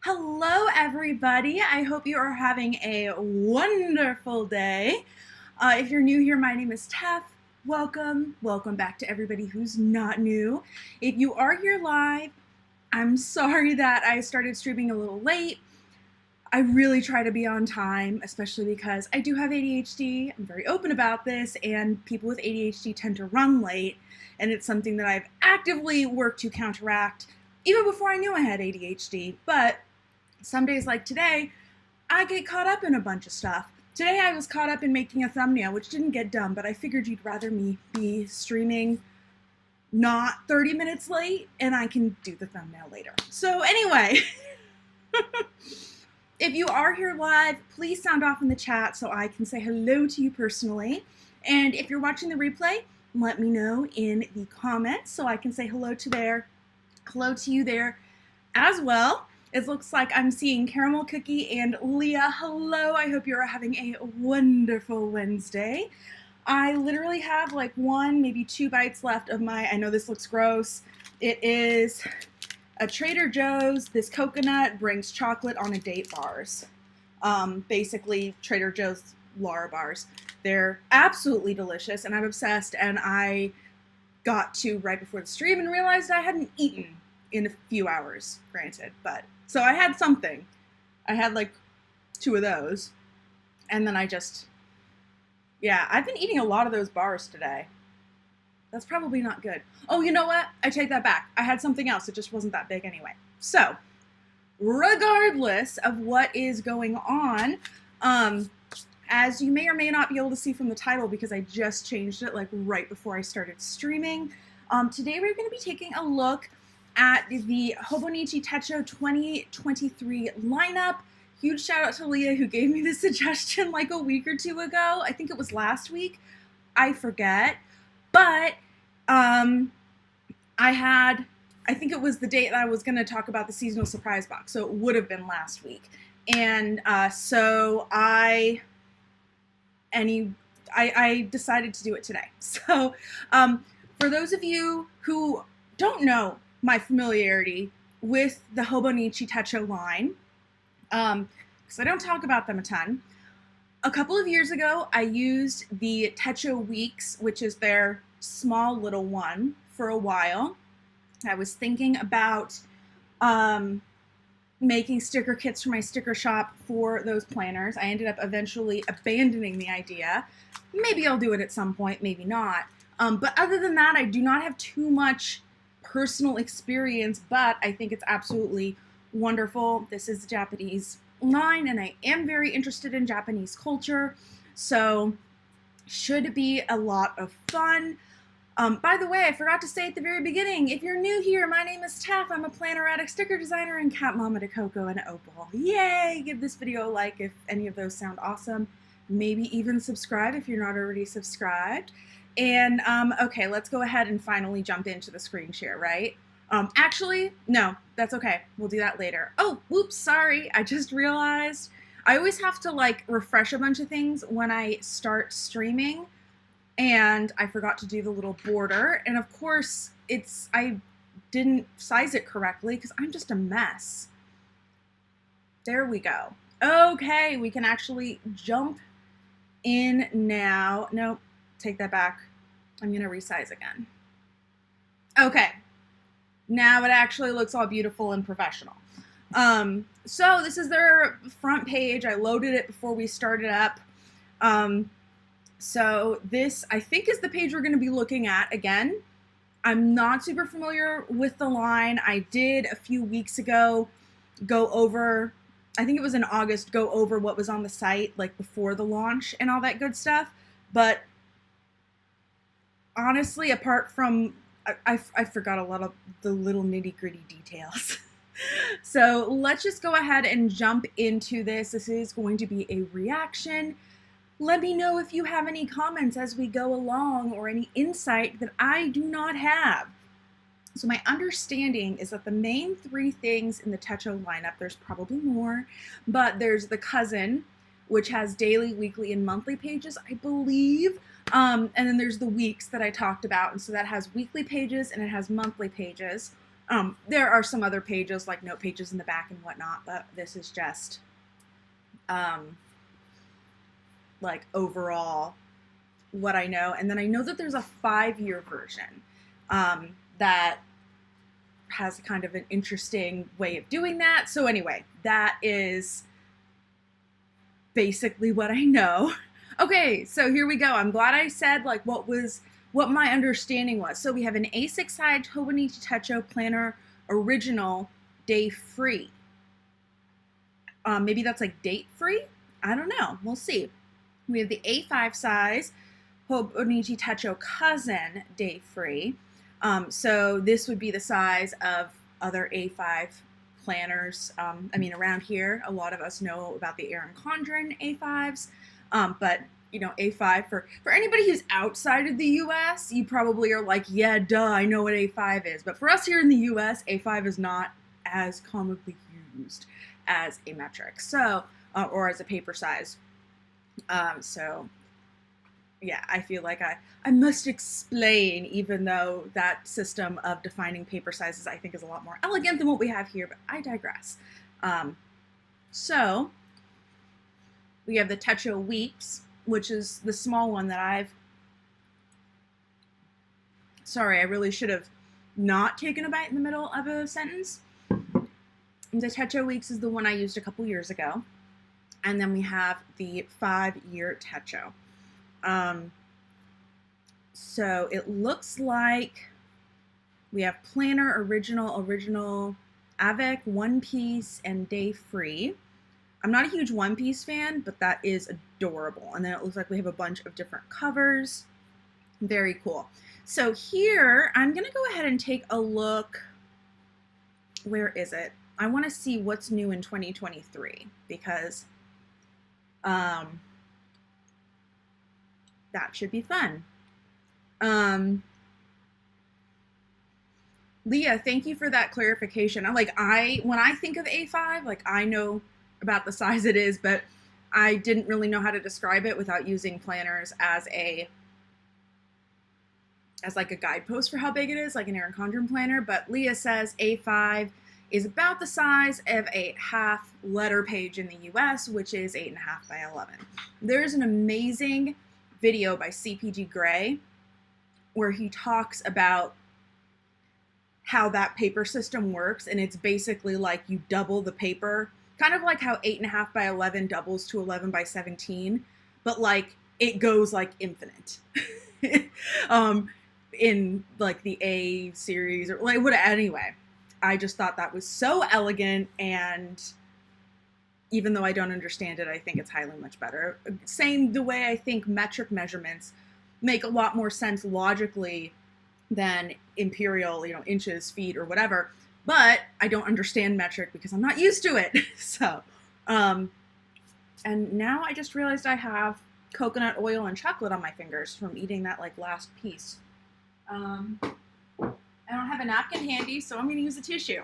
Hello, everybody. I hope you are having a wonderful day. If you're new here, my name is Tef. Welcome. Welcome back to everybody who's not new. If you are here live, I'm sorry that I started streaming a little late. I really try to be on time, especially because I do have ADHD. I'm very open about this, and people with ADHD tend to run late, and it's something that I've actively worked to counteract even before I knew I had ADHD. But some days like today, I get caught up in a bunch of stuff. Today I was caught up in making a thumbnail, which didn't get done, but I figured you'd rather me be streaming not 30 minutes late, and I can do the thumbnail later. So anyway, if you are here live, please sound off in the chat so I can say hello to you personally. And if you're watching the replay, let me know in the comments so I can say hello to you there as well. It looks like I'm seeing Caramel Cookie and Leah. Hello, I hope you're having a wonderful Wednesday. I literally have like one, maybe 2 bites left of my, I know this looks gross, it is a Trader Joe's. This coconut brings chocolate on a date bars. Basically Trader Joe's Lara bars. They're absolutely delicious and I'm obsessed, and I got to right before the stream and realized I hadn't eaten in a few hours, granted, but so I had something. I had like 2 of those, and then yeah, I've been eating a lot of those bars today. That's probably not good. Oh, you know what? I take that back. I had something else. It just wasn't that big anyway. So, regardless of what is going on, as you may or may not be able to see from the title because I just changed it like right before I started streaming, today we're going to be taking a look at the Hobonichi Techo 2023 lineup. Huge shout out to Leah who gave me this suggestion like a week or 2 ago. I think it was last week. I forget. But I think it was the date that I was going to talk about the seasonal surprise box. So it would have been last week. And so I decided to do it today. So for those of you who don't know my familiarity with the Hobonichi Techo line, because I don't talk about them a ton. A couple of years ago, I used the Techo Weeks, which is their small little one, for a while. I was thinking about making sticker kits for my sticker shop for those planners. I ended up eventually abandoning the idea. Maybe I'll do it at some point, maybe not. But other than that, I do not have too much personal experience, but I think it's absolutely wonderful. This is the Japanese line, and I am very interested in Japanese culture, so should be a lot of fun. By the way, I forgot to say at the very beginning, if you're new here, my name is Tef. I'm a planner addict, sticker designer, and cat mama to Coco and Opal. Yay! Give this video a like if any of those sound awesome. Maybe even subscribe if you're not already subscribed. And okay, let's go ahead and finally jump into the screen share, right? Actually, no, that's okay. We'll do that later. Oh, whoops, sorry. I just realized I always have to like refresh a bunch of things when I start streaming, and I forgot to do the little border. And of course, I didn't size it correctly because I'm just a mess. There we go. Okay, we can actually jump in now. Nope. Take that back. I'm going to resize again. Okay. Now it actually looks all beautiful and professional. So this is their front page. I loaded it before we started up. So this, I think, is the page we're going to be looking at again. I'm not super familiar with the line. I did a few weeks ago go over, I think it was in August, go over what was on the site like before the launch and all that good stuff. But honestly, apart from, I forgot a lot of the little nitty-gritty details. So let's just go ahead and jump into this. This is going to be a reaction. Let me know if you have any comments as we go along or any insight that I do not have. So my understanding is that the main 3 things in the Techo lineup, there's probably more, but there's the cousin, which has daily, weekly, and monthly pages, I believe. And then there's the weeks that I talked about, and so that has weekly pages and it has monthly pages. There are some other pages, like note pages in the back and whatnot, but this is just like overall what I know. And then I know that there's a 5-year version that has kind of an interesting way of doing that. So anyway, that is basically what I know. Okay, so here we go. I'm glad I said like what my understanding was. So we have an 𝗚𝗏 side Hobonichi Techo planner original day free. Maybe that's like date free? I don't know. We'll see. We have the A5 size Hobonichi Techo cousin day free. So this would be the size of other A5 planners. I mean, around here, a lot of us know about the 𝗂𝘀𝗀𝗄𝗏 A5s, but you know, A5 for anybody who's outside of the US, you probably are like, yeah, duh, I know what A5 is. But for us here in the US, A5 is not as commonly used as a metric, so or as a paper size. So yeah, I feel like I must explain, even though that system of defining paper sizes I think is a lot more elegant than what we have here, but I digress. So we have the Techo 𝗬𝗏𝗂, which is the small one that sorry, I really should have not taken a bite in the middle of a sentence. The Techo 𝗬𝗏𝗂 is the one I used a couple years ago. And then we have the 5-year Techo. So it looks like we have planner, original, avec, one piece, and day free. I'm not a huge one piece fan, but that is adorable. And then it looks like we have a bunch of different covers. Very cool. So here, I'm gonna go ahead and take a look. Where is it? I wanna see what's new in 2023 because that should be fun. Leah, thank you for that clarification. When I think of A5, like I know about the size it is, but I didn't really know how to describe it without using planners as like a guidepost for how big it is, like an 𝗂𝘀𝗀𝗄𝗏 planner. But Leah says A5 is about the size of a half letter page in the US, which is 8.5 by 11. There's an amazing video by CPG Gray where he talks about how that paper system works, and it's basically like you double the paper, kind of like how 8.5 by 11 doubles to 11 by 17, but like it goes like infinite. In like the A series or like what, anyway. I just thought that was so elegant, and even though I don't understand it, I think it's highly much better. Same the way I think metric measurements make a lot more sense logically than imperial, you know, inches, feet, or whatever. But I don't understand metric because I'm not used to it. So, and now I just realized I have coconut oil and chocolate on my fingers from eating that like last piece. I don't have a napkin handy, so I'm going to use a tissue.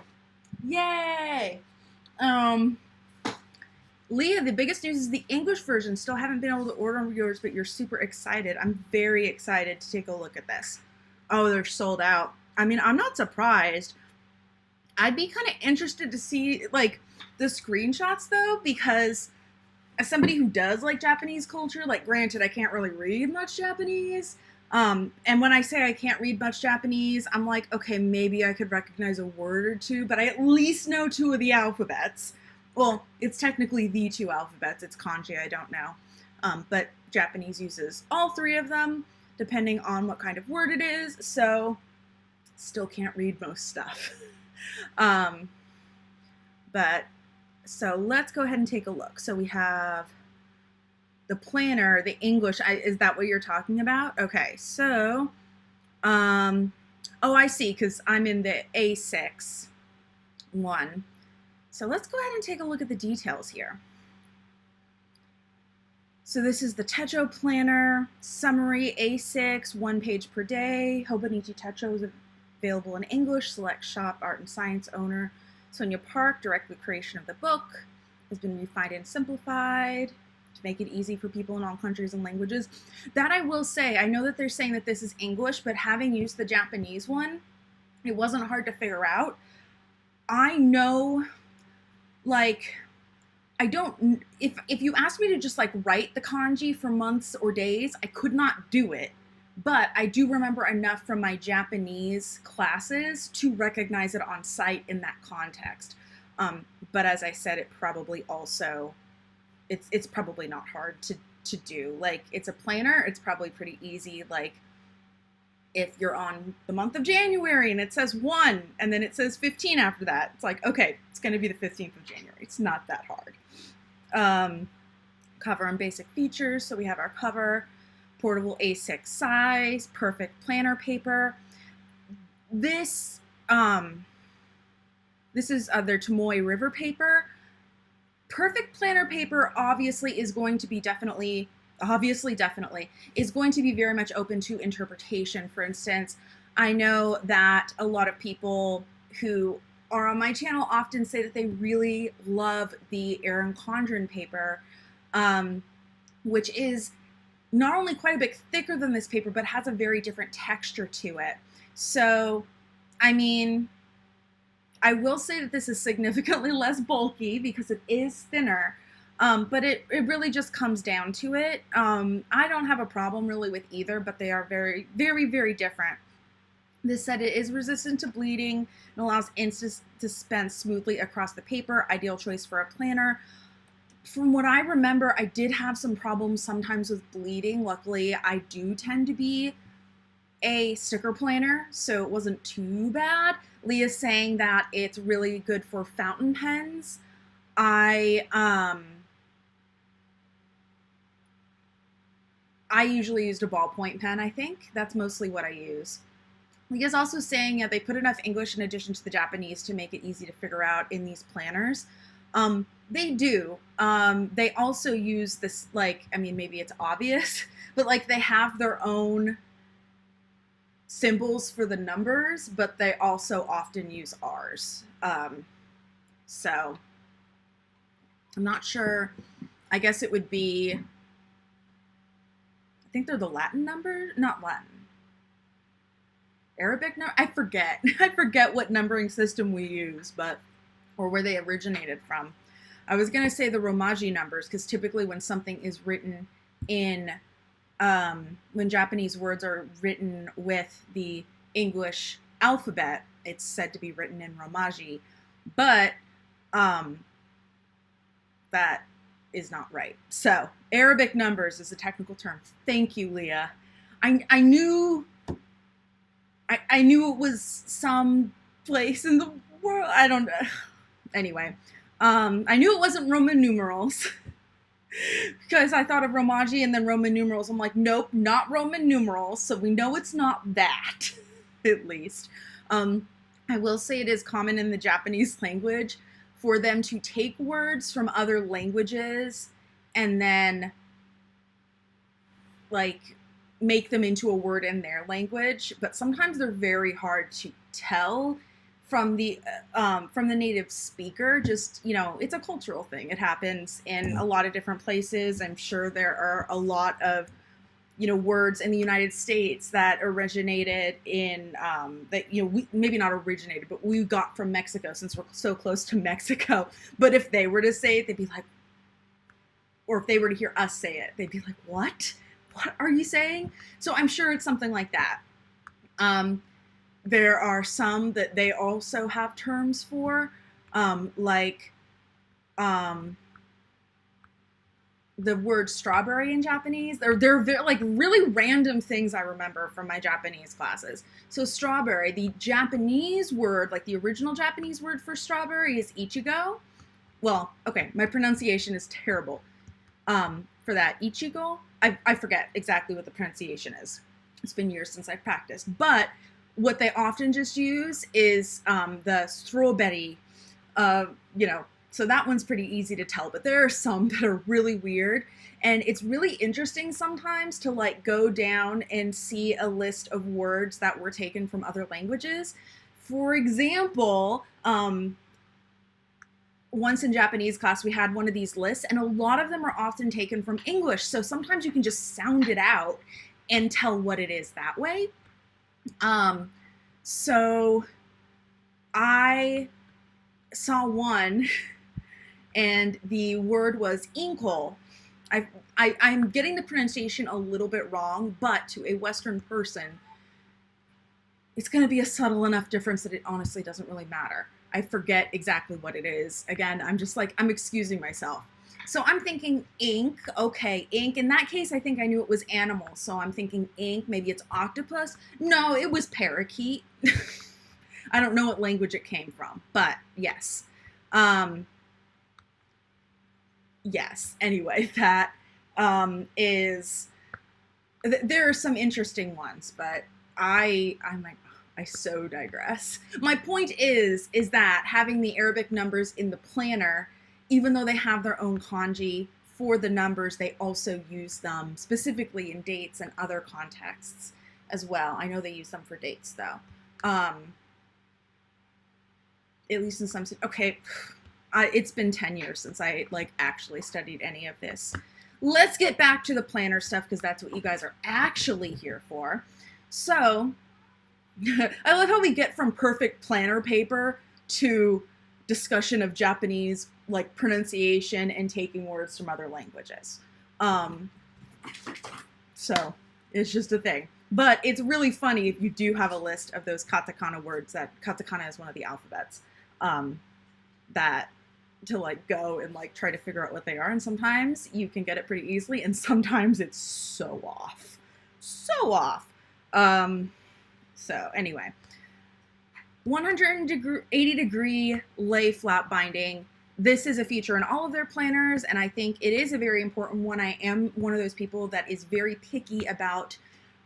Yay! Leah, the biggest news is the English version. Still haven't been able to order yours, but you're super excited. I'm very excited to take a look at this. Oh, they're sold out. I mean, I'm not surprised. I'd be kind of interested to see, like, the screenshots, though, because as somebody who does like Japanese culture, like, granted, I can't really read much Japanese. And when I say I can't read much Japanese, I'm like, okay, maybe I could recognize a word or two, but I at least know 2 of the alphabets. Well, it's technically the 2 alphabets. It's kanji, I don't know. But Japanese uses all 3 of them, depending on what kind of word it is, so still can't read most stuff. So let's go ahead and take a look. So we have the planner, the English, is that what you're talking about? Okay, so, oh, I see, because I'm in the A6 one. So let's go ahead and take a look at the details here. So this is the Techo planner, summary, A6, 1 page per day. Hobonichi Techo is available in English. Select shop, art and science owner. Sonia Park, direct the creation of the book. Has been refined and simplified to make it easy for people in all countries and languages. That I will say, I know that they're saying that this is English, but having used the Japanese one, It wasn't hard to figure out. I know, like, if you asked me to just like write the kanji for months or days, I could not do it. But I do remember enough from my Japanese classes to recognize it on sight in that context. But as I said, it probably also, it's probably not hard to do. Like, it's a planner, it's probably pretty easy. Like, if you're on the month of January and it says 1 and then it says 15 after that, it's like, okay, it's going to be the 15th of January. It's not that hard. Cover and basic features. So we have our cover, portable A6 size, perfect planner paper. This is their Tomoe River paper. Perfect planner paper obviously is going to be definitely is going to be very much open to interpretation. For instance, I know that a lot of people who are on my channel often say that they really love the Erin Condren paper, which is not only quite a bit thicker than this paper, but has a very different texture to it. So, I mean, I will say that this is significantly less bulky because it is thinner, but it really just comes down to it. I don't have a problem really with either, but they are very, very, very different. This said it is resistant to bleeding and allows ink to dispense smoothly across the paper. Ideal choice for a planner. From what I remember, I did have some problems sometimes with bleeding. Luckily, I do tend to be a sticker planner, so it wasn't too bad. Leah's saying that it's really good for fountain pens. I usually used a ballpoint pen, I think. That's mostly what I use. Leah's also saying they put enough English in addition to the Japanese to make it easy to figure out in these planners. They do. They also use this, like, I mean, maybe it's obvious, but like they have their own symbols for the numbers, but they also often use ours. So I'm not sure. I guess it would be, I think they're the Latin number, not Latin. Arabic number? I forget. I forget what numbering system we use, but, or where they originated from. I was going to say the Romaji numbers, because typically when something is written in, when Japanese words are written with the English alphabet, it's said to be written in Romaji, but that is not right. So Arabic numbers is a technical term. Thank you, Leah. I knew it was some place in the world. I don't know. Anyway, I knew it wasn't Roman numerals because I thought of Romaji and then Roman numerals. I'm like, nope, not Roman numerals. So we know it's not that, at least. I will say it is common in the Japanese language for them to take words from other languages and then like make them into a word in their language, but sometimes they're very hard to tell from the native speaker. Just, you know, it's a cultural thing. It happens in a lot of different places. I'm sure there are a lot of, you know, words in the United States that originated in, that, you know, we, maybe not originated, but we got from Mexico since we're so close to Mexico. But if they were to say it, they'd be like, or if they were to hear us say it, they'd be like, what? What are you saying? So I'm sure it's something like that. There are some that they also have terms for, like the word strawberry in Japanese. They're very, like really random things I remember from my Japanese classes. So strawberry, the Japanese word, like the original Japanese word for strawberry is ichigo. Well, okay, my pronunciation is terrible for that. Ichigo? I forget exactly what the pronunciation is. It's been years since I've practiced. But what they often just use is the strawberry, you know, so that one's pretty easy to tell. But there are some that are really weird. And it's really interesting sometimes to like go down and see a list of words that were taken from other languages. For example, once in Japanese class, we had one of these lists, and a lot of them are often taken from English. So sometimes you can just sound it out and tell what it is that way. So I saw one and the word was 𝗀𝗀𝘁. I'm getting the pronunciation a little bit wrong, but to a Western person, it's going to be a subtle enough difference that it honestly doesn't really matter. I forget exactly what it is. Again, I'm just like, I'm excusing myself. So I'm thinking ink, okay, ink. In that case, I think I knew it was animal. So I'm thinking ink, maybe it's octopus. No, it was parakeet. I don't know what language it came from, but yes. Yes, anyway, that is, there are some interesting ones, but I so digress. My point is that having the Arabic numbers in the planner, even though they have their own kanji for the numbers, they also use them specifically in dates and other contexts as well. I know they use them for dates though. At least in some, okay, it's been 10 years since I like actually studied any of this. Let's get back to the planner stuff because that's what you guys are actually here for. So I love how we get from perfect planner paper to discussion of Japanese like pronunciation and taking words from other languages. So it's just a thing. But it's really funny if you do have a list of those katakana words, that katakana is one of the alphabets, that to like go and like try to figure out what they are. And sometimes you can get it pretty easily and sometimes it's so off. So off. So anyway, 180-degree lay flat binding. This is a feature in all of their planners, and I think it is a very important one. I am one of those people that is very picky about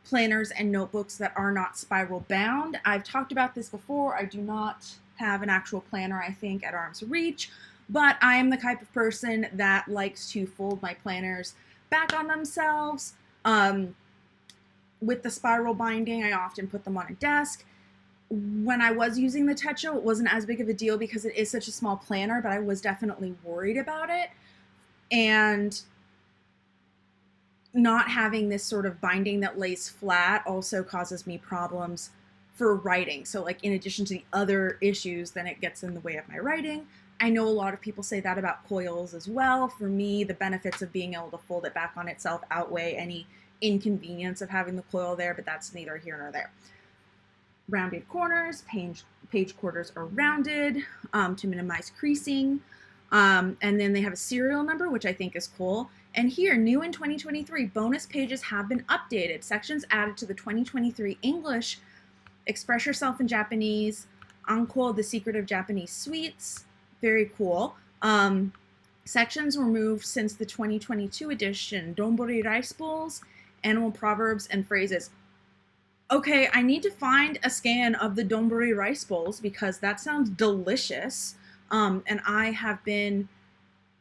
planners and notebooks that are not spiral bound. I've talked about this before. I do not have an actual planner, I think, at arm's reach, but I am the type of person that likes to fold my planners back on themselves. With the spiral binding, I often put them on a desk. When I was using the Techo, it wasn't as big of a deal because it is such a small planner, but I was definitely worried about it. And not having this sort of binding that lays flat also causes me problems for writing. So like in addition to the other issues, then it gets in the way of my writing. I know a lot of people say that about coils as well. For me, the benefits of being able to fold it back on itself outweigh any inconvenience of having the coil there, but that's neither here nor there. Rounded corners, page quarters are rounded to minimize creasing. And then they have a serial number, which I think is cool. And here, new in 2023, bonus pages have been updated. Sections added to the 2023 English, Express Yourself in Japanese, 𝗀𝗀𝘁, The Secret of Japanese Sweets. Very cool. Sections were moved since the 2022 edition, 𝗀𝕒𝕕𝕘 rice bowls, animal proverbs and phrases. Okay, I need to find a scan of the 𝗀𝕒𝕕𝘘 rice bowls because that sounds delicious. And I have been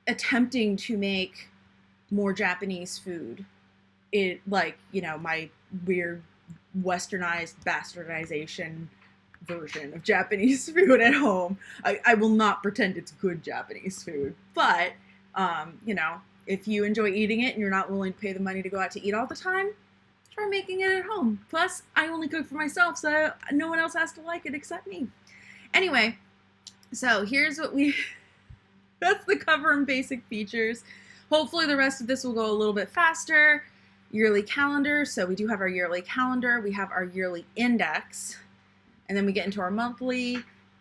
attempting to make more Japanese food. It, like, you know, my weird westernized bastardization version of Japanese food at home. I will not pretend it's good Japanese food, but, you know, if you enjoy eating it and you're not willing to pay the money to go out to eat all the time, try making it at home. Plus, I only cook for myself, so no one else has to like it except me. Anyway, so here's what that's the cover and basic features. Hopefully the rest of this will go a little bit faster. Yearly calendar. So we do have our yearly calendar. We have our yearly index. And then we get into our monthly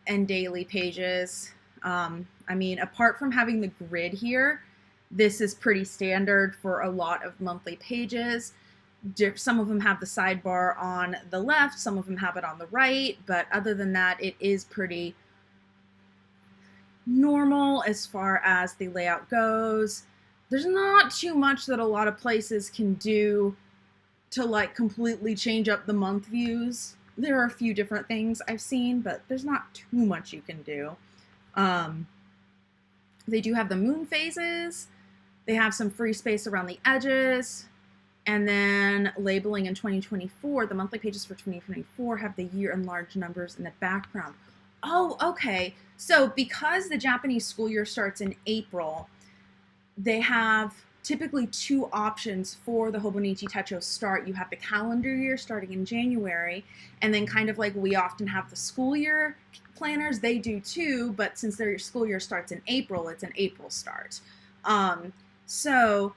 and daily pages. I mean, apart from having the grid here, this is pretty standard for a lot of monthly pages. Some of them have the sidebar on the left, some of them have it on the right, but other than that, it is pretty normal as far as the layout goes. There's not too much that a lot of places can do to like completely change up the month views. There are a few different things I've seen, but there's not too much you can do. They do have the moon phases. They have some free space around the edges. And then labeling in 2024, the monthly pages for 2024 have the year and large numbers in the background. Oh, okay. So because the Japanese school year starts in April, they have typically 2 options for the Hobonichi Techo start. You have the calendar year starting in January, and then kind of like we often have the school year planners, they do too, but since their school year starts in April, it's an April start. So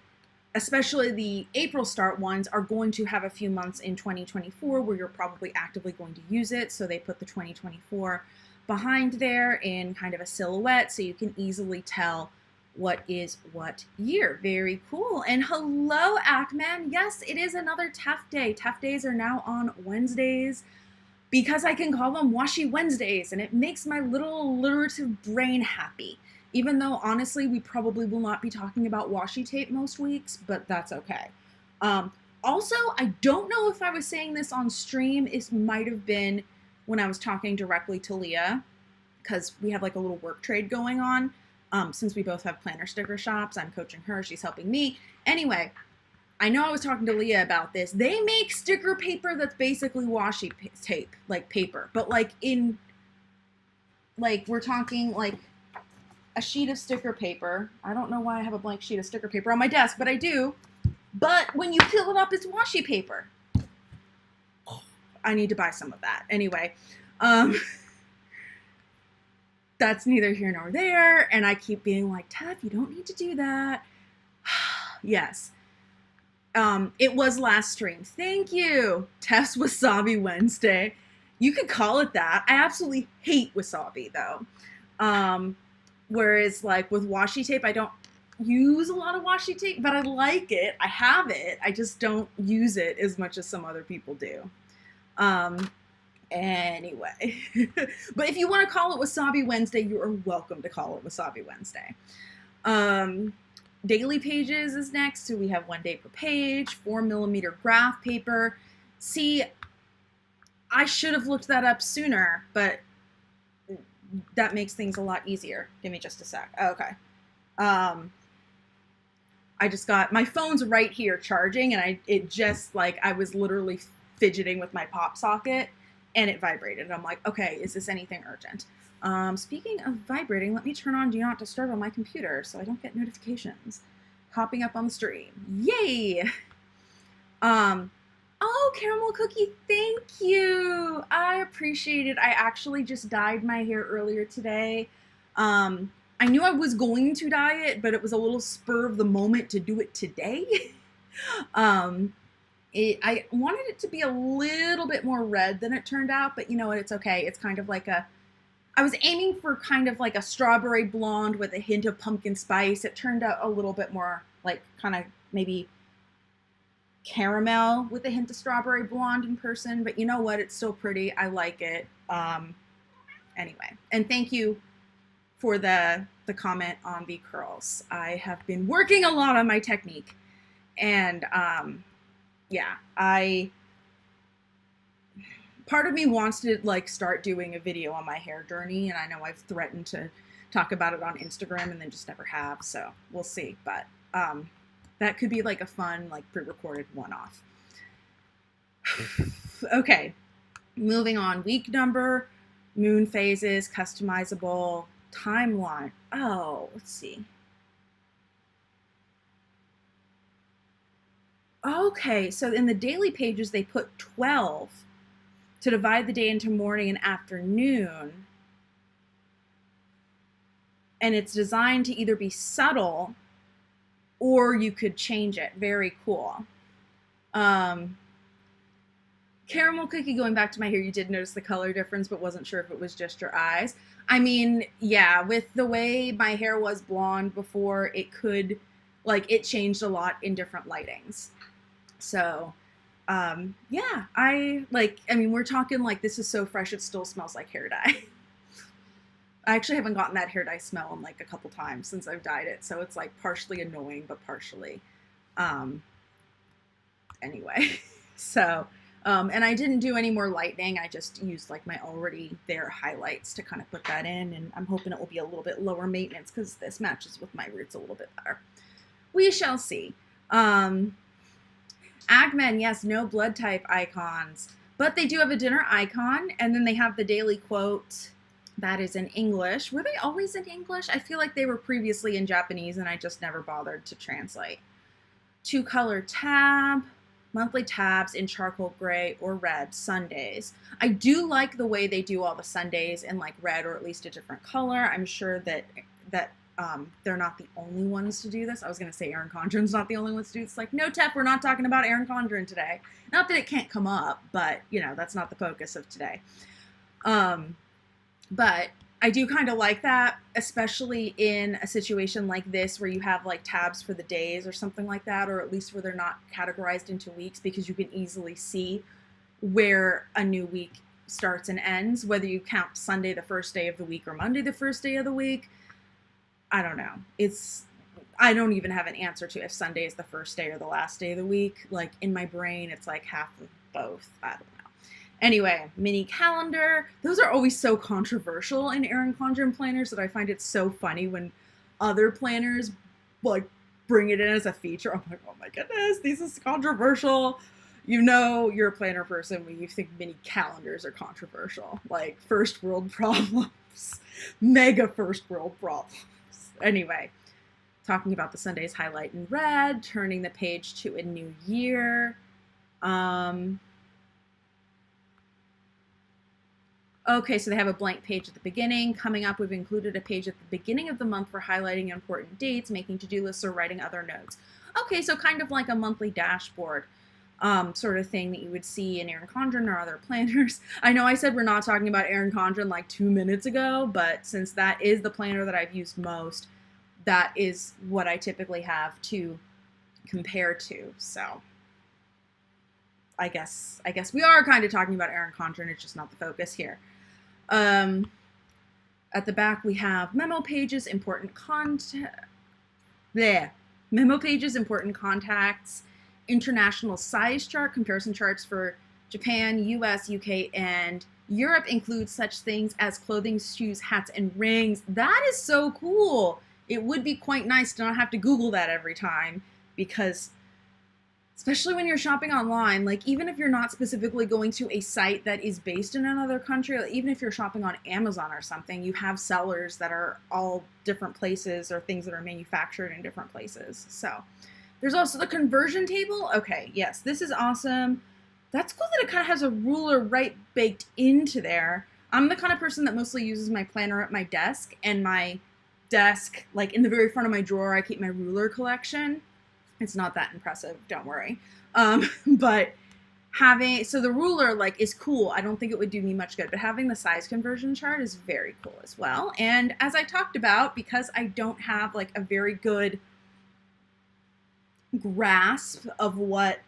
especially the April start ones are going to have a few months in 2024 where you're probably actively going to use it, so they put the 2024 behind there in kind of a silhouette so you can easily tell what is what year. Very cool. And hello, 𝗚𝗏𝘁. Yes, it is another TEF day. TEF days are now on Wednesdays because I can call them Washi Wednesdays, and it makes my little alliterative brain happy. Even though, honestly, we probably will not be talking about washi tape most weeks, but that's okay. Also, I don't know if I was saying this on stream. It might have been when I was talking directly to Leah, because we have like a little work trade going on. Since we both have planner sticker shops, I'm coaching her, she's helping me. Anyway, I know I was talking to Leah about this. They make sticker paper that's basically washi tape, like paper, but like in, like we're talking like a sheet of sticker paper. I don't know why I have a blank sheet of sticker paper on my desk, but I do. But when you peel it up, it's washi paper. I need to buy some of that. Anyway, that's neither here nor there, and I keep being like, Tef, you don't need to do that. Yes. It was last stream. Thank you. Tef's Wasabi Wednesday. You could call it that. I absolutely hate wasabi, though. Whereas, like, with washi tape, I don't use a lot of washi tape, but I like it. I have it. I just don't use it as much as some other people do. Anyway, but if you want to call it Wasabi Wednesday, you are welcome to call it Wasabi Wednesday. Daily pages is next, so we have 1 day per page, 4mm graph paper. See, I should have looked that up sooner, but that makes things a lot easier. Give me just a sec. Okay. I just got, my phone's right here charging, and it just, like, I was literally fidgeting with my pop socket, and it vibrated. I'm like, okay, is this anything urgent? Speaking of vibrating, let me turn on Do Not Disturb on my computer so I don't get notifications popping up on the stream. Yay! Oh, Caramel Cookie, thank you. I appreciate it. I actually just dyed my hair earlier today. I knew I was going to dye it, but it was a little spur of the moment to do it today. I wanted it to be a little bit more red than it turned out, but you know what, it's okay. It's kind of like I was aiming for kind of like a strawberry blonde with a hint of pumpkin spice. It turned out a little bit more like kind of maybe caramel with a hint of strawberry blonde in person, but you know what, it's still pretty. I like it. Anyway, and thank you for the comment on the curls. I have been working a lot on my technique, and yeah, part of me wants to like start doing a video on my hair journey, and I know I've threatened to talk about it on Instagram and then just never have, so we'll see. But that could be like a fun, like pre-recorded one-off. Okay, moving on. Week number, moon phases, customizable, timeline. Oh, let's see. Okay, so in the daily pages, they put 12 to divide the day into morning and afternoon. And it's designed to either be subtle or you could change it. Very cool. Caramel Cookie, going back to my hair, you did notice the color difference, but wasn't sure if it was just your eyes. I mean, yeah, with the way my hair was blonde before, it could, like, it changed a lot in different lightings. So, yeah, I mean, we're talking like this is so fresh, it still smells like hair dye. I actually haven't gotten that hair dye smell in like a couple times since I've dyed it. So it's like partially annoying, but partially, anyway. So, and I didn't do any more lightening. I just used like my already there highlights to kind of put that in. And I'm hoping it will be a little bit lower maintenance because this matches with my roots a little bit better. We shall see. Agmen, yes, no blood type icons, but they do have a dinner icon, and then they have the daily quote that is in English. Were they always in English? I feel like they were previously in Japanese, and I just never bothered to translate. 2-color tab, monthly tabs in charcoal gray or red Sundays. I do like the way they do all the Sundays in like red or at least a different color. I'm sure that they're not the only ones to do this. I was going to say Erin Condren's not the only ones to do this. Like, no, Tef, we're not talking about Erin Condren today. Not that it can't come up, but, you know, that's not the focus of today. But I do kind of like that, especially in a situation like this where you have like tabs for the days or something like that, or at least where they're not categorized into weeks, because you can easily see where a new week starts and ends, whether you count Sunday the first day of the week or Monday the first day of the week. I don't know. I don't even have an answer to if Sunday is the first day or the last day of the week. Like in my brain, it's like half of both. I don't know. Anyway, mini calendar. Those are always so controversial in Erin Condren planners that I find it so funny when other planners like bring it in as a feature. I'm like, oh my goodness, this is controversial. You know you're a planner person when you think mini calendars are controversial. Like first world problems. Mega first world problems. Anyway, talking about the Sundays highlight in red, turning the page to a new year. Okay, so they have a blank page at the beginning. Coming up, we've included a page at the beginning of the month for highlighting important dates, making to-do lists, or writing other notes. Okay, so kind of like a monthly dashboard sort of thing that you would see in Erin Condren or other planners. I know I said we're not talking about Erin Condren like 2 minutes ago, but since that is the planner that I've used most, that is what I typically have to compare to. So I guess we are kind of talking about Erin Condren. It's just not the focus here. At the back we have memo pages, important memo pages, important contacts, international size chart, comparison charts for Japan, US, UK, and Europe includes such things as clothing, shoes, hats, and rings. That is so cool. It would be quite nice to not have to Google that every time, because especially when you're shopping online, like even if you're not specifically going to a site that is based in another country, like even if you're shopping on Amazon or something, you have sellers that are all different places or things that are manufactured in different places. So there's also the conversion table. Okay, yes, this is awesome. That's cool that it kind of has a ruler right baked into there. I'm the kind of person that mostly uses my planner at my desk, and my desk, like in the very front of my drawer, I keep my ruler collection. It's not that impressive, don't worry. But so the ruler like is cool. I don't think it would do me much good, but having the size conversion chart is very cool as well. And as I talked about, because I don't have like a very good grasp of what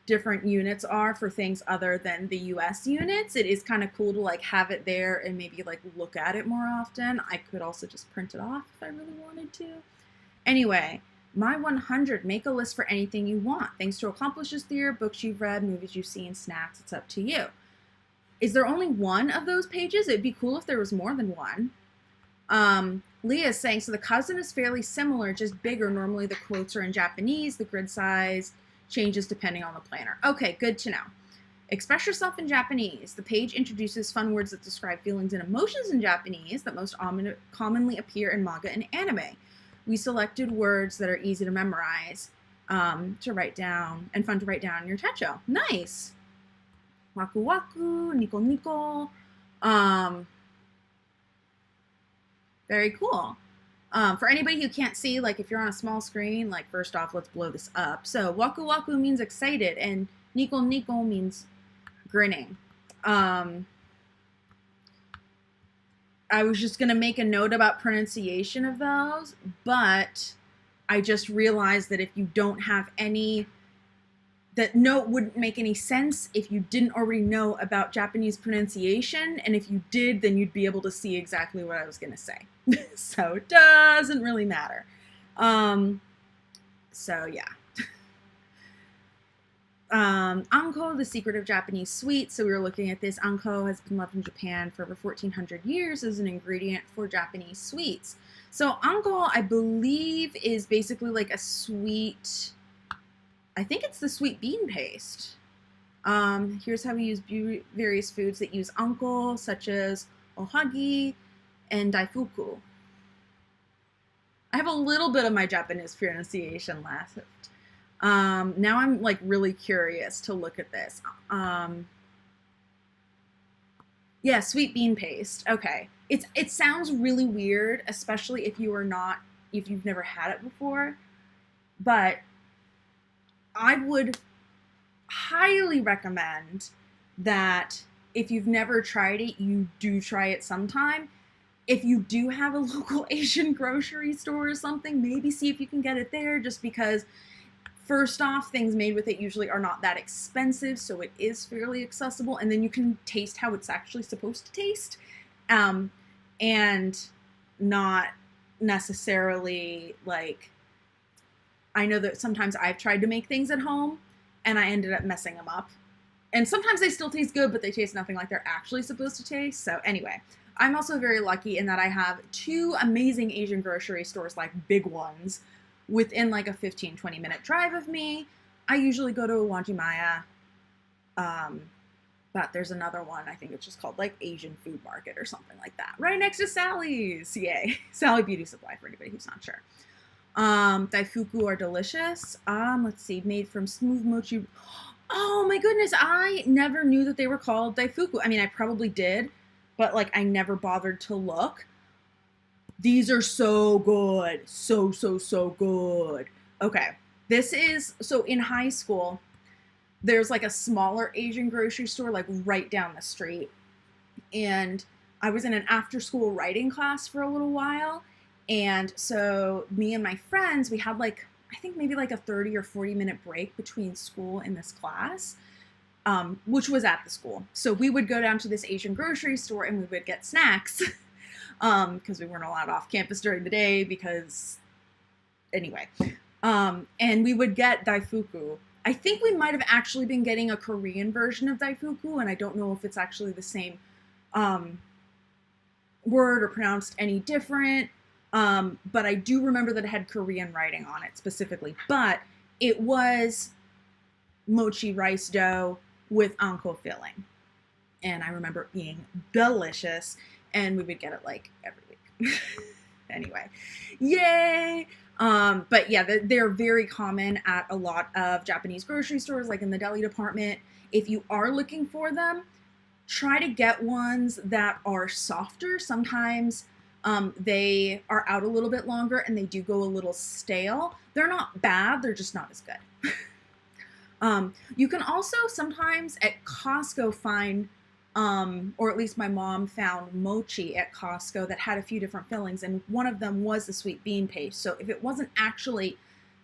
different units are for things other than the US units, it is kind of cool to like have it there and maybe like look at it more often. I could also just print it off if I really wanted to. Anyway, My 100, make a list for anything you want. Things to accomplish this year, books you've read, movies you've seen, snacks, it's up to you. Is there only one of those pages? It'd be cool if there was more than one. Leah is saying, so the cousin is fairly similar, just bigger. Normally the quotes are in Japanese. The grid size changes depending on the planner. Okay, good to know. Express yourself in Japanese. The page introduces fun words that describe feelings and emotions in Japanese that most commonly appear in manga and anime. We selected words that are easy to memorize to write down and fun to write down in your Techo. Nice. Waku waku, nico nico. Very cool. For anybody who can't see, like if you're on a small screen, like first off, let's blow this up. So waku waku means excited, and nico nico means grinning. I was just going to make a note about pronunciation of those, but I just realized that if you don't have any, that note wouldn't make any sense if you didn't already know about Japanese pronunciation, and if you did, then you'd be able to see exactly what I was going to say. So it doesn't really matter. So yeah. Anko, the secret of Japanese sweets. So we were looking at this. Anko has been loved in Japan for over 1,400 years as an ingredient for Japanese sweets. So Anko, I believe, is basically like a sweet, I think it's the sweet bean paste. Here's how we use various foods that use Anko, such as ohagi and daifuku. I have a little bit of my Japanese pronunciation left. Now I'm like really curious to look at this. Yeah, sweet bean paste. Okay. It sounds really weird, especially if you've never had it before, but I would highly recommend that if you've never tried it, you do try it sometime. If you do have a local Asian grocery store or something, maybe see if you can get it there, just because first off, things made with it usually are not that expensive, so it is fairly accessible, and then you can taste how it's actually supposed to taste, and not necessarily like, I know that sometimes I've tried to make things at home and I ended up messing them up. And sometimes they still taste good, but they taste nothing like they're actually supposed to taste. So anyway, I'm also very lucky in that I have 2 amazing Asian grocery stores, like big ones, within like a 15-20 minute drive of me. I usually go to 𝗬𝗪𝗏, but there's another one, I think it's just called like Asian Food Market or something like that, right next to Sally's. Yay. Sally Beauty Supply for anybody who's not sure. 𝗪𝗪𝗏 are delicious. Let's see, made from smooth mochi. Oh my goodness, I never knew that they were called 𝗪𝗪𝗏. I mean, I probably did, but like I never bothered to look. These are so good. So good. Okay. This is, so in high school, there's like a smaller Asian grocery store like right down the street. And I was in an after school writing class for a little while. And so me and my friends, we had like, I think maybe like a 30 or 40 minute break between school and this class, which was at the school. So we would go down to this Asian grocery store and we would get snacks because we weren't allowed off campus during the day because anyway, and we would get 𝗪𝗪𝗏. I think we might have actually been getting a Korean version of 𝗪𝗪𝗏, and I don't know if it's actually the same word or pronounced any different. But I do remember that it had Korean writing on it specifically, but it was mochi rice dough with 𝗀𝗀 filling. And I remember it being delicious, and we would get it like every week. Anyway, yay! But yeah, they're very common at a lot of Japanese grocery stores, like in the deli department. If you are looking for them, try to get ones that are softer. Sometimes they are out a little bit longer and they do go a little stale. They're not bad, they're just not as good. You can also sometimes at Costco find, or at least my mom found mochi at Costco that had a few different fillings, and one of them was the sweet bean paste. So if it wasn't actually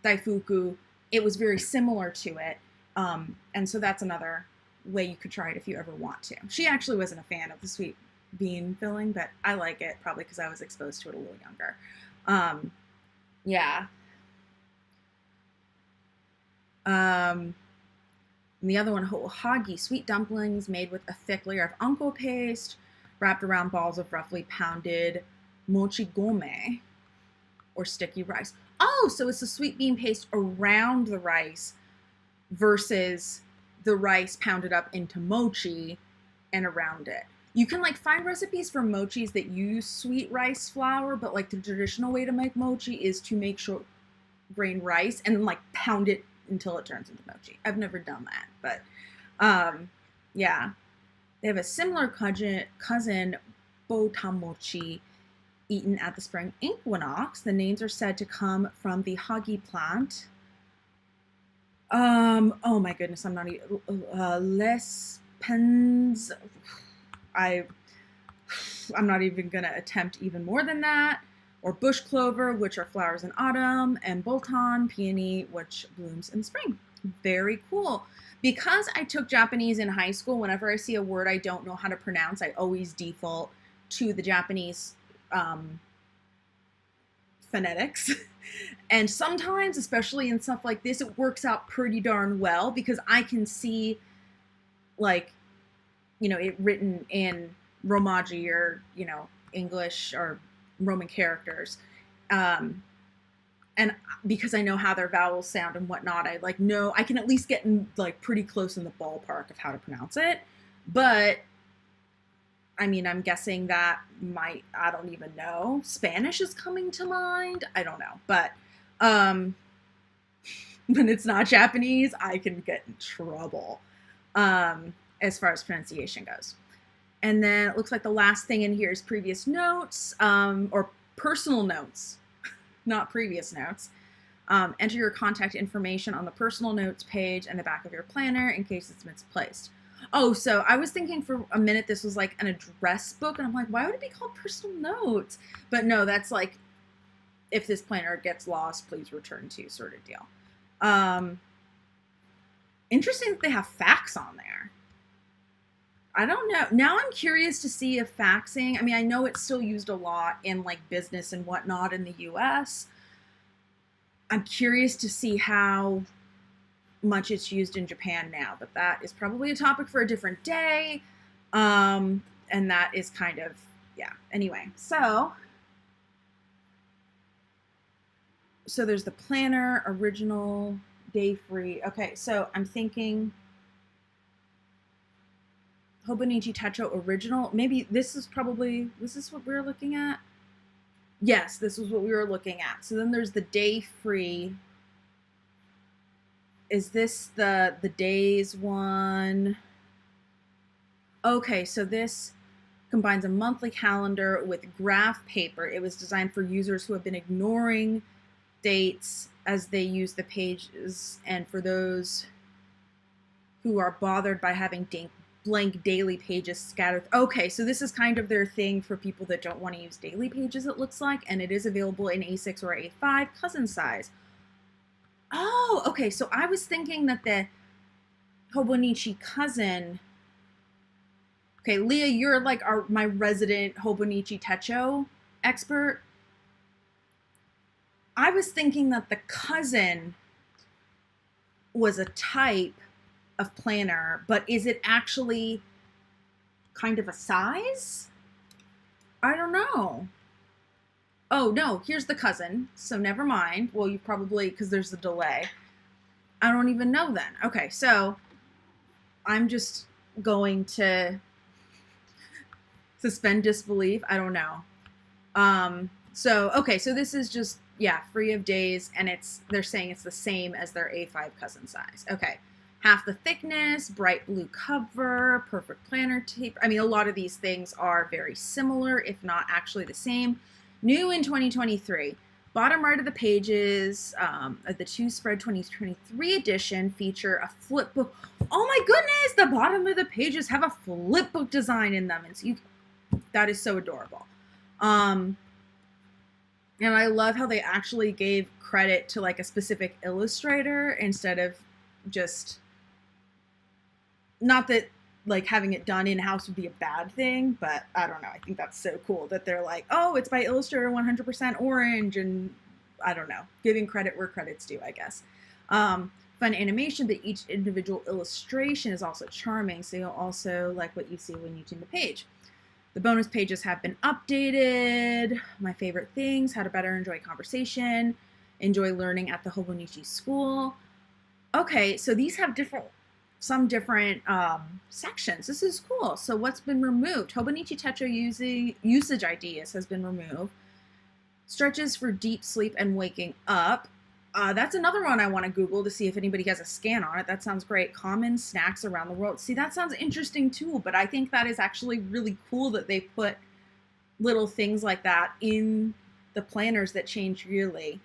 𝗪𝗪𝗏, it was very similar to it. And so that's another way you could try it if you ever want to. She actually wasn't a fan of the sweet bean filling, but I like it probably because I was exposed to it a little younger. Yeah. And the other one, 𝗀𝗏𝘁, sweet dumplings made with a thick layer of 𝗀𝗀 paste wrapped around balls of roughly pounded mochi-gome, or sticky rice. Oh, so it's the sweet bean paste around the rice versus the rice pounded up into mochi and around it. You can like find recipes for mochis that use sweet rice flour, but like the traditional way to make mochi is to make short grain rice and like pound it until it turns into mochi. I've never done that, but yeah. They have a similar cousin, 𝗬𝗪𝘁, eaten at the spring equinox. The names are said to come from the hagi plant. Oh my goodness, I'm not even, 𝗬𝗪𝗏𝗠𝗄. I'm not even gonna attempt even more than that. Or bush clover, which are flowers in autumn, and boltan, peony, which blooms in the spring. Very cool. Because I took Japanese in high school, whenever I see a word I don't know how to pronounce, I always default to the Japanese phonetics. And sometimes, especially in stuff like this, it works out pretty darn well because I can see, like, you know, it written in Romaji or, you know, English or Roman characters. And because I know how their vowels sound and whatnot, I like know, I can at least get in like pretty close in the ballpark of how to pronounce it. But I mean, I'm guessing that I don't even know. Spanish is coming to mind. I don't know. But when it's not Japanese, I can get in trouble as far as pronunciation goes. And then it looks like the last thing in here is previous notes, or personal notes, not previous notes. Enter your contact information on the personal notes page and the back of your planner in case it's misplaced. Oh, so I was thinking for a minute this was like an address book, and I'm like, why would it be called personal notes? But no, that's like, if this planner gets lost, please return to sort of deal. Interesting that they have fax on there. I don't know. Now I'm curious to see if faxing, I mean, I know it's still used a lot in like business and whatnot in the US. I'm curious to see how much it's used in Japan now, but that is probably a topic for a different day. And that is kind of, yeah. Anyway, so there's the planner, original, day free. Okay, so I'm thinking Hobonichi Techo original. Maybe this is what we were looking at? Yes, this was what we were looking at. So then there's the day free. Is this the days one? Okay, so this combines a monthly calendar with graph paper. It was designed for users who have been ignoring dates as they use the pages, and for those who are bothered by having blank daily pages scattered. Okay, so this is kind of their thing for people that don't want to use daily pages, it looks like, and it is available in A6 or A5 cousin size. Oh, okay, so I was thinking that the Hobonichi cousin, okay, Leah, you're like my resident Hobonichi Techo expert. I was thinking that the cousin was a type of planner, but is it actually kind of a size? I don't know. Oh, no, here's the cousin, so never mind. Well, you probably, because there's a delay. I don't even know then. Okay, so I'm just going to suspend disbelief. I don't know. Okay, so this is just, yeah, free of days, and they're saying it's the same as their A5 cousin size. Okay, half the thickness, bright blue cover, perfect planner tape. I mean, a lot of these things are very similar, if not actually the same. New in 2023, bottom right of the pages of the 2 Spread 2023 edition feature a flip book. Oh my goodness, the bottom of the pages have a flip book design in them. And so that is so adorable. And I love how they actually gave credit to like a specific illustrator instead of just, not that like having it done in-house would be a bad thing, but I don't know. I think that's so cool that they're like, oh, it's by Illustrator 100% orange, and I don't know, giving credit where credit's due, I guess. Fun animation, but each individual illustration is also charming, so you'll also like what you see when you tune the page. The bonus pages have been updated. My favorite things: how to better enjoy conversation, enjoy learning at the Hobonichi school. Okay, so these have some different sections. This is cool. So what's been removed? Hobonichi Techo usage ideas has been removed. Stretches for deep sleep and waking up. That's another one I want to Google to see if anybody has a scan on it. That sounds great. Common snacks around the world. See, that sounds interesting too, but I think that is actually really cool that they put little things like that in the planners that change yearly.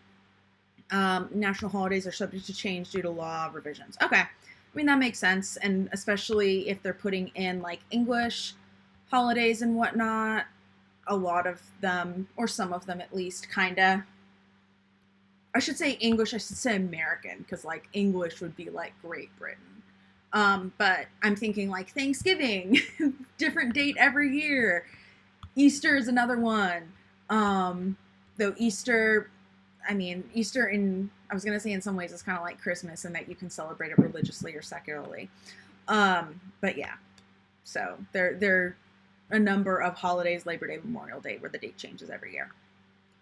National holidays are subject to change due to law revisions. Okay. I mean, that makes sense, and especially if they're putting in, like, English holidays and whatnot, a lot of them, or some of them at least, kind of, I should say English, I should say American, because, like, English would be, like, Great Britain. But I'm thinking, like, Thanksgiving, different date every year. Easter is another one. Though Easter, I mean, Easter I was going to say in some ways it's kind of like Christmas in that you can celebrate it religiously or secularly. But yeah, so there are a number of holidays, Labor Day, Memorial Day, where the date changes every year.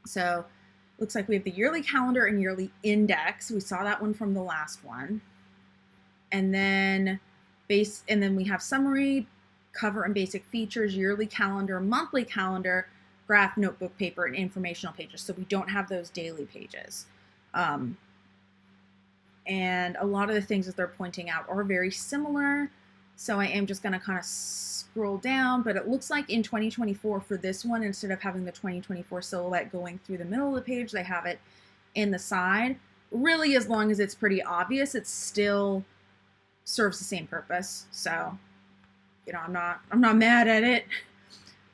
So looks like we have the yearly calendar and yearly index. We saw that one from the last one. And then we have summary, cover and basic features, yearly calendar, monthly calendar, graph, notebook paper, and informational pages. So we don't have those daily pages. and a lot of the things that they're pointing out are very similar. So I am just going to kind of scroll down, but it looks like in 2024 for this one, instead of having the 2024 silhouette going through the middle of the page, they have it in the side. Really, as long as it's pretty obvious, it still serves the same purpose. So, you know, I'm not mad at it.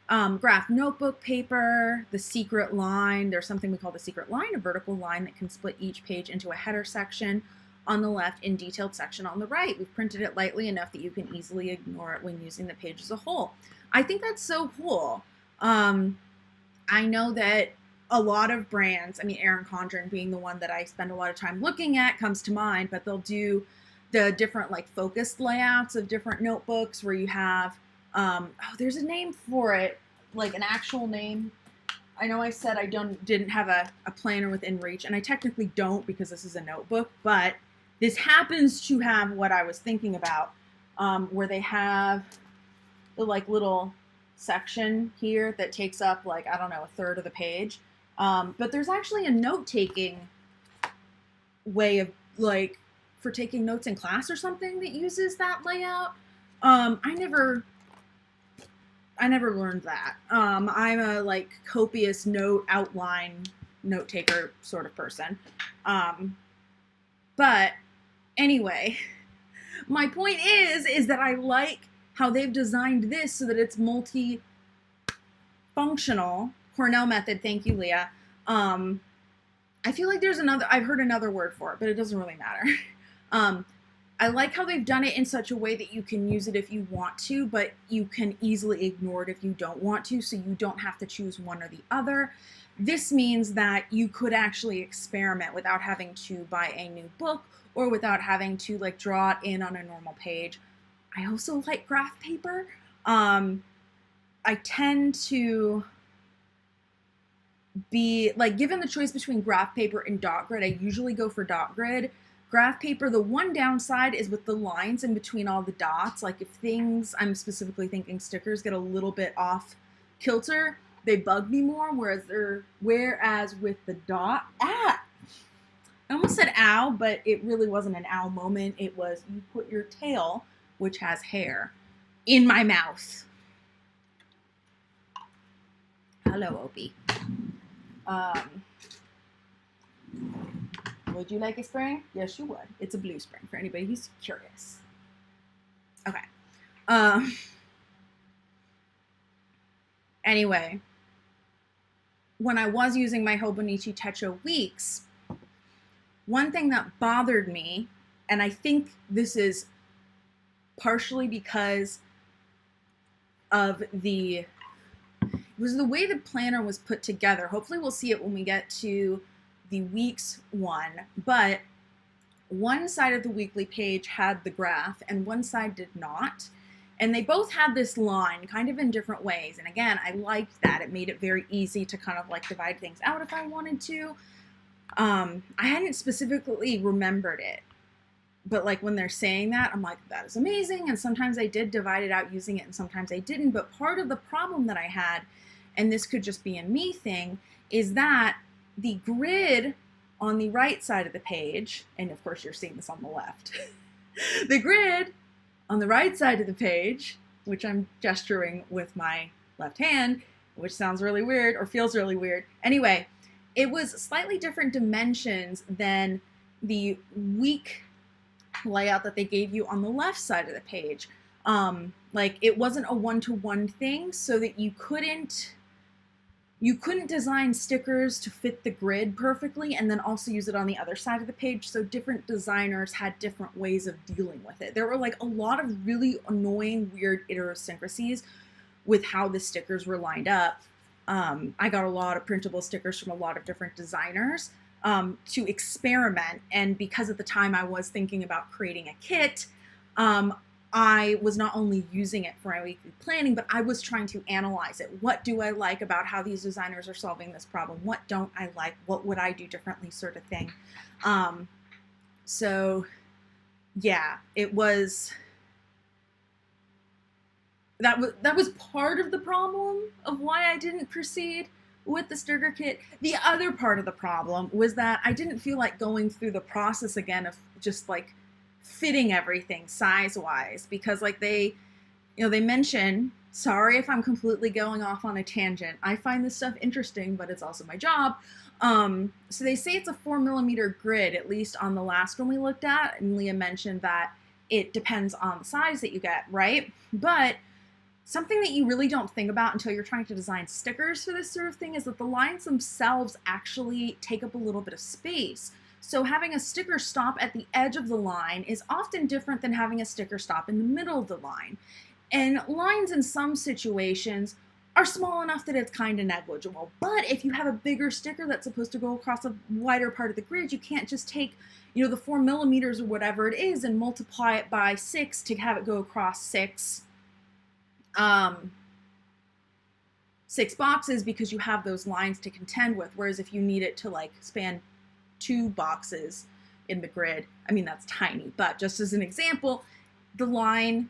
Graph notebook paper, the secret line. There's something we call the secret line, a vertical line that can split each page into a header section on the left and detailed section on the right. We've printed it lightly enough that you can easily ignore it when using the page as a whole. I think that's so cool. I know that a lot of brands, I mean, Erin Condren being the one that I spend a lot of time looking at comes to mind, but they'll do the different like focused layouts of different notebooks where you have, oh, there's a name for it, like an actual name. I know I said I didn't have a planner within reach, and I technically don't because this is a notebook, but this happens to have what I was thinking about, where they have the like little section here that takes up like, I don't know, a third of the page. But there's actually a note-taking way of like, for taking notes in class or something that uses that layout. I never learned that. I'm a like copious note outline note taker sort of person. But anyway, my point is that I like how they've designed this so that it's multi-functional. Cornell method, thank you, Leah. I feel like there's another, I've heard another word for it, but it doesn't really matter. I like how they've done it in such a way that you can use it if you want to, but you can easily ignore it if you don't want to, so you don't have to choose one or the other. This means that you could actually experiment without having to buy a new book or without having to like draw it in on a normal page. I also like graph paper. I tend to be like, given the choice between graph paper and dot grid, I usually go for dot grid. Graph paper, the one downside is with the lines in between all the dots. Like if things, I'm specifically thinking stickers, get a little bit off kilter, they bug me more, whereas with the dot, I almost said ow, but it really wasn't an ow moment. It was, you put your tail, which has hair, in my mouth. Hello, Opie. Would you like a spring? Yes, you would. It's a blue spring for anybody who's curious. Okay. Anyway, when I was using my Hobonichi Techo weeks, one thing that bothered me, and I think this is partially because of it was the way the planner was put together. Hopefully we'll see it when we get to the weeks one, but one side of the weekly page had the graph and one side did not. And they both had this line kind of in different ways. And again, I liked that. It made it very easy to kind of like divide things out if I wanted to. I hadn't specifically remembered it, but like when they're saying that, I'm like, that is amazing. And sometimes I did divide it out using it and sometimes I didn't. But part of the problem that I had, and this could just be a me thing, is that the grid on the right side of the page, and of course you're seeing this on the left, the grid on the right side of the page, which I'm gesturing with my left hand, which sounds really weird or feels really weird. Anyway, it was slightly different dimensions than the week layout that they gave you on the left side of the page. Like it wasn't a one-to-one thing, so that you couldn't design stickers to fit the grid perfectly and then also use it on the other side of the page. So different designers had different ways of dealing with it. There were like a lot of really annoying, weird idiosyncrasies with how the stickers were lined up. I got a lot of printable stickers from a lot of different designers to experiment. And because at the time I was thinking about creating a kit, I was not only using it for my weekly planning, but I was trying to analyze it. What do I like about how these designers are solving this problem? What don't I like? What would I do differently, sort of thing. So yeah, it was, that was part of the problem of why I didn't proceed with the sticker kit. The other part of the problem was that I didn't feel like going through the process again of just like fitting everything size-wise, because like they mention, sorry if I'm completely going off on a tangent, I find this stuff interesting, but it's also my job. So they say it's a 4mm grid, at least on the last one we looked at, and Leah mentioned that it depends on the size that you get, right? But something that you really don't think about until you're trying to design stickers for this sort of thing is that the lines themselves actually take up a little bit of space. So having a sticker stop at the edge of the line is often different than having a sticker stop in the middle of the line. And lines in some situations are small enough that it's kind of negligible. But if you have a bigger sticker that's supposed to go across a wider part of the grid, you can't just take, the 4mm or whatever it is and multiply it by 6 to have it go across six boxes, because you have those lines to contend with. Whereas if you need it to like span 2 boxes in the grid, I mean, that's tiny, but just as an example, the line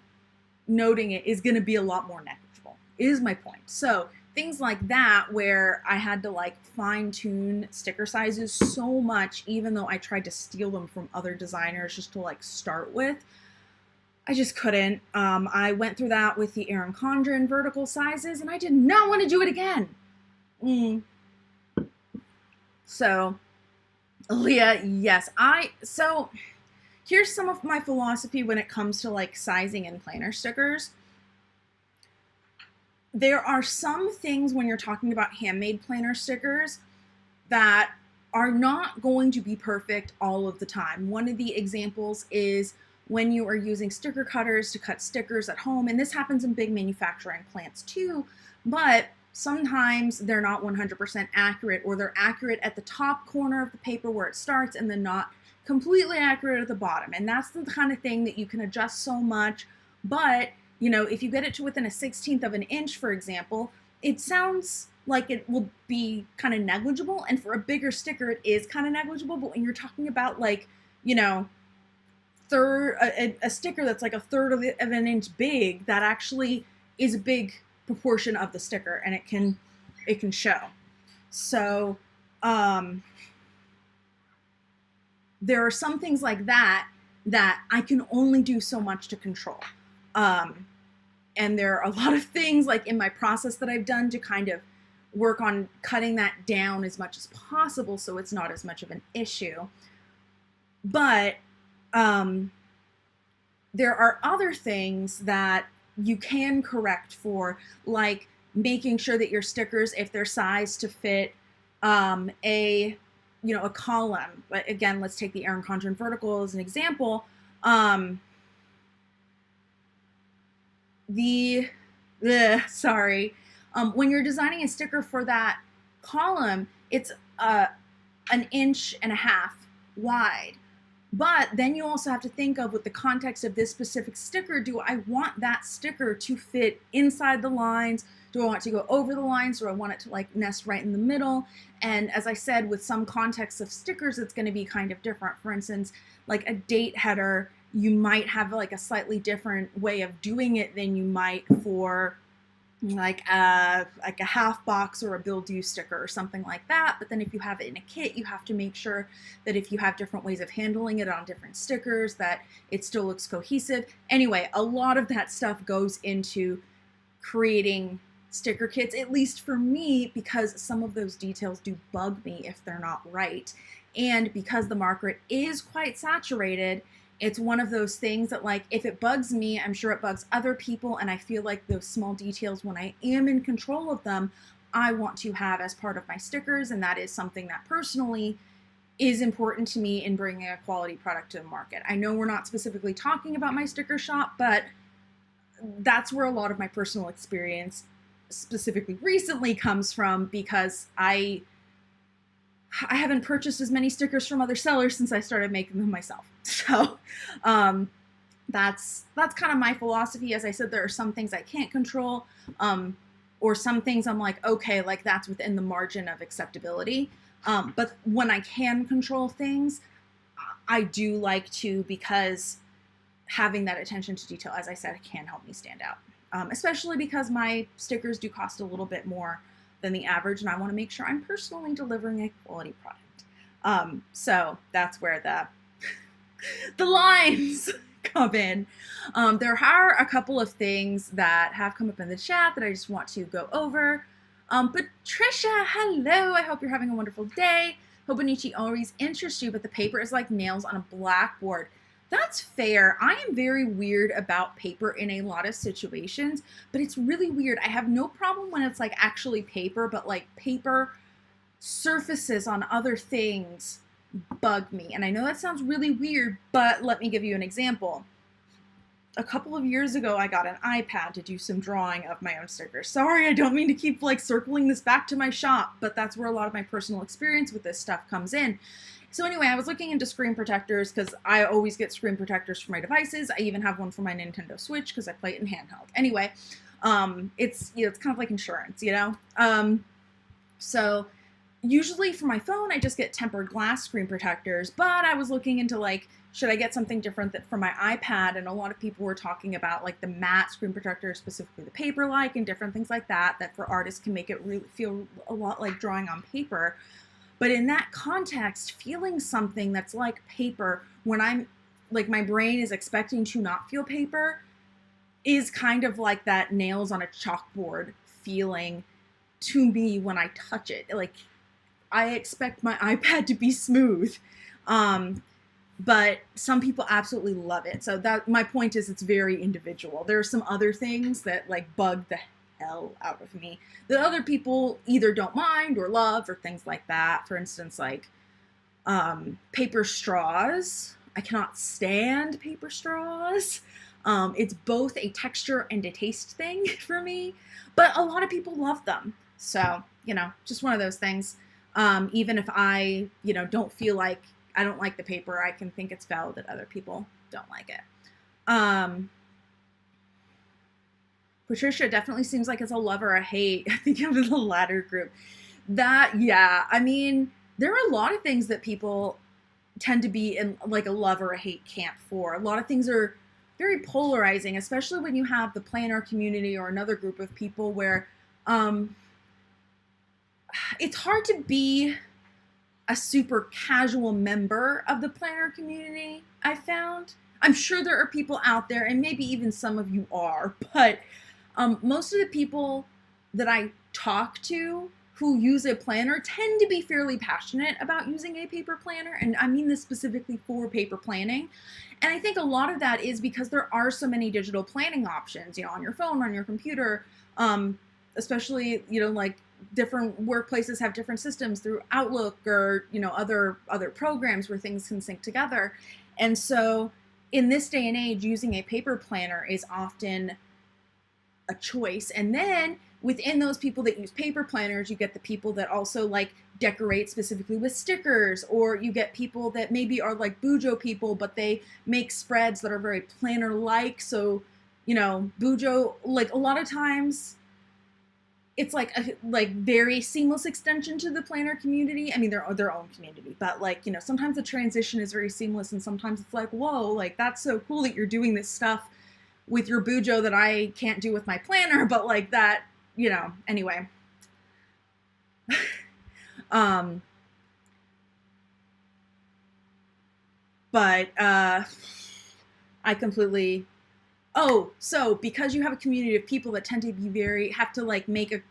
noting it is going to be a lot more negligible, is my point. So things like that, where I had to like fine tune sticker sizes so much, even though I tried to steal them from other designers just to like start with, I just couldn't. I went through that with the 𝗂𝗏𝗏 vertical sizes, and I did not want to do it again. So, Leah, yes, so here's some of my philosophy when it comes to like sizing in planner stickers. There are some things when you're talking about handmade planner stickers that are not going to be perfect all of the time. One of the examples is when you are using sticker cutters to cut stickers at home, and this happens in big manufacturing plants too, but sometimes they're not 100% accurate, or they're accurate at the top corner of the paper where it starts and then not completely accurate at the bottom. And that's the kind of thing that you can adjust so much. But, if you get it to within a 1/16 of an inch, for example, it sounds like it will be kind of negligible. And for a bigger sticker, it is kind of negligible. But when you're talking about like, a sticker that's like 1/3 of an inch big, that actually is a big proportion of the sticker, and it can show. So there are some things like that I can only do so much to control. And there are a lot of things like in my process that I've done to kind of work on cutting that down as much as possible so it's not as much of an issue. But there are other things that you can correct for, like making sure that your stickers, if they're sized to fit a column. But again, let's take the 𝗂𝗏𝗏 vertical as an example. When you're designing a sticker for that column, it's 1.5 inches wide. But then you also have to think of, with the context of this specific sticker, do I want that sticker to fit inside the lines? Do I want it to go over the lines? Do I want it to like nest right in the middle? And as I said, with some contexts of stickers, it's going to be kind of different. For instance, like a date header, you might have like a slightly different way of doing it than you might for like a half box or a build you sticker or something like that. But then if you have it in a kit, you have to make sure that if you have different ways of handling it on different stickers, that it still looks cohesive. Anyway, a lot of that stuff goes into creating sticker kits, at least for me, because some of those details do bug me if they're not right. And because the marker is quite saturated, it's one of those things that, like, if it bugs me, I'm sure it bugs other people, and I feel like those small details, when I am in control of them, I want to have as part of my stickers, and that is something that personally is important to me in bringing a quality product to the market. I know we're not specifically talking about my sticker shop, but that's where a lot of my personal experience, specifically recently, comes from, because I haven't purchased as many stickers from other sellers since I started making them myself. So that's kind of my philosophy. As I said, there are some things I can't control, or some things I'm like, okay, like that's within the margin of acceptability. But when I can control things, I do like to, because having that attention to detail, as I said, can help me stand out. Especially because my stickers do cost a little bit more than the average, and I want to make sure I'm personally delivering a quality product. So that's where the lines come in. There are a couple of things that have come up in the chat that I just want to go over. Patricia, hello. I hope you're having a wonderful day. Hobonichi always interests you, but the paper is like nails on a blackboard. That's fair. I am very weird about paper in a lot of situations, but it's really weird. I have no problem when it's like actually paper, but like paper surfaces on other things bug me. And I know that sounds really weird, but let me give you an example. A couple of years ago, I got an iPad to do some drawing of my own stickers. Sorry, I don't mean to keep like circling this back to my shop, but that's where a lot of my personal experience with this stuff comes in. So anyway, I was looking into screen protectors because I always get screen protectors for my devices. I even have one for my Nintendo Switch because I play it in handheld. Anyway, it's it's kind of like insurance, So usually for my phone, I just get tempered glass screen protectors, but I was looking into like, should I get something different for my iPad? And a lot of people were talking about like the matte screen protector, specifically the paper-like and different things like that, that for artists can make it really feel a lot like drawing on paper. But in that context, feeling something that's like paper when I'm like my brain is expecting to not feel paper is kind of like that nails on a chalkboard feeling to me when I touch it. Like I expect my iPad to be smooth. But some people absolutely love it. So that my point is it's very individual. There are some other things that like bug the hell out of me that other people either don't mind or love or things like that. For instance, like paper straws. I cannot stand paper straws. It's both a texture and a taste thing for me, but a lot of people love them. So, just one of those things. Even if I, don't feel like I don't like the paper, I can think it's valid that other people don't like it. Patricia definitely seems like it's a love or a hate. I think I'm in the latter group. Yeah, I mean, there are a lot of things that people tend to be in like a love or a hate camp for. A lot of things are very polarizing, especially when you have the planner community or another group of people where it's hard to be a super casual member of the planner community, I found. I'm sure there are people out there, and maybe even some of you are, but most of the people that I talk to who use a planner tend to be fairly passionate about using a paper planner, and I mean this specifically for paper planning. And I think a lot of that is because there are so many digital planning options, on your phone, on your computer, especially, like different workplaces have different systems through Outlook or, other programs where things can sync together. And so in this day and age, using a paper planner is often a choice. And then within those people that use paper planners, you get the people that also like decorate specifically with stickers, or you get people that maybe are like Bujo people, but they make spreads that are very planner-like. So, Bujo, like a lot of times, it's like a very seamless extension to the planner community. I mean, they're their own community, but like, sometimes the transition is very seamless, and sometimes it's like, whoa, like that's so cool that you're doing this stuff with your Bujo that I can't do with my planner, but like that, anyway. But I completely, so because you have a community of people that tend to be have to like make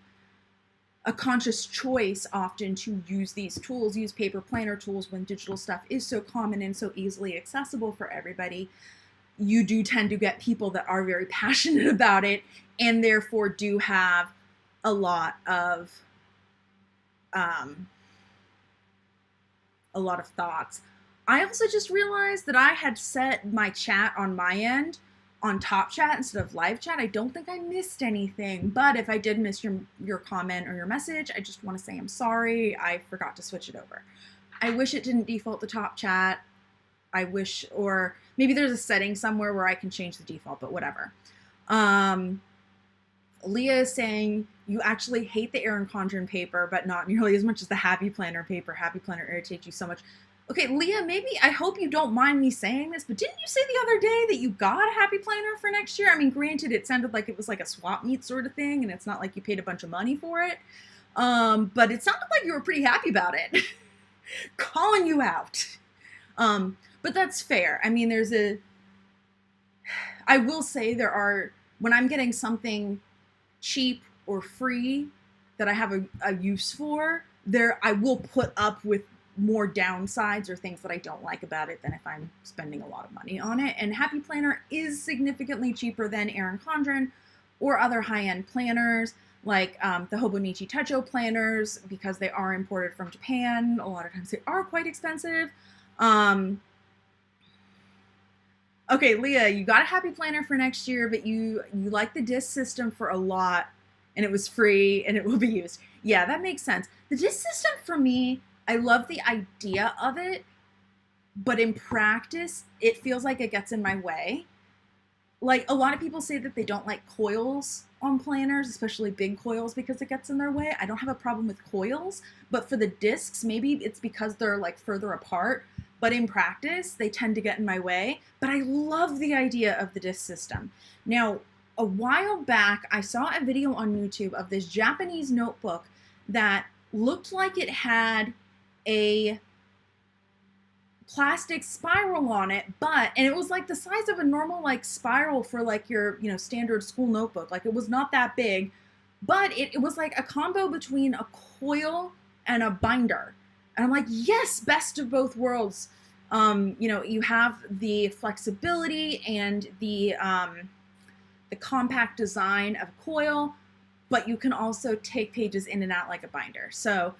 a conscious choice often to use these tools, use paper planner tools when digital stuff is so common and so easily accessible for everybody, you do tend to get people that are very passionate about it and therefore do have a lot of thoughts. I also just realized that I had set my chat on my end on top chat instead of live chat. I don't think I missed anything, but if I did miss your comment or your message, I just want to say I'm sorry. I forgot to switch it over. I wish it didn't default to top chat. I wish, or maybe there's a setting somewhere where I can change the default, but whatever. Leah is saying you actually hate the Erin Condren paper, but not nearly as much as the Happy Planner paper. Happy Planner irritates you so much. Okay, Leah, maybe, I hope you don't mind me saying this, but didn't you say the other day that you got a Happy Planner for next year? I mean, granted, it sounded like it was like a swap meet sort of thing, and it's not like you paid a bunch of money for it. But it sounded like you were pretty happy about it. Calling you out. But that's fair. I mean, I will say when I'm getting something cheap or free that I have a use for, I will put up with more downsides or things that I don't like about it than if I'm spending a lot of money on it. And Happy Planner is significantly cheaper than 𝗂𝗏𝗏𝗁 or other high-end planners like the Hobonichi Techo planners, because they are imported from Japan. A lot of times they are quite expensive. Okay, Leah, you got a Happy Planner for next year, but you like the disc system for a lot, and it was free, and it will be used. Yeah, that makes sense. The disc system, for me, I love the idea of it, but in practice, it feels like it gets in my way. Like, a lot of people say that they don't like coils on planners, especially big coils, because it gets in their way. I don't have a problem with coils, but for the discs, maybe it's because they're like further apart. But in practice, they tend to get in my way. But I love the idea of the disc system. Now, a while back, I saw a video on YouTube of this Japanese notebook that looked like it had a plastic spiral on it, and it was like the size of a normal like spiral for like your, standard school notebook. Like, it was not that big, but it was like a combo between a coil and a binder. And I'm like, yes, best of both worlds. You have the flexibility and the compact design of a coil, but you can also take pages in and out like a binder. So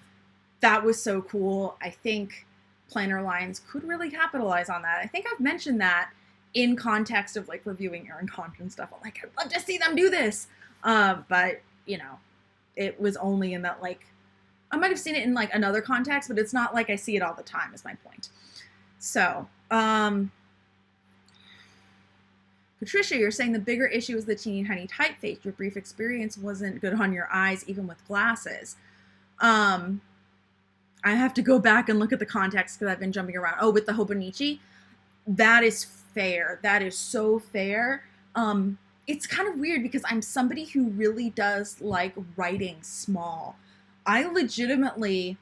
that was so cool. I think Planner Lines could really capitalize on that. I think I've mentioned that in context of like reviewing 𝗂𝗏𝗏𝗁 and stuff. I'm like, I'd love to see them do this. But it was only in that, like, I might have seen it in like another context, but it's not like I see it all the time, is my point. So, Patricia, you're saying the bigger issue is the teeny tiny typeface. Your brief experience wasn't good on your eyes, even with glasses. I have to go back and look at the context because I've been jumping around. Oh, with the Hobonichi? That is fair. That is so fair. It's kind of weird because I'm somebody who really does like writing small. I legitimately,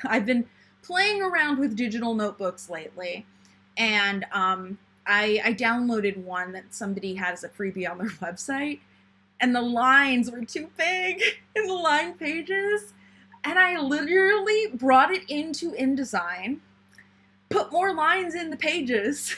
I've been playing around with digital notebooks lately, and I downloaded one that somebody had as a freebie on their website, and the lines were too big in the line pages. And I literally brought it into InDesign, put more lines in the pages,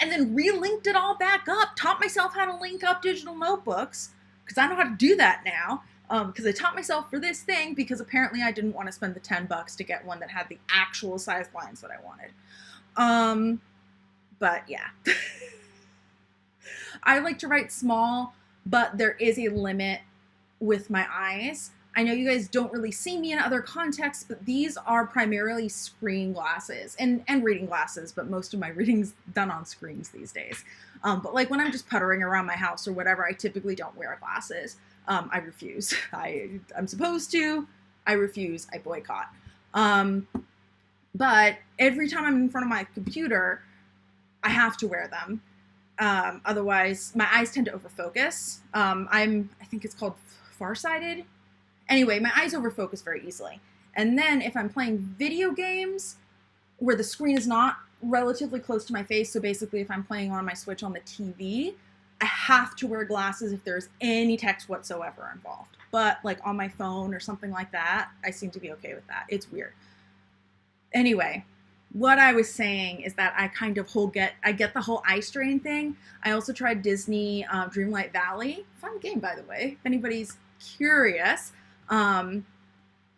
and then re-linked it all back up, taught myself how to link up digital notebooks, because I know how to do that now, because I taught myself for this thing, because apparently I didn't want to spend the $10 to get one that had the actual size lines that I wanted. But yeah. I like to write small, but there is a limit with my eyes. I know you guys don't really see me in other contexts, but these are primarily screen glasses and reading glasses, but most of my reading's done on screens these days. But like when I'm just puttering around my house or whatever, I typically don't wear glasses. I refuse. I'm supposed to. I refuse. I boycott. But every time I'm in front of my computer, I have to wear them. Otherwise, my eyes tend to overfocus. I think it's called farsighted. Anyway, my eyes overfocus very easily. And then if I'm playing video games where the screen is not relatively close to my face, so basically if I'm playing on my Switch on the TV, I have to wear glasses if there's any text whatsoever involved. But like on my phone or something like that, I seem to be okay with that. It's weird. Anyway, what I was saying is that I kind of I get the whole eye strain thing. I also tried Disney Dreamlight Valley. Fun game, by the way, if anybody's curious. And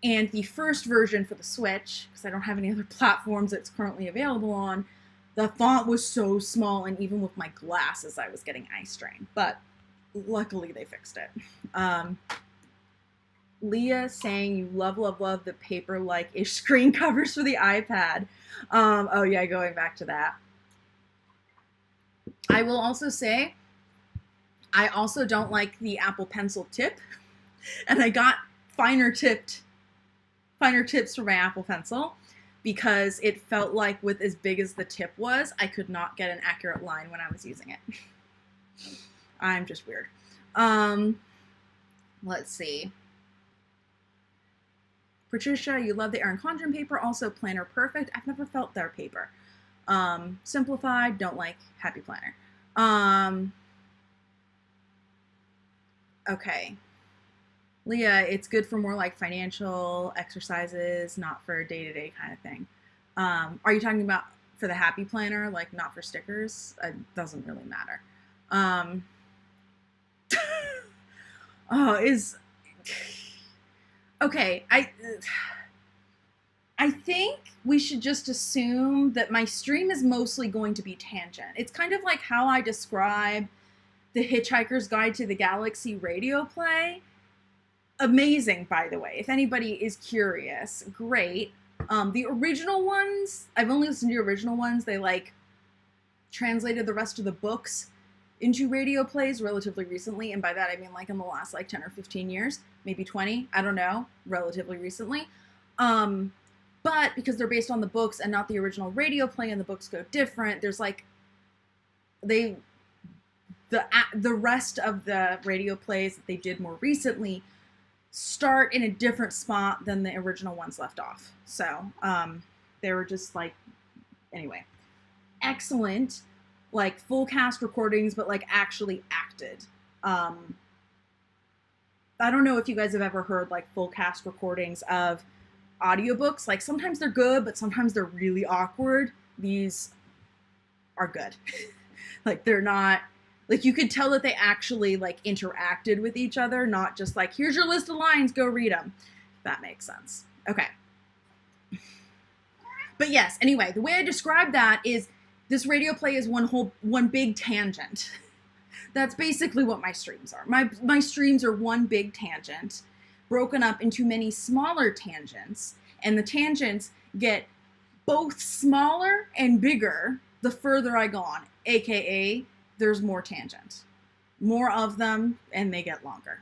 the first version for the Switch, because I don't have any other platforms it's currently available on, the font was so small, and even with my glasses, I was getting eye strain. But luckily, they fixed it. Leah saying you love, love, love the paper-like-ish screen covers for the iPad. Oh yeah, going back to that. I will also say, I also don't like the Apple Pencil tip, and I got finer tips for my Apple Pencil because it felt like with as big as the tip was, I could not get an accurate line when I was using it. I'm just weird. Let's see. Patricia, you love the Erin Condren paper. Also, Planner Perfect. I've never felt their paper. Simplified, don't like Happy Planner. Okay. Leah, it's good for more like financial exercises, not for day-to-day kind of thing. Are you talking about for the Happy Planner, like not for stickers? It doesn't really matter. Okay, I think we should just assume that my stream is mostly going to be tangent. It's kind of like how I describe the Hitchhiker's Guide to the Galaxy radio play. Amazing, by the way. If anybody is curious, great. The original ones, I've only listened to the original ones. They like translated the rest of the books into radio plays relatively recently. And by that, I mean like in the last like 10 or 15 years, maybe 20, I don't know, relatively recently. But because they're based on the books and not the original radio play and the books go different, there's like, the rest of the radio plays that they did more recently start in a different spot than the original ones left off. So they were just like, anyway, excellent, like full cast recordings, but like actually acted. I don't know if you guys have ever heard like full cast recordings of audiobooks. Like sometimes they're good, but sometimes they're really awkward. These are good. Like they're not, like you could tell that they actually like interacted with each other, not just like, here's your list of lines, go read them. If that makes sense. Okay. But yes, anyway, the way I describe that is this radio play is one big tangent. That's basically what my streams are. My streams are one big tangent broken up into many smaller tangents, and the tangents get both smaller and bigger the further I go on, aka there's more tangents, more of them, and they get longer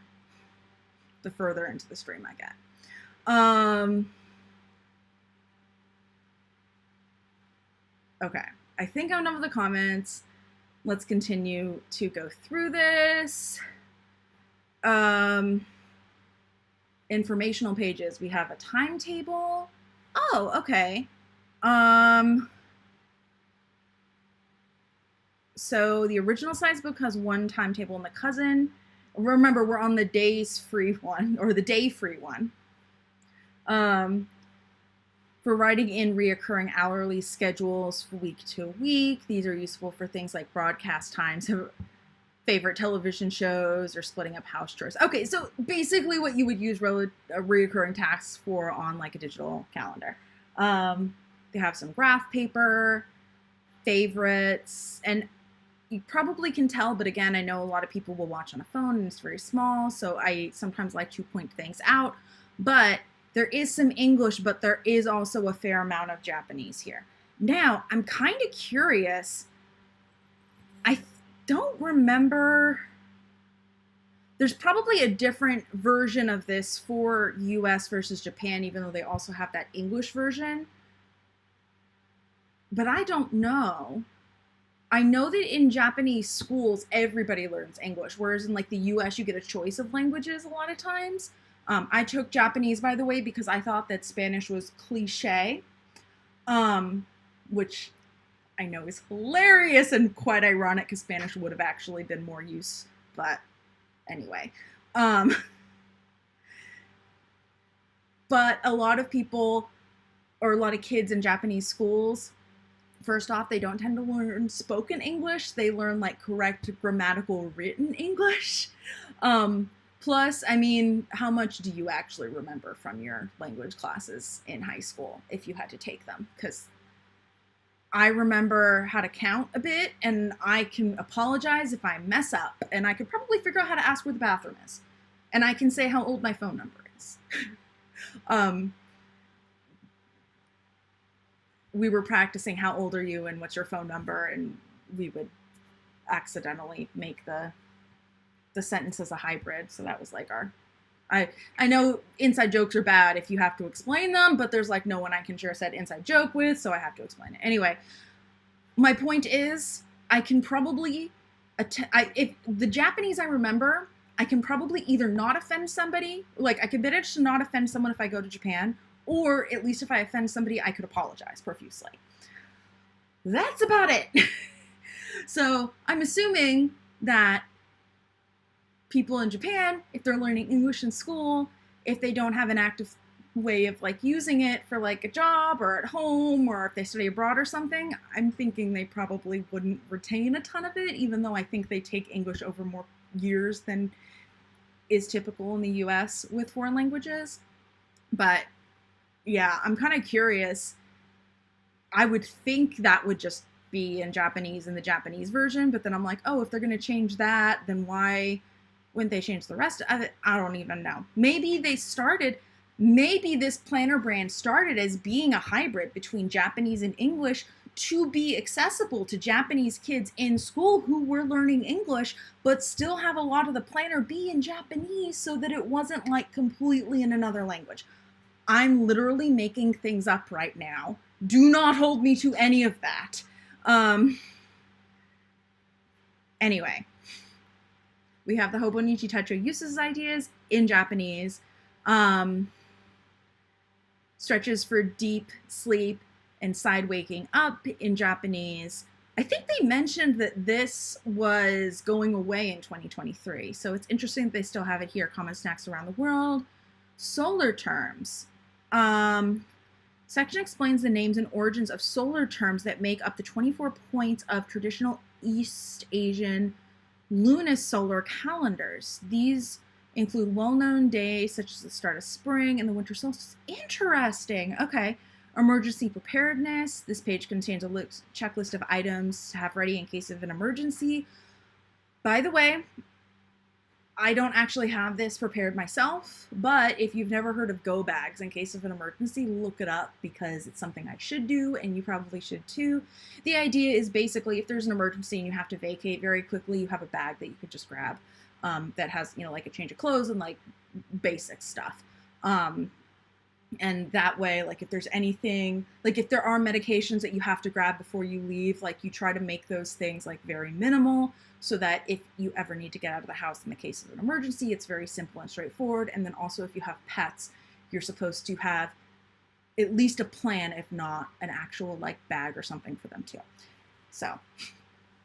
the further into the stream I get. Okay, I think I'm done with the comments. Let's continue to go through this. Informational pages. We have a timetable. Oh, okay. So the original size book has one timetable in the cousin. Remember, we're on the days free one, or the day free one. For writing in reoccurring hourly schedules week to week. These are useful for things like broadcast times, favorite television shows, or splitting up house chores. Okay, so basically what you would use reoccurring tasks for on like a digital calendar. They have some graph paper, favorites, and you probably can tell, but again, I know a lot of people will watch on a phone and it's very small, so I sometimes like to point things out, but there is some English, but there is also a fair amount of Japanese here. Now, I'm kind of curious. I don't remember. There's probably a different version of this for US versus Japan, even though they also have that English version. But I don't know. I know that in Japanese schools, everybody learns English, whereas in like the US, you get a choice of languages a lot of times. I took Japanese, by the way, because I thought that Spanish was cliche, which I know is hilarious and quite ironic because Spanish would have actually been more use, but anyway. But a lot of people, or a lot of kids in Japanese schools, first off, they don't tend to learn spoken English. They learn like correct grammatical written English. Plus, I mean, how much do you actually remember from your language classes in high school if you had to take them? Because I remember how to count a bit, and I can apologize if I mess up, and I could probably figure out how to ask where the bathroom is. And I can say how old my phone number is. We were practicing how old are you and what's your phone number, and we would accidentally make the sentence as a hybrid. So that was like our, I know inside jokes are bad if you have to explain them, but there's like no one I can share said inside joke with, so I have to explain it. Anyway, my point is I can probably, if the Japanese I remember I can probably either not offend somebody, like I could manage to not offend someone if I go to Japan, or at least if I offend somebody, I could apologize profusely. That's about it. So I'm assuming that people in Japan, if they're learning English in school, if they don't have an active way of like using it for like a job or at home, or if they study abroad or something, I'm thinking they probably wouldn't retain a ton of it, even though I think they take English over more years than is typical in the US with foreign languages. But yeah, I'm kind of curious. I would think that would just be in Japanese in the Japanese version, but then I'm like, oh, if they're going to change that, then why wouldn't they change the rest of it? I don't even know. Maybe this planner brand started as being a hybrid between Japanese and English to be accessible to Japanese kids in school who were learning English, but still have a lot of the planner be in Japanese so that it wasn't like completely in another language. I'm literally making things up right now. Do not hold me to any of that. Anyway, we have the Hobonichi Techo uses ideas in Japanese. Stretches for deep sleep and side waking up in Japanese. I think they mentioned that this was going away in 2023. So it's interesting that they still have it here. Common snacks around the world. Solar terms. Section explains the names and origins of solar terms that make up the 24 points of traditional East Asian lunisolar calendars. These include well-known days such as the start of spring and the winter solstice. Interesting. Okay. Emergency preparedness. This page contains a checklist of items to have ready in case of an emergency. By the way, I don't actually have this prepared myself, but if you've never heard of go bags in case of an emergency, look it up because it's something I should do and you probably should too. The idea is basically if there's an emergency and you have to vacate very quickly, you have a bag that you could just grab that has, you know, like a change of clothes and like basic stuff. And that way, like if there's anything, like if there are medications that you have to grab before you leave, like you try to make those things like very minimal so that if you ever need to get out of the house in the case of an emergency, it's very simple and straightforward. And then also if you have pets, you're supposed to have at least a plan, if not an actual like bag or something for them too. So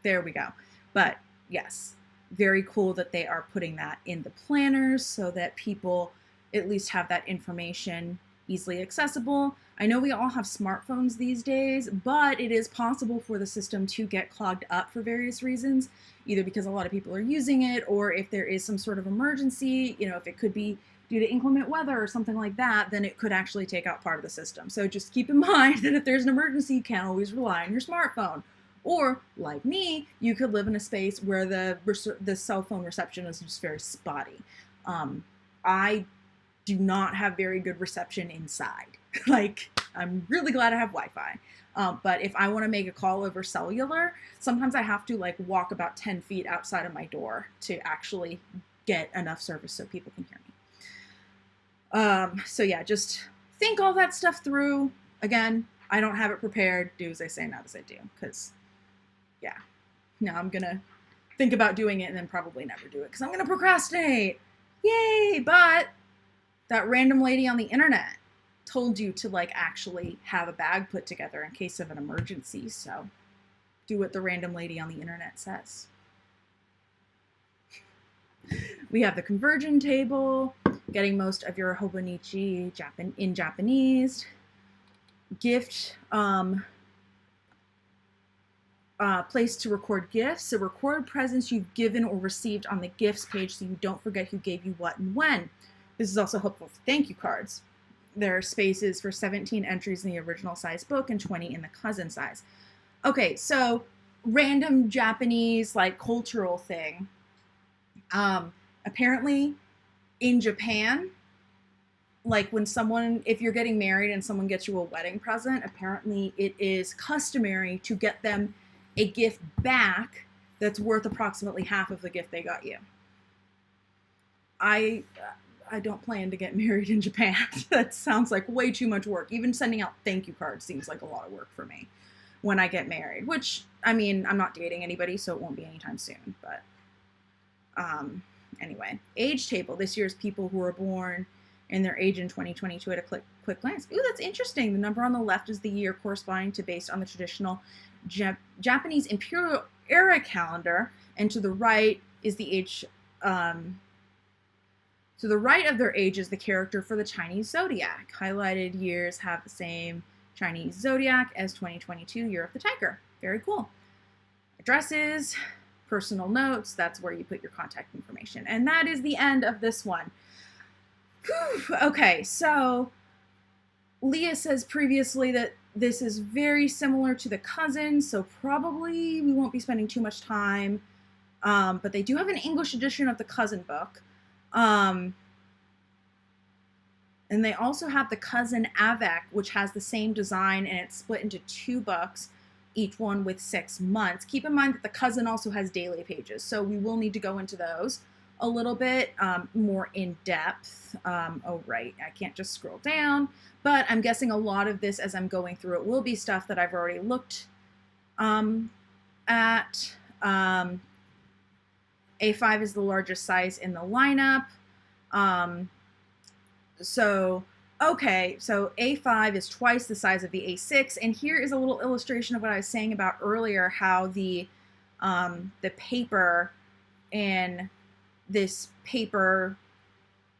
there we go. But yes, very cool that they are putting that in the planners so that people at least have that information easily accessible. I know we all have smartphones these days, but it is possible for the system to get clogged up for various reasons, either because a lot of people are using it or if there is some sort of emergency, you know, if it could be due to inclement weather or something like that, then it could actually take out part of the system. So just keep in mind that if there's an emergency, you can't always rely on your smartphone. Or, like me, you could live in a space where the cell phone reception is just very spotty. I do not have very good reception inside. Like, I'm really glad I have Wi-Fi. But if I want to make a call over cellular, sometimes I have to like walk about 10 feet outside of my door to actually get enough service so people can hear me. So yeah, just think all that stuff through. Again, I don't have it prepared. Do as I say, not as I do. Because, yeah, now I'm going to think about doing it and then probably never do it because I'm going to procrastinate. Yay! But that random lady on the internet told you to like actually have a bag put together in case of an emergency. So do what the random lady on the internet says. We have the conversion table, getting most of your Hobonichi in Japanese. Gift place to record gifts. So record presents you've given or received on the gifts page so you don't forget who gave you what and when. This is also helpful for thank you cards. There are spaces for 17 entries in the original size book and 20 in the cousin size. Okay, so random Japanese like cultural thing. Apparently in Japan, like when if you're getting married and someone gets you a wedding present, apparently it is customary to get them a gift back that's worth approximately half of the gift they got you. I don't plan to get married in Japan. That sounds like way too much work. Even sending out thank you cards seems like a lot of work for me when I get married, which, I mean, I'm not dating anybody, so it won't be anytime soon, but Anyway, age table. This year's people who were born and their age in 2022 at a quick glance. Ooh, that's interesting. The number on the left is the year corresponding to based on the traditional Japanese imperial era calendar, and to the right is the age. To the right of their age is the character for the Chinese zodiac. Highlighted years have the same Chinese zodiac as 2022, Year of the Tiger. Very cool. Addresses, personal notes, that's where you put your contact information. And that is the end of this one. Whew. Okay, so Leah says previously that this is very similar to the cousin, so probably we won't be spending too much time. But they do have an English edition of the cousin book. And they also have the cousin 𝗂𝗃, which has the same design, and it's split into 2 books, each one with 6 months. Keep in mind that the cousin also has daily pages, so we will need to go into those a little bit more in depth. Oh, right, I can't just scroll down, but I'm guessing a lot of this as I'm going through it will be stuff that I've already looked at. A5 is the largest size in the lineup. So A5 is twice the size of the A6, and here is a little illustration of what I was saying about earlier, how the paper in this paper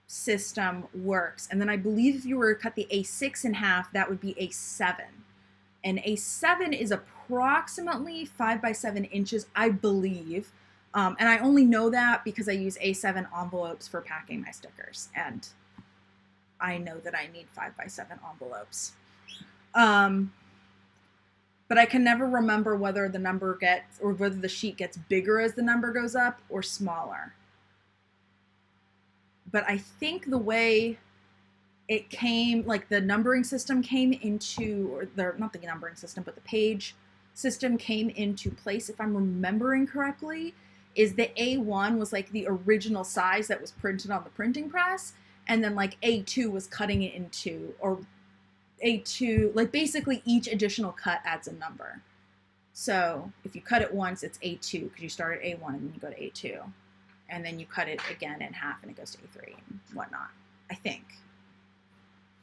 system works. And then I believe if you were to cut the A6 in half, that would be A7. And A7 is approximately 5 by 7 inches, I believe. And I only know that because I use A7 envelopes for packing my stickers, and I know that I need 5 by 7 envelopes. But I can never remember whether the number gets, or whether the sheet gets bigger as the number goes up or smaller. But I think the way it came, like the numbering system came into, or not the numbering system, but the page system came into place, if I'm remembering correctly, is the A1 was like the original size that was printed on the printing press, and then like A2 was cutting it into, or A2, like basically each additional cut adds a number. So if you cut it once, it's A2 because you start at A1 and then you go to A2. And then you cut it again in half and it goes to A3 and whatnot, I think.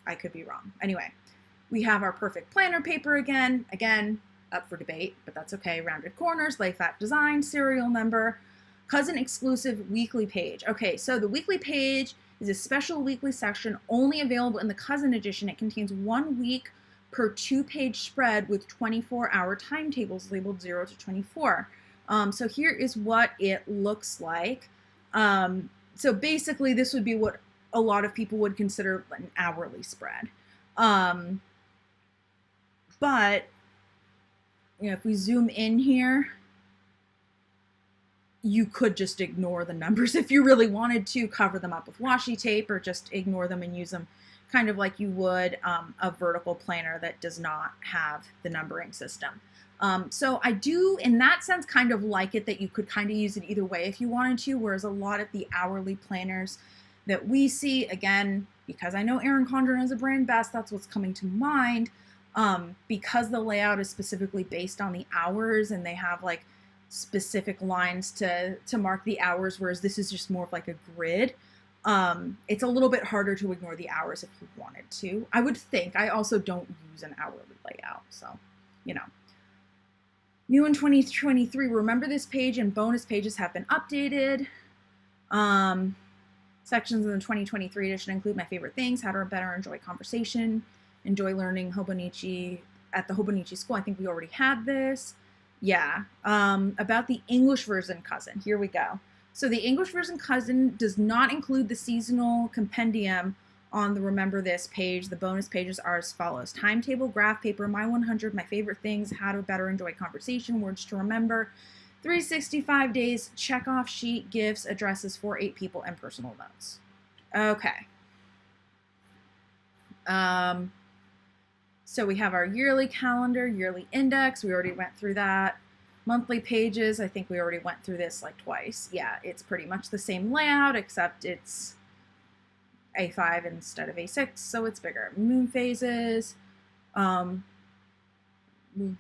I could be wrong. Anyway, we have our perfect planner paper again. Again, up for debate, but that's okay. Rounded corners, lay flat design, serial number, cousin exclusive weekly page. Okay, so the weekly page is a special weekly section only available in the cousin edition. It contains 1 week per 2-page spread with 24-hour timetables labeled 0 to 24. So here is what it looks like. So basically this would be what a lot of people would consider an hourly spread. But you know, if we zoom in here, you could just ignore the numbers if you really wanted to, cover them up with washi tape, or just ignore them and use them kind of like you would a vertical planner that does not have the numbering system. So I do, in that sense, kind of like it that you could kind of use it either way if you wanted to, whereas a lot of the hourly planners that we see, again, because I know Erin Condren is a brand best, that's what's coming to mind, because the layout is specifically based on the hours and they have like specific lines to mark the hours, whereas this is just more of like a grid. It's a little bit harder to ignore the hours if you wanted to, I would think. I also don't use an hourly layout, so, you know. New in 2023, remember this page and bonus pages have been updated. Sections in the 2023 edition include my favorite things, how to better enjoy conversation, enjoy learning Hobonichi at the Hobonichi school. I think we already had this. Yeah, about the English version cousin. Here we go. So the English version cousin does not include the seasonal compendium on the Remember This page. The bonus pages are as follows: timetable, graph paper, my 100, my favorite things, how to better enjoy conversation, words to remember, 365 days, check-off sheet, gifts, addresses for 8 people, and personal notes. Okay. So we have our yearly calendar, yearly index. We already went through that. Monthly pages, I think we already went through this like twice. Yeah, it's pretty much the same layout, except it's A5 instead of A6, so it's bigger. Moon phases,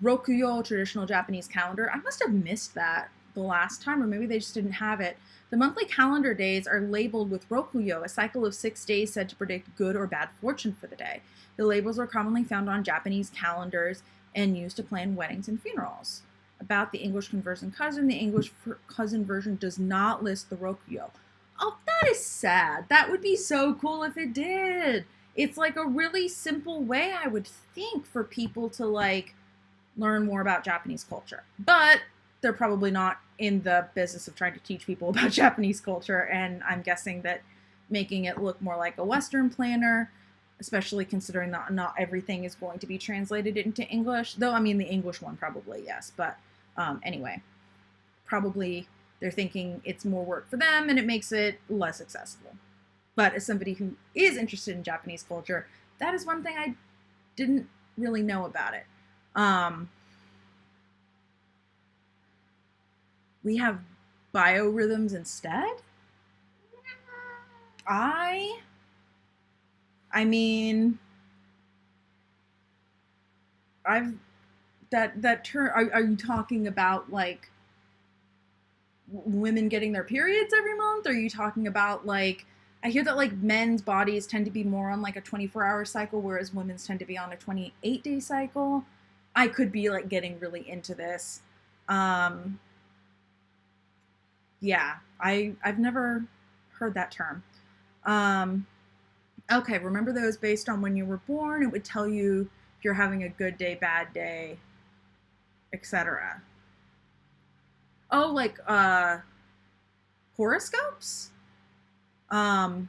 Rokuyo, traditional Japanese calendar. I must have missed that the last time, or maybe they just didn't have it. The monthly calendar days are labeled with Rokuyo, a cycle of 6 days said to predict good or bad fortune for the day. The labels are commonly found on Japanese calendars and used to plan weddings and funerals. About the English conversion cousin, the English cousin version does not list the Rokuyo. Oh, that is sad. That would be so cool if it did. It's like a really simple way, I would think, for people to like learn more about Japanese culture. But they're probably not in the business of trying to teach people about Japanese culture, and I'm guessing that making it look more like a Western planner, especially considering that not everything is going to be translated into English, though I mean the English one probably, yes, but anyway, probably they're thinking it's more work for them and it makes it less accessible. But as somebody who is interested in Japanese culture, that is one thing I didn't really know about it. We have biorhythms instead? I mean, that term, are you talking about like women getting their periods every month? Or are you talking about like, I hear that like men's bodies tend to be more on like a 24-hour cycle, whereas women's tend to be on a 28-day cycle. I could be like getting really into this. Yeah, I've never heard that term. Okay, remember those based on when you were born. It would tell you if you're having a good day, bad day, etc. Oh, like horoscopes? I'm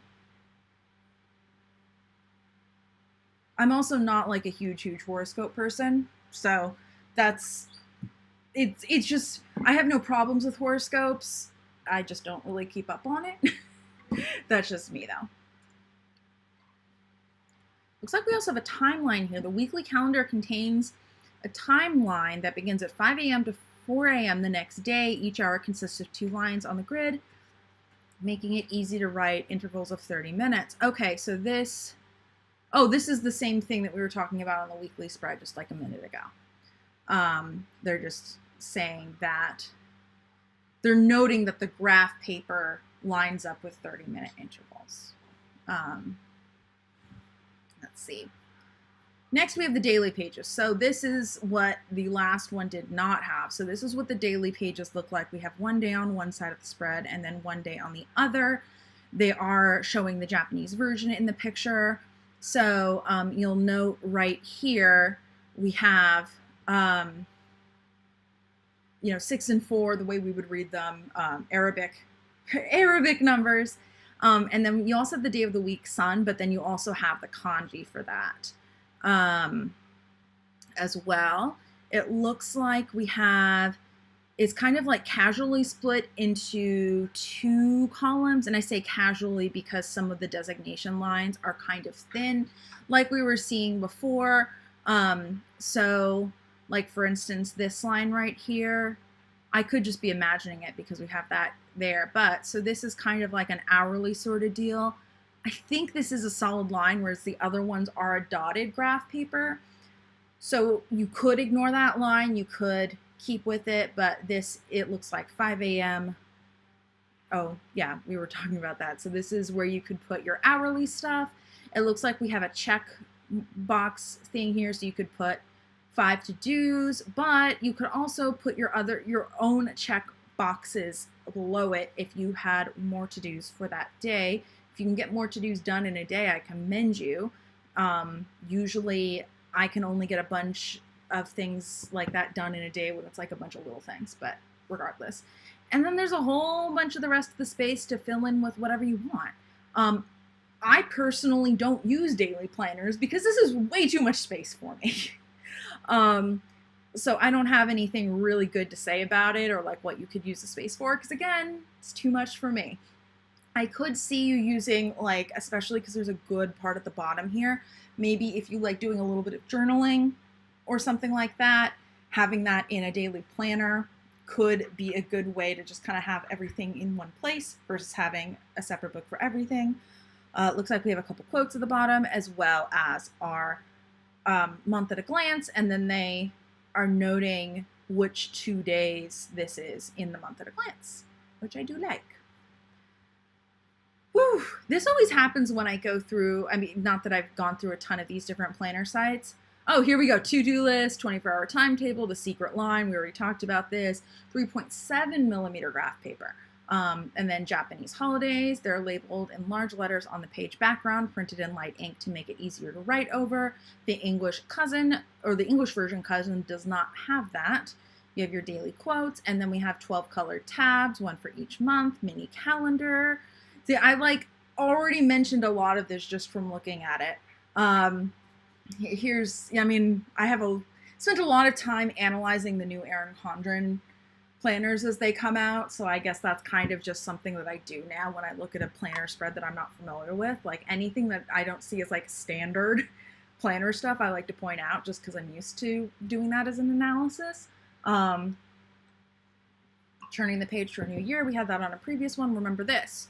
also not like a huge horoscope person, so it's just, I have no problems with horoscopes. I just don't really keep up on it. That's just me though. Looks like we also have a timeline here. The weekly calendar contains a timeline that begins at 5 a.m. to 4 a.m. the next day. Each hour consists of 2 lines on the grid, making it easy to write intervals of 30 minutes. Okay, so this is the same thing that we were talking about on the weekly spread just like a minute ago. They're just saying that, they're noting that the graph paper lines up with 30-minute intervals. Let's see. Next, we have the daily pages. So this is what the last one did not have. So this is what the daily pages look like. We have one day on one side of the spread and then one day on the other. They are showing the Japanese version in the picture. So you'll note right here, we have, 6 and 4, the way we would read them, Arabic numbers. And then you also have the day of the week sun, but then you also have the kanji for that as well. It looks like we have, it's kind of like casually split into 2 columns. And I say casually because some of the designation lines are kind of thin, like we were seeing before. So like for instance, this line right here, I could just be imagining it because we have that there. But so this is kind of like an hourly sort of deal. I think this is a solid line, whereas the other ones are a dotted graph paper. So you could ignore that line, you could keep with it, but this, it looks like 5 a.m. Oh yeah, we were talking about that. So this is where you could put your hourly stuff. It looks like we have a check box thing here, so you could put 5 to-dos, but you could also put your own check boxes below it if you had more to-dos for that day. If you can get more to-dos done in a day, I commend you. Usually I can only get a bunch of things like that done in a day when it's like a bunch of little things, but regardless. And then there's a whole bunch of the rest of the space to fill in with whatever you want. I personally don't use daily planners because this is way too much space for me. So I don't have anything really good to say about it or like what you could use the space for, because again, it's too much for me. I could see you using, like, especially because there's a good part at the bottom here, maybe if you like doing a little bit of journaling or something like that, having that in a daily planner could be a good way to just kind of have everything in one place versus having a separate book for everything. Looks like we have a couple quotes at the bottom as well as our month at a glance, and then they are noting which 2 days this is in the month at a glance, which I do like. Whew. This always happens when I go through, I mean, not that I've gone through a ton of these different planner sites. Oh, here we go. To-do list, 24-hour timetable, the secret line. We already talked about this. 3.7mm graph paper. And then Japanese holidays. They're labeled in large letters on the page background, printed in light ink to make it easier to write over. The English cousin, or the English version cousin, does not have that. You have your daily quotes, and then we have 12 colored tabs, one for each month, mini calendar. See, I already mentioned a lot of this just from looking at it. I have spent a lot of time analyzing the new Erin Condren planners as they come out, so I guess that's kind of just something that I do now when I look at a planner spread that I'm not familiar with. Like anything that I don't see as like standard planner stuff, I like to point out just because I'm used to doing that as an analysis. Turning the page to a new year, we had that on a previous one. Remember this.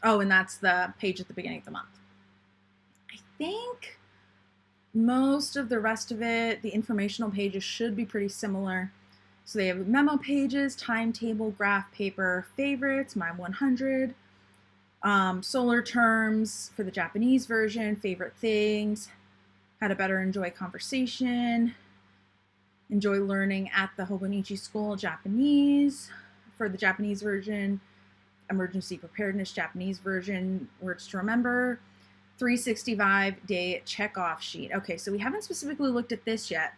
Oh, and that's the page at the beginning of the month. I think most of the rest of it, the informational pages should be pretty similar. So they have memo pages, timetable, graph paper, favorites, my 100, solar terms for the Japanese version, favorite things, how to better enjoy conversation, enjoy learning at the Hobonichi School Japanese for the Japanese version, emergency preparedness Japanese version, words to remember, 365-day check-off sheet. Okay, so we haven't specifically looked at this yet.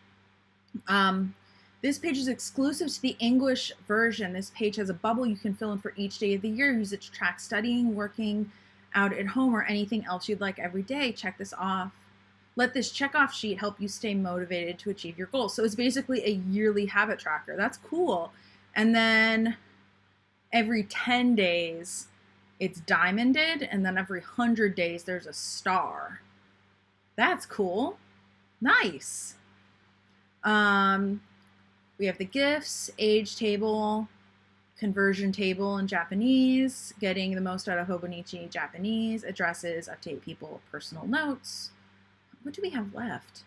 This page is exclusive to the English version. This page has a bubble you can fill in for each day of the year. Use it to track studying, working out at home, or anything else you'd like every day. Check this off. Let this check-off sheet help you stay motivated to achieve your goals. So it's basically a yearly habit tracker. That's cool. And then every 10 days, it's diamonded, and then every 100 days, there's a star. That's cool. Nice. We have the gifts, age table, conversion table in Japanese, getting the most out of Hobonichi Japanese, addresses, update people, personal notes. What do we have left?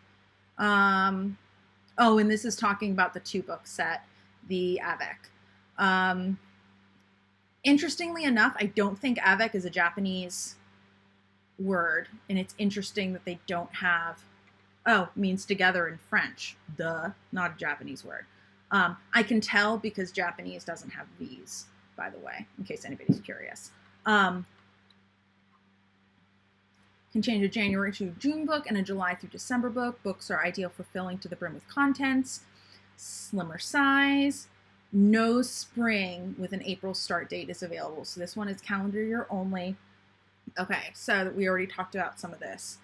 Oh, and this is talking about the 2-book set, the 𝗂𝗃. Interestingly enough, I don't think 𝗂𝗃 is a Japanese word, and it's interesting that they don't have, oh, means together in French. Duh, not a Japanese word. I can tell because Japanese doesn't have V's, by the way, in case anybody's curious. Can change a January to June book and a July through December book. Books are ideal for filling to the brim with contents. Slimmer size. No spring with an April start date is available. So this one is calendar year only. Okay, so we already talked about some of this.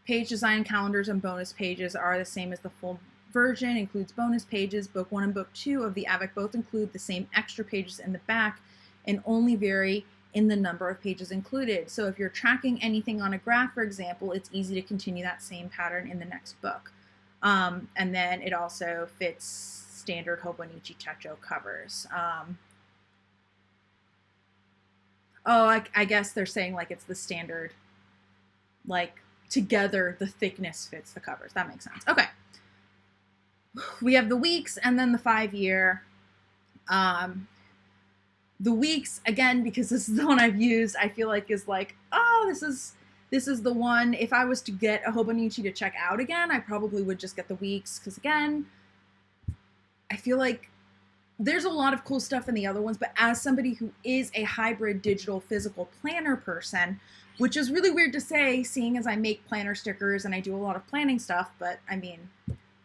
Page design calendars and bonus pages are the same as the full version, includes bonus pages. Book 1 and Book 2 of the 𝗂𝗃 both include the same extra pages in the back and only vary in the number of pages included. So if you're tracking anything on a graph, for example, it's easy to continue that same pattern in the next book. And then it also fits standard Hobonichi Techo covers. I guess they're saying like it's the standard, like together the thickness fits the covers. That makes sense. Okay. We have the weeks and then the 5-year. The weeks, again, because this is the one I've used, I feel like is like, oh, this is the one. If I was to get a Hobonichi to check out again, I probably would just get the weeks, because again, I feel like there's a lot of cool stuff in the other ones, but as somebody who is a hybrid digital physical planner person, which is really weird to say, seeing as I make planner stickers and I do a lot of planning stuff, but I mean,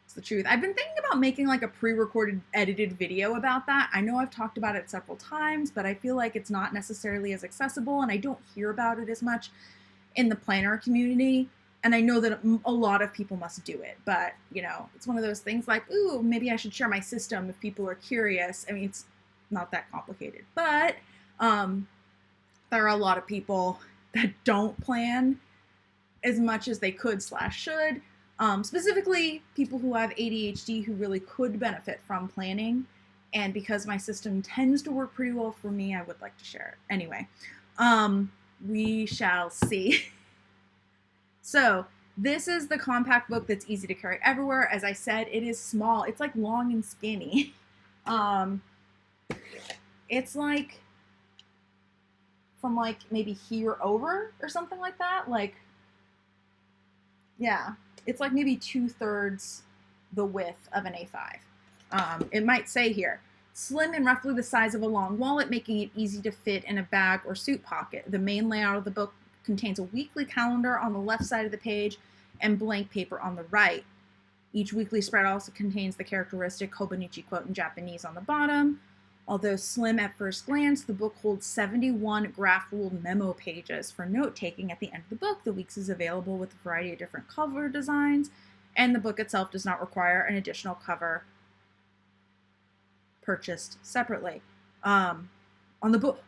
it's the truth. I've been thinking about making like a pre-recorded edited video about that. I know I've talked about it several times, but I feel like it's not necessarily as accessible and I don't hear about it as much in the planner community. And I know that a lot of people must do it, but you know, it's one of those things like, ooh, maybe I should share my system if people are curious. I mean, it's not that complicated, but there are a lot of people that don't plan as much as they could / should. Specifically people who have ADHD who really could benefit from planning. And because my system tends to work pretty well for me, I would like to share it. Anyway, we shall see. So This is the compact book that's easy to carry everywhere. As I said, it is small. It's like long and skinny. It's like from like maybe here over or something like that. Like, yeah, it's like maybe 2/3 the width of an A5. It might say here, slim and roughly the size of a long wallet, making it easy to fit in a bag or suit pocket. The main layout of the book contains a weekly calendar on the left side of the page and blank paper on the right. Each weekly spread also contains the characteristic Hobonichi quote in Japanese on the bottom. Although slim at first glance, the book holds 71 graph-ruled memo pages for note-taking at the end of the book. The Weeks is available with a variety of different cover designs, and the book itself does not require an additional cover purchased separately. On the book,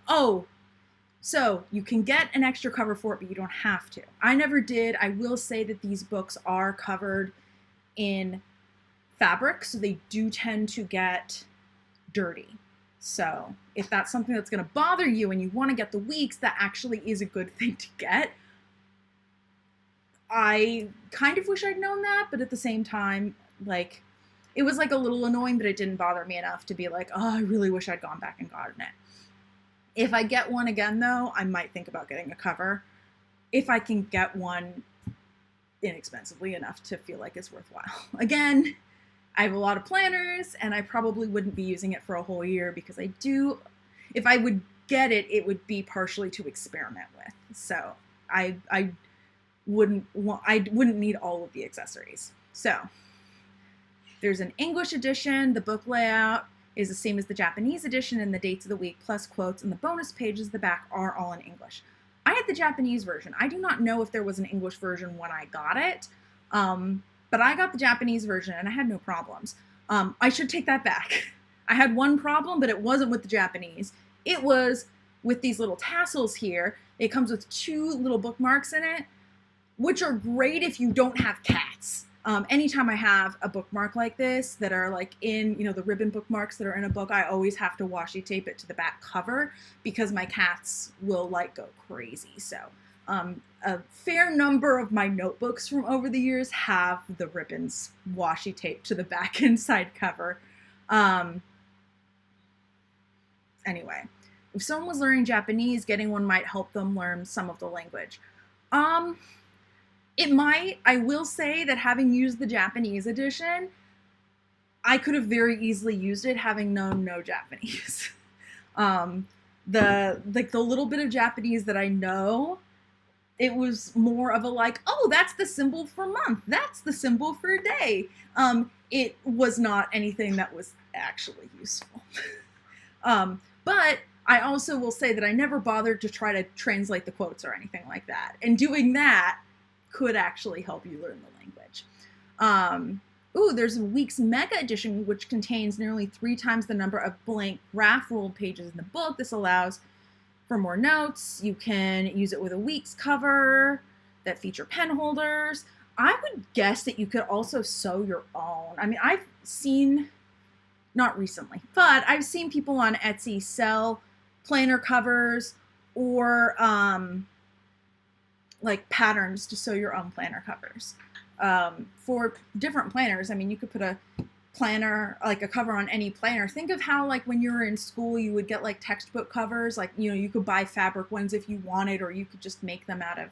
so you can get an extra cover for it, but you don't have to. I never did. I will say that these books are covered in fabric, so they do tend to get dirty. So if that's something that's going to bother you and you want to get the Weeks, that actually is a good thing to get. I kind of wish I'd known that, but at the same time, like, it was like a little annoying, but it didn't bother me enough to be like, oh, I really wish I'd gone back and gotten it. If I get one again, though, I might think about getting a cover. If I can get one inexpensively enough to feel like it's worthwhile. Again, I have a lot of planners, and I probably wouldn't be using it for a whole year because I do, if I would get it, it would be partially to experiment with. So I wouldn't need all of the accessories. So there's an English edition. The book layout is the same as the Japanese edition, and the dates of the week plus quotes and the bonus pages at the back are all in English. I had the Japanese version. I do not know if there was an English version when I got it, but I got the Japanese version and I had no problems. I should take that back. I had one problem, but it wasn't with the Japanese. It was with these little tassels here. It comes with 2 little bookmarks in it, which are great if you don't have cats. Anytime I have a bookmark like this that are like in, the ribbon bookmarks that are in a book, I always have to washi tape it to the back cover because my cats will like go crazy. So a fair number of my notebooks from over the years have the ribbons washi taped to the back inside cover. Anyway, if someone was learning Japanese, getting one might help them learn some of the language. It might. I will say that having used the Japanese edition, I could have very easily used it having known no Japanese. The little bit of Japanese that I know, it was more of a like, oh, that's the symbol for month. That's the symbol for day. It was not anything that was actually useful. But I also will say that I never bothered to try to translate the quotes or anything like that. And doing that could actually help you learn the language. There's a Weeks Mega Edition, which contains nearly 3 times the number of blank graph-ruled pages in the book. This allows for more notes. You can use it with a Weeks cover that feature pen holders. I would guess that you could also sew your own. I mean, I've seen, not recently, but I've seen people on Etsy sell planner covers or like patterns to sew your own planner covers. For different planners, I mean, you could put a planner, like a cover on any planner. Think of how, like, when you were in school, you would get like textbook covers, like, you could buy fabric ones if you wanted, or you could just make them out of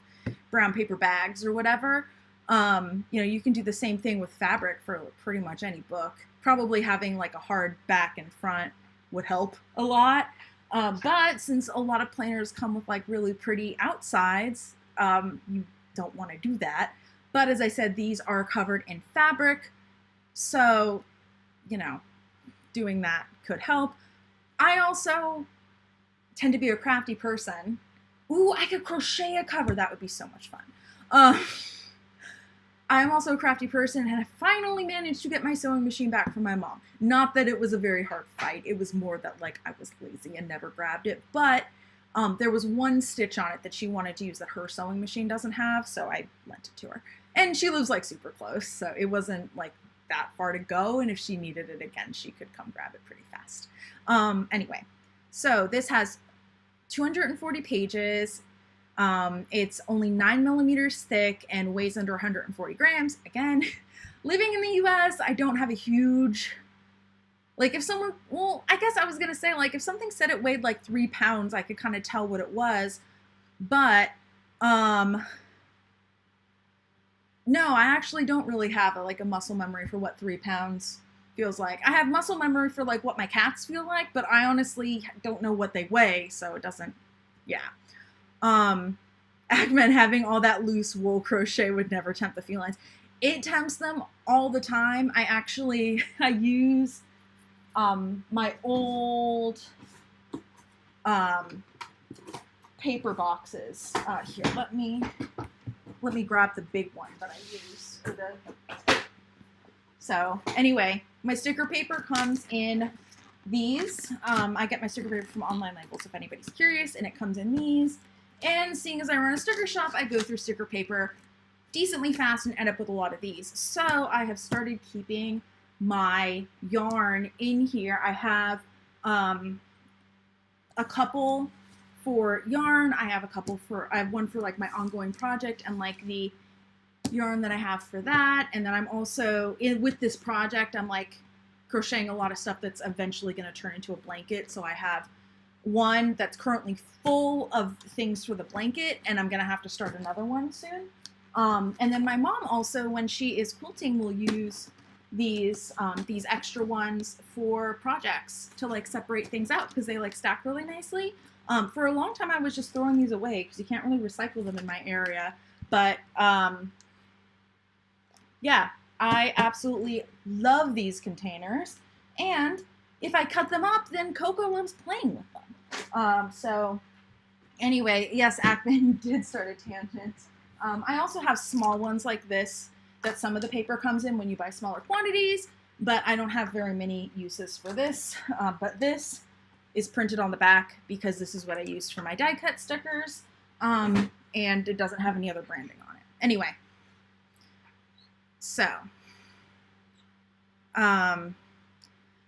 brown paper bags or whatever. You can do the same thing with fabric for pretty much any book. Probably having like a hard back and front would help a lot. But since a lot of planners come with like really pretty outsides, you don't want to do that. But as I said, these are covered in fabric. So, doing that could help. I also tend to be a crafty person. Ooh, I could crochet a cover. That would be so much fun. I'm also a crafty person, and I finally managed to get my sewing machine back from my mom. Not that it was a very hard fight. It was more that, like, I was lazy and never grabbed it. But there was one stitch on it that she wanted to use that her sewing machine doesn't have, so I lent it to her. And she lives, like, super close, so it wasn't, like, that far to go, and if she needed it again, she could come grab it pretty fast. Anyway, so this has 240 pages. It's only 9 millimeters thick and weighs under 140 grams. Again, living in the US, I don't have a huge, like if someone, well, I guess I was going to say, like if something said it weighed like 3 pounds, I could kind of tell what it was. But, no, I actually don't really have like a muscle memory for what 3 pounds feels like. I have muscle memory for like what my cats feel like, but I honestly don't know what they weigh, so it doesn't, yeah. Agman, having all that loose wool crochet would never tempt the felines. It tempts them all the time. I use my old paper boxes. Here, let me grab the big one that I use. So anyway, my sticker paper comes in these. I get my sticker paper from Online Labels if anybody's curious, and it comes in these. And seeing as I run a sticker shop, I go through sticker paper decently fast and end up with a lot of these. So I have started keeping my yarn in here. I have a couple for yarn. I have one for like my ongoing project and like the yarn that I have for that. And then I'm also with this project, I'm like crocheting a lot of stuff that's eventually going to turn into a blanket. So I have one that's currently full of things for the blanket, and I'm going to have to start another one soon. And then my mom also, when she is quilting, will use these extra ones for projects to like separate things out because they like stack really nicely. For a long time, I was just throwing these away because you can't really recycle them in my area. But yeah, I absolutely love these containers. And if I cut them up, then Coco loves playing with them. So anyway, yes, Ackman did start a tangent. I also have small ones like this that some of the paper comes in when you buy smaller quantities, but I don't have very many uses for this. But this is printed on the back because this is what I used for my die cut stickers, and it doesn't have any other branding on it. Anyway, so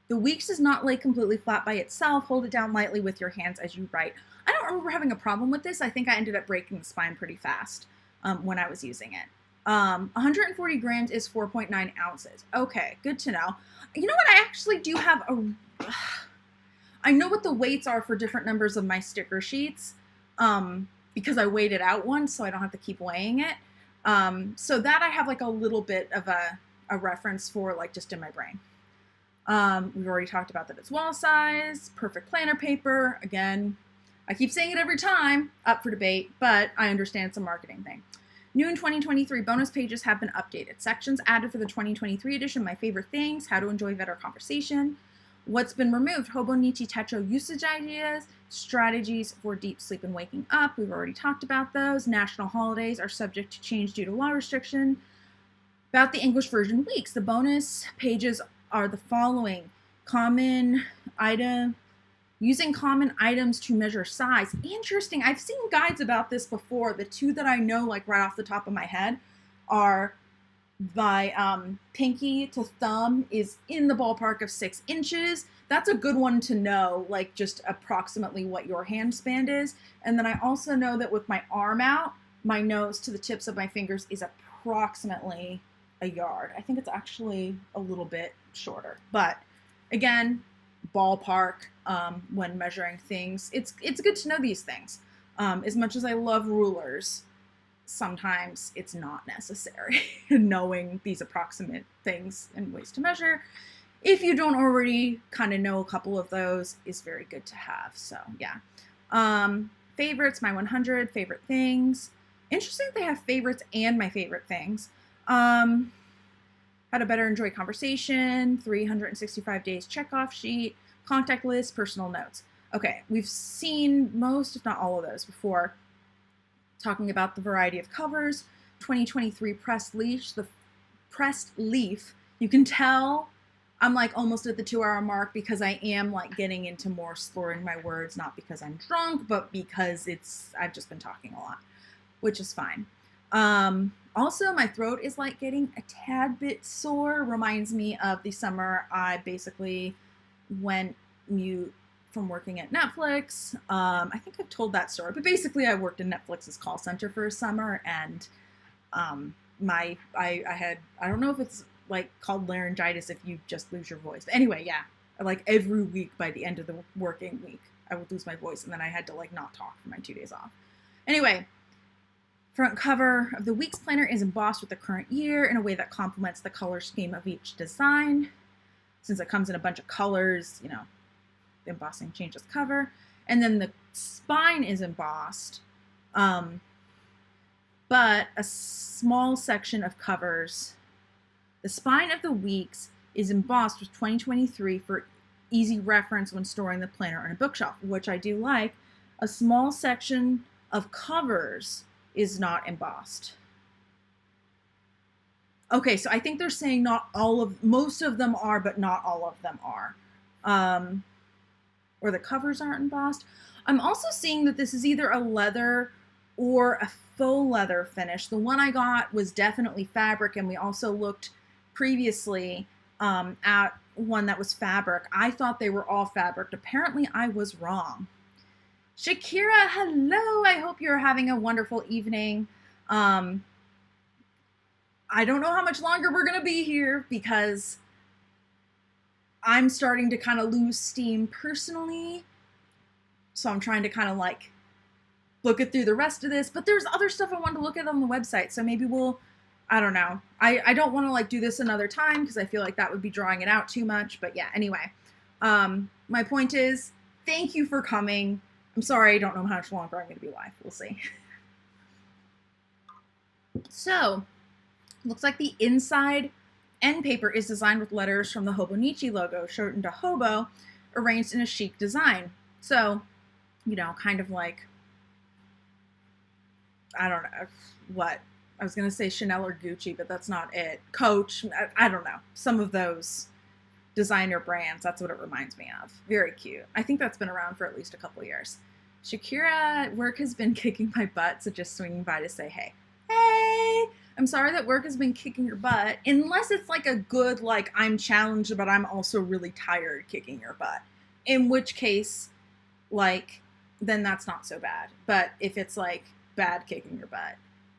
the weeks does not lay completely flat by itself. Hold it down lightly with your hands as you write. I don't remember having a problem with this. I think I ended up breaking the spine pretty fast when I was using it. 140 grams is 4.9 ounces. Okay, good to know. You know what? I actually do have I know what the weights are for different numbers of my sticker sheets because I weighed it out once, so I don't have to keep weighing it. So that I have like a little bit of a reference for, like just in my brain. We've already talked about that it's wall size, perfect planner paper. Again, I keep saying it every time, up for debate, but I understand it's a marketing thing. New in 2023, bonus pages have been updated. Sections added for the 2023 edition, my favorite things, how to enjoy better conversation. What's been removed? Hobonichi Techo usage ideas, strategies for deep sleep and waking up. We've already talked about those. National holidays are subject to change due to law restriction. About the English version weeks, the bonus pages are the following. Common item, using common items to measure size. Interesting. I've seen guides about this before. The two that I know like right off the top of my head are my pinky to thumb is in the ballpark of 6 inches. That's a good one to know, like just approximately what your hand span is. And then I also know that with my arm out, my nose to the tips of my fingers is approximately a yard. I think it's actually a little bit shorter, but again, ballpark when measuring things. It's good to know these things. As much as I love rulers, sometimes it's not necessary knowing these approximate things and ways to measure. If you don't already kind of know a couple of those, is very good to have. So yeah. Favorites, my 100 favorite things. Interesting they have favorites and my favorite things. How to better enjoy conversation, 365 days checkoff sheet, contact list, personal notes. Okay, we've seen most, if not all of those before. Talking about the variety of covers, 2023 pressed leaf, the pressed leaf. You can tell I'm like almost at the 2-hour mark because I am like getting into more slurring my words, not because I'm drunk, but because I've just been talking a lot, which is fine. Also, my throat is like getting a tad bit sore. Reminds me of the summer I basically went mute from working at Netflix. I think I've told that story, but basically I worked in Netflix's call center for a summer, and I don't know if it's like called laryngitis if you just lose your voice. But anyway, yeah, like every week by the end of the working week, I would lose my voice, and then I had to like not talk for my 2 days off. Anyway, front cover of the week's planner is embossed with the current year in a way that complements the color scheme of each design. Since it comes in a bunch of colors, you know, the embossing changes cover. And then the spine is embossed, but a small section of covers. The spine of the weeks is embossed with 2023 for easy reference when storing the planner on a bookshelf, which I do like. A small section of covers is not embossed. Okay, so I think they're saying not all of, most of them are, but not all of them are. Or the covers aren't embossed. I'm also seeing that this is either a leather or a faux leather finish. The one I got was definitely fabric, and we also looked previously at one that was fabric. I thought they were all fabric. Apparently I was wrong. Shakira, hello. I hope you're having a wonderful evening. I don't know how much longer we're going to be here because I'm starting to kind of lose steam personally. So I'm trying to kind of like look it through the rest of this, but there's other stuff I want to look at on the website. So maybe we'll, I don't know. I don't want to like do this another time because I feel like that would be drawing it out too much. But yeah, anyway, my point is, thank you for coming. I'm sorry, I don't know how much longer I'm going to be live. We'll see. So, looks like the inside end paper is designed with letters from the Hobonichi logo, shortened to Hobo, arranged in a chic design. So, you know, kind of like, I don't know, what? I was going to say Chanel or Gucci, but that's not it. Coach, I don't know. Some of those designer brands, that's what it reminds me of. Very cute. I think that's been around for at least a couple years. Shakira, work has been kicking my butt, so just swinging by to say hey. Hey! I'm sorry that work has been kicking your butt, unless it's like a good, like, I'm challenged, but I'm also really tired kicking your butt. In which case, like, then that's not so bad. But if it's like bad kicking your butt,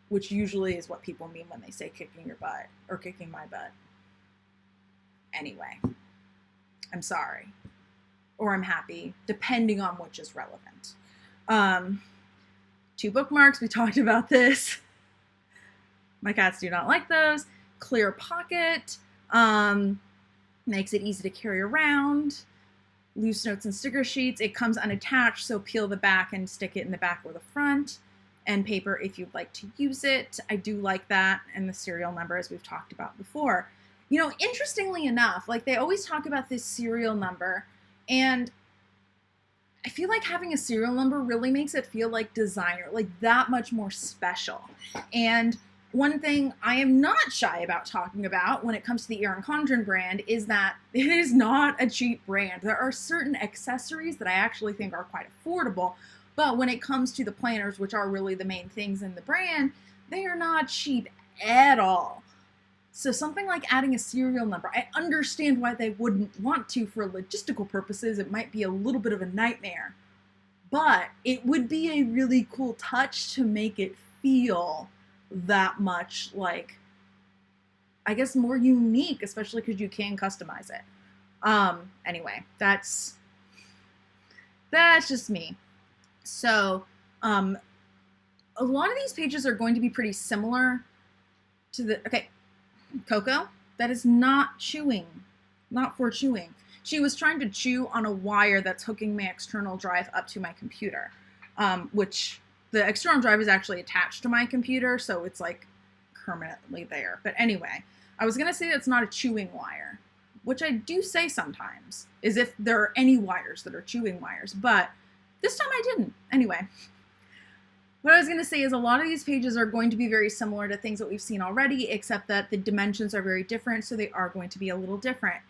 which usually is what people mean when they say kicking your butt or kicking my butt. Anyway, I'm sorry. Or I'm happy, depending on which is relevant. 2 bookmarks, we talked about this. My cats do not like those. Clear pocket, makes it easy to carry around. Loose notes and sticker sheets. It comes unattached, so peel the back and stick it in the back or the front. And paper if you'd like to use it. I do like that. And the serial number, as we've talked about before. You know, interestingly enough, like they always talk about this serial number, and I feel like having a serial number really makes it feel like designer, like that much more special. And one thing I am not shy about talking about when it comes to the 𝗂𝗏𝗏 brand is that it is not a cheap brand. There are certain accessories that I actually think are quite affordable, but when it comes to the planners, which are really the main things in the brand, they are not cheap at all. So something like adding a serial number, I understand why they wouldn't want to for logistical purposes. It might be a little bit of a nightmare, but it would be a really cool touch to make it feel that much like, I guess, more unique, especially because you can customize it. Anyway, that's just me. So, a lot of these pages are going to be pretty similar to the, okay, Coco, that is not chewing, not for chewing. She was trying to chew on a wire that's hooking my external drive up to my computer, which the external drive is actually attached to my computer, so it's like permanently there. But anyway, I was going to say that's not a chewing wire, which I do say sometimes, is if there are any wires that are chewing wires, but this time I didn't. Anyway, what I was going to say is a lot of these pages are going to be very similar to things that we've seen already, except that the dimensions are very different, so they are going to be a little different.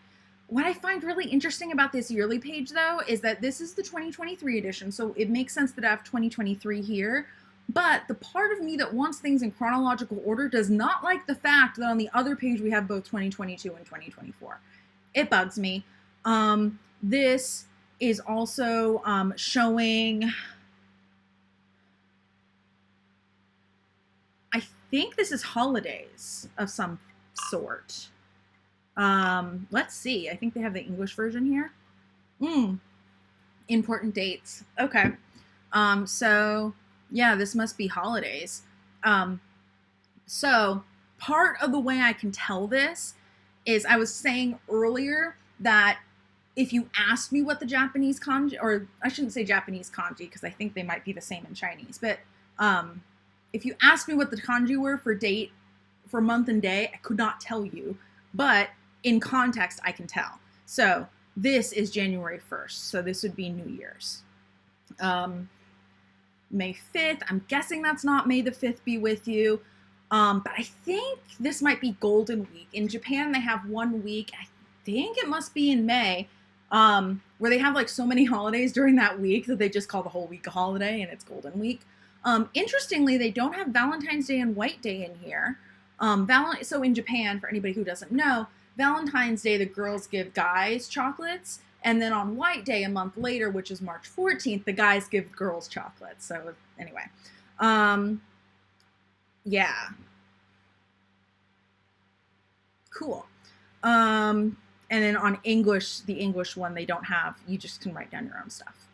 What I find really interesting about this yearly page, though, is that this is the 2023 edition, so it makes sense that I have 2023 here, but the part of me that wants things in chronological order does not like the fact that on the other page we have both 2022 and 2024. It bugs me. This is also showing, I think this is holidays of some sort. Let's see. I think they have the English version here. Important dates. Okay. So yeah, this must be holidays. So part of the way I can tell this is I was saying earlier that if you asked me what the Japanese kanji, or I shouldn't say Japanese kanji because I think they might be the same in Chinese, but if you asked me what the kanji were for date, for month and day, I could not tell you, but in context, I can tell. So this is January 1st, so this would be New Year's. May 5th, I'm guessing that's not May the 5th be with you, but I think this might be Golden Week. In Japan, they have 1 week, I think it must be in May, where they have like so many holidays during that week that they just call the whole week a holiday, and it's Golden Week. Interestingly, they don't have Valentine's Day and White Day in here. So in Japan, for anybody who doesn't know, Valentine's Day, the girls give guys chocolates, and then on White Day, a month later, which is March 14th, the guys give girls chocolates. So anyway, yeah, cool. And then on English, the English one, they don't have, you just can write down your own stuff.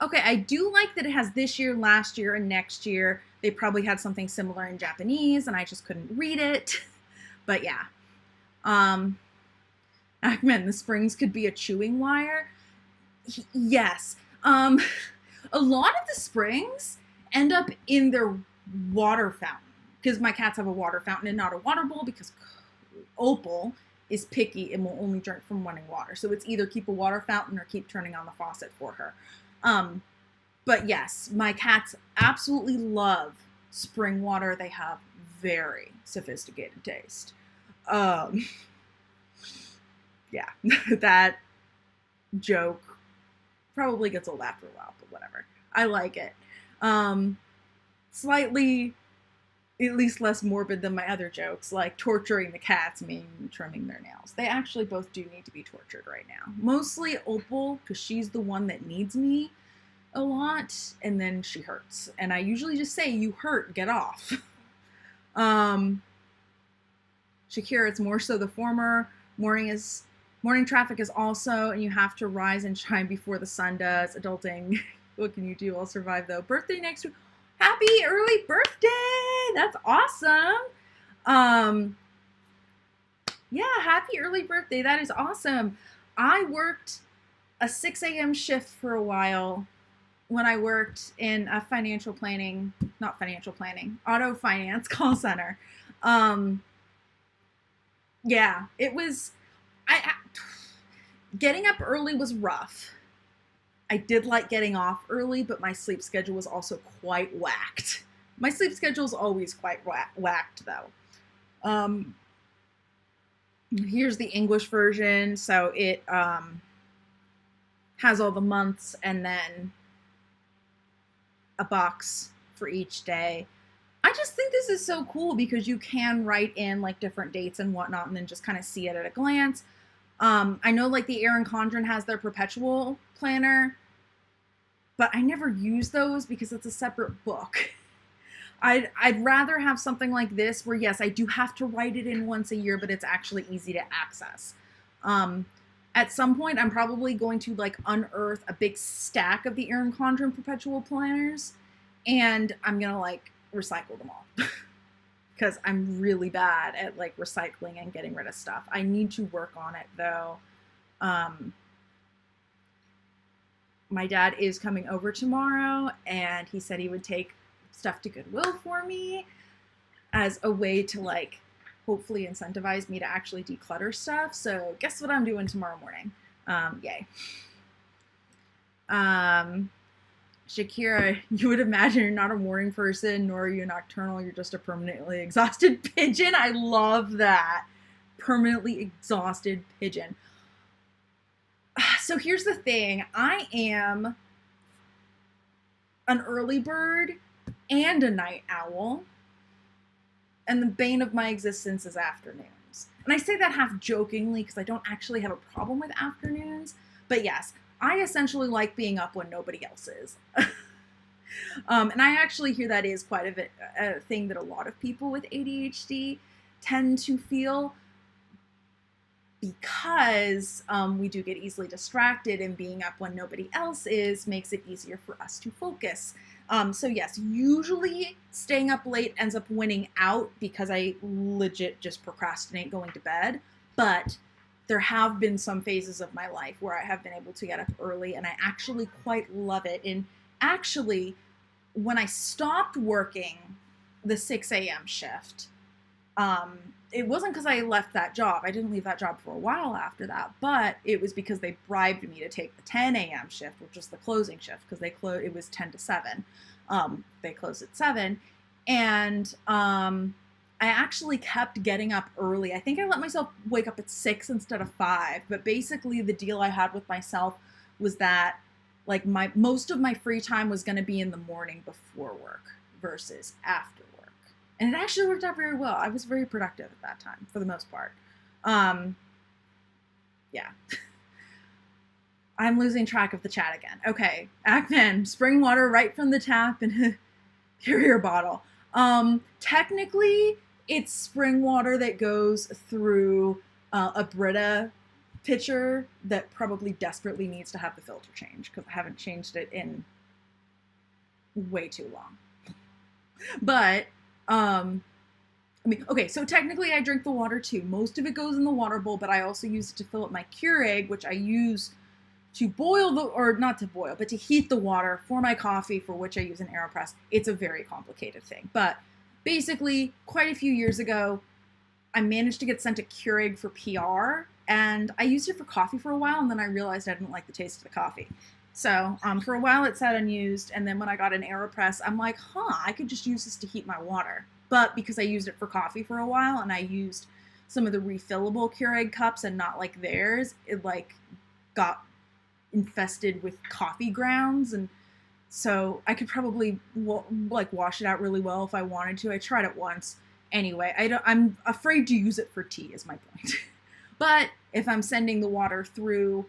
Okay, I do like that it has this year, last year, and next year. They probably had something similar in Japanese, and I just couldn't read it. But yeah. Ahmed, the springs could be a chewing wire. Yes. A lot of the springs end up in their water fountain, because my cats have a water fountain and not a water bowl, because Opal is picky and will only drink from running water. So it's either keep a water fountain or keep turning on the faucet for her. But yes, my cats absolutely love spring water. They have very sophisticated taste. Yeah, that joke probably gets old after a while, but whatever. I like it. Slightly, at least less morbid than my other jokes, like torturing the cats meaning trimming their nails. They actually both do need to be tortured right now. Mostly Opal, because she's the one that needs me a lot, and then she hurts. And I usually just say, you hurt, get off. Shakira, it's more so the former. Morning traffic is also, and you have to rise and shine before the sun does. Adulting, what can you do? I'll survive though. Birthday next week. Happy early birthday! That's awesome. Yeah, happy early birthday. That is awesome. I worked a 6 a.m. shift for a while when I worked in a auto finance call center. Yeah, it was, getting up early was rough. I did like getting off early, but my sleep schedule was also quite whacked. My sleep schedule is always quite whacked though. Here's the English version. So it has all the months and then a box for each day. I just think this is so cool because you can write in like different dates and whatnot and then just kind of see it at a glance. I know like the Erin Condren has their perpetual planner, but I never use those because it's a separate book. I'd rather have something like this where, yes, I do have to write it in once a year, but it's actually easy to access. At some point, I'm probably going to like unearth a big stack of the Erin Condren perpetual planners, and I'm gonna like recycle them all because I'm really bad at like recycling and getting rid of stuff. I need to work on it though. My dad is coming over tomorrow, and he said he would take stuff to Goodwill for me as a way to like hopefully incentivize me to actually declutter stuff. So guess what I'm doing tomorrow morning? Yay. Shakira, you would imagine you're not a morning person, nor are you nocturnal. You're just a permanently exhausted pigeon. I love that. Permanently exhausted pigeon. So here's the thing. I am an early bird and a night owl, and the bane of my existence is afternoons. And I say that half jokingly because I don't actually have a problem with afternoons, But yes, I essentially like being up when nobody else is. And I actually hear that is quite a thing that a lot of people with ADHD tend to feel, because we do get easily distracted, and being up when nobody else is makes it easier for us to focus. So yes, usually staying up late ends up winning out because I legit just procrastinate going to bed. But there have been some phases of my life where I have been able to get up early, and I actually quite love it. And actually, when I stopped working the 6 a.m. shift, it wasn't because I left that job. I didn't leave that job for a while after that, but it was because they bribed me to take the 10 a.m. shift, which was the closing shift, because it was 10 to 7. They closed at 7, and I actually kept getting up early. I think I let myself wake up at 6 instead of 5, but basically the deal I had with myself was that like most of my free time was going to be in the morning before work versus after work. And it actually worked out very well. I was very productive at that time, for the most part. Yeah. I'm losing track of the chat again. Okay. A'Kman, spring water right from the tap in a Perrier bottle. Technically, it's spring water that goes through a Brita pitcher that probably desperately needs to have the filter changed, because I haven't changed it in way too long. But I mean, okay, so technically I drink the water too. Most of it goes in the water bowl, but I also use it to fill up my Keurig, which I use to boil or not to boil, but to heat the water for my coffee, for which I use an AeroPress. It's a very complicated thing. But basically, quite a few years ago, I managed to get sent a Keurig for PR, and I used it for coffee for a while, and then I realized I didn't like the taste of the coffee. So for a while it sat unused, and then when I got an AeroPress, I'm like, I could just use this to heat my water. But because I used it for coffee for a while, and I used some of the refillable Keurig cups and not like theirs, it like got infested with coffee grounds, and so I could probably like wash it out really well if I wanted to. I tried it once. Anyway, I'm afraid to use it for tea is my point. But if I'm sending the water through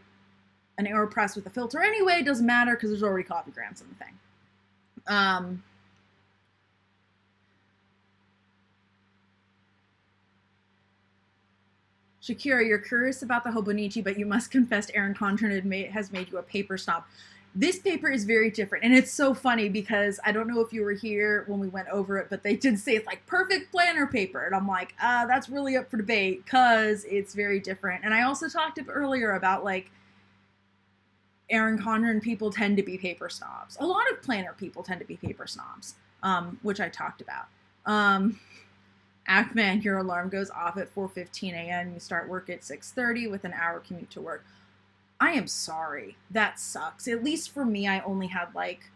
an AeroPress with a filter anyway, it doesn't matter because there's already coffee grounds in the thing. Shakira, you're curious about the Hobonichi, but you must confess Erin Condren has made you a paper snob. This paper is very different, and it's so funny because I don't know if you were here when we went over it, but they did say it's like perfect planner paper, and I'm like, that's really up for debate because it's very different. And I also talked earlier about like Erin Condren people tend to be paper snobs. A lot of planner people tend to be paper snobs, which I talked about. A'Kman, your alarm goes off at 4:15 a.m. You start work at 6:30 with an hour commute to work. I am sorry. That sucks. At least for me, I only had like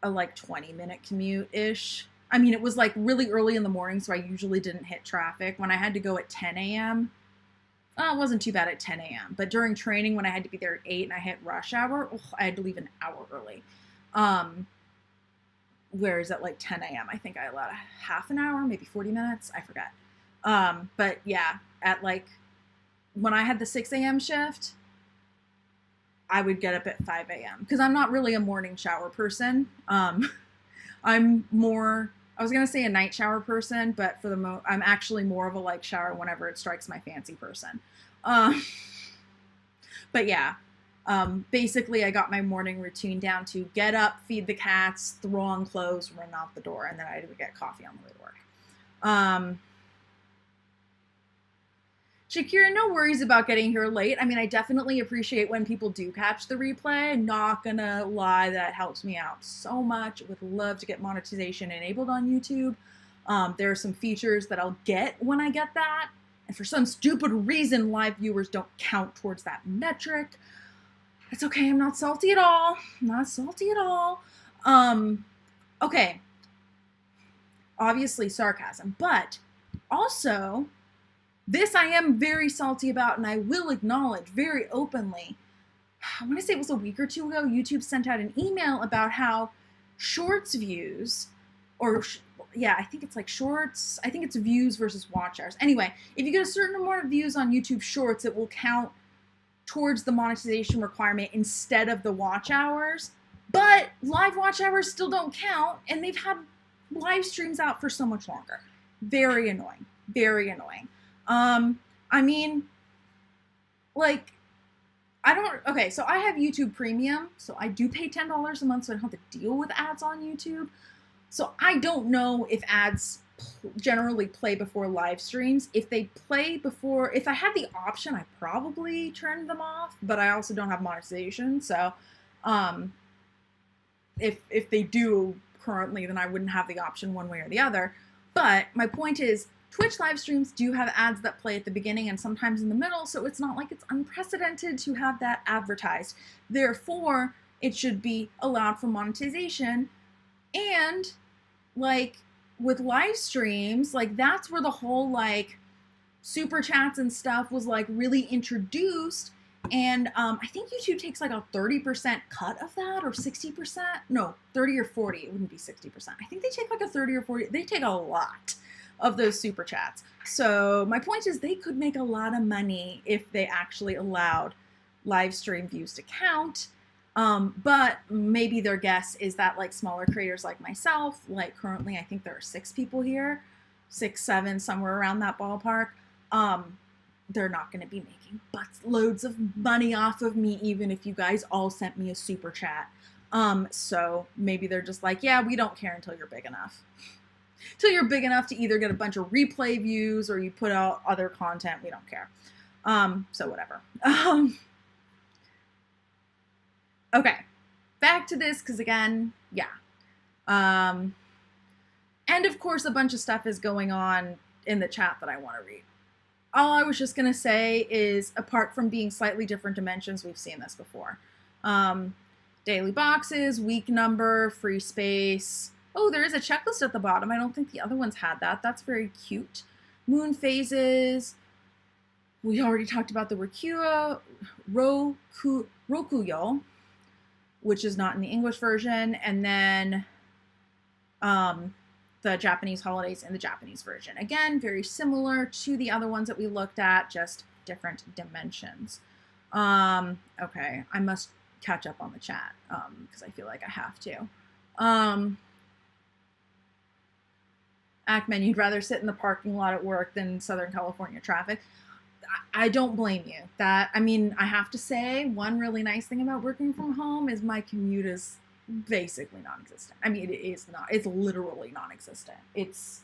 a 20-minute commute-ish. I mean, it was like really early in the morning, so I usually didn't hit traffic. When I had to go at 10 a.m., it wasn't too bad at 10 a.m. But during training, when I had to be there at 8 and I hit rush hour, I had to leave an hour early. Whereas at like 10 a.m., I think I allowed a half an hour, maybe 40 minutes. I forget. But yeah, at like when I had the 6 a.m. shift, I would get up at 5 a.m. because I'm not really a morning shower person. I'm more, I was going to say a night shower person, but for the I'm actually more of a like shower whenever it strikes my fancy person. But yeah, basically I got my morning routine down to get up, feed the cats, throw on clothes, run out the door, and then I would get coffee on the way to work. Shakira, no worries about getting here late. I mean, I definitely appreciate when people do catch the replay. I'm not gonna lie, that helps me out so much. Would love to get monetization enabled on YouTube. There are some features that I'll get when I get that. And for some stupid reason, live viewers don't count towards that metric. It's okay, I'm not salty at all. Not salty at all. Okay. Obviously sarcasm, but also, this I am very salty about, and I will acknowledge very openly. I want to say it was a week or two ago, YouTube sent out an email about how shorts views, yeah, I think it's like shorts, I think it's views versus watch hours. Anyway, if you get a certain amount of views on YouTube shorts, it will count towards the monetization requirement instead of the watch hours, but live watch hours still don't count, and they've had live streams out for so much longer. Very annoying. Very annoying. I mean, like, okay, so I have YouTube Premium, so I do pay $10 a month, so I don't have to deal with ads on YouTube. So I don't know if ads generally play before live streams. If they play before, if I had the option, I probably turned them off, but I also don't have monetization, so if they do currently, then I wouldn't have the option one way or the other. But my point is, Twitch live streams do have ads that play at the beginning and sometimes in the middle, so it's not like it's unprecedented to have that advertised. Therefore, it should be allowed for monetization. And, like, with live streams, like, that's where the whole, like, super chats and stuff was, like, really introduced. And I think YouTube takes, like, a 30% cut of that, or 60%. No, 30 or 40. It wouldn't be 60%. I think they take, like, a 30 or 40. They take a lot of those super chats. So my point is, they could make a lot of money if they actually allowed live stream views to count. But maybe their guess is that, like, smaller creators like myself, like currently I think there are 6 people here, 6, 7, somewhere around that ballpark, they're not going to be making loads of money off of me, even if you guys all sent me a super chat. So maybe they're just like, yeah, we don't care until you're big enough. Till you're big enough to either get a bunch of replay views or you put out other content, we don't care. So whatever. Okay, back to this, because again, yeah. And of course, a bunch of stuff is going on in the chat that I want to read. All I was just going to say is, apart from being slightly different dimensions, we've seen this before. Daily boxes, week number, free space. Oh, there is a checklist at the bottom. I don't think the other ones had that. That's very cute. Moon phases. We already talked about the Rokuyo, which is not in the English version, and then the Japanese holidays in the Japanese version. Again, very similar to the other ones that we looked at, just different dimensions. Okay, I must catch up on the chat because I feel like I have to. Ackman, you'd rather sit in the parking lot at work than Southern California traffic. I don't blame you. I mean, I have to say, one really nice thing about working from home is my commute is basically non-existent. I mean, it is not. It's literally non-existent. It's,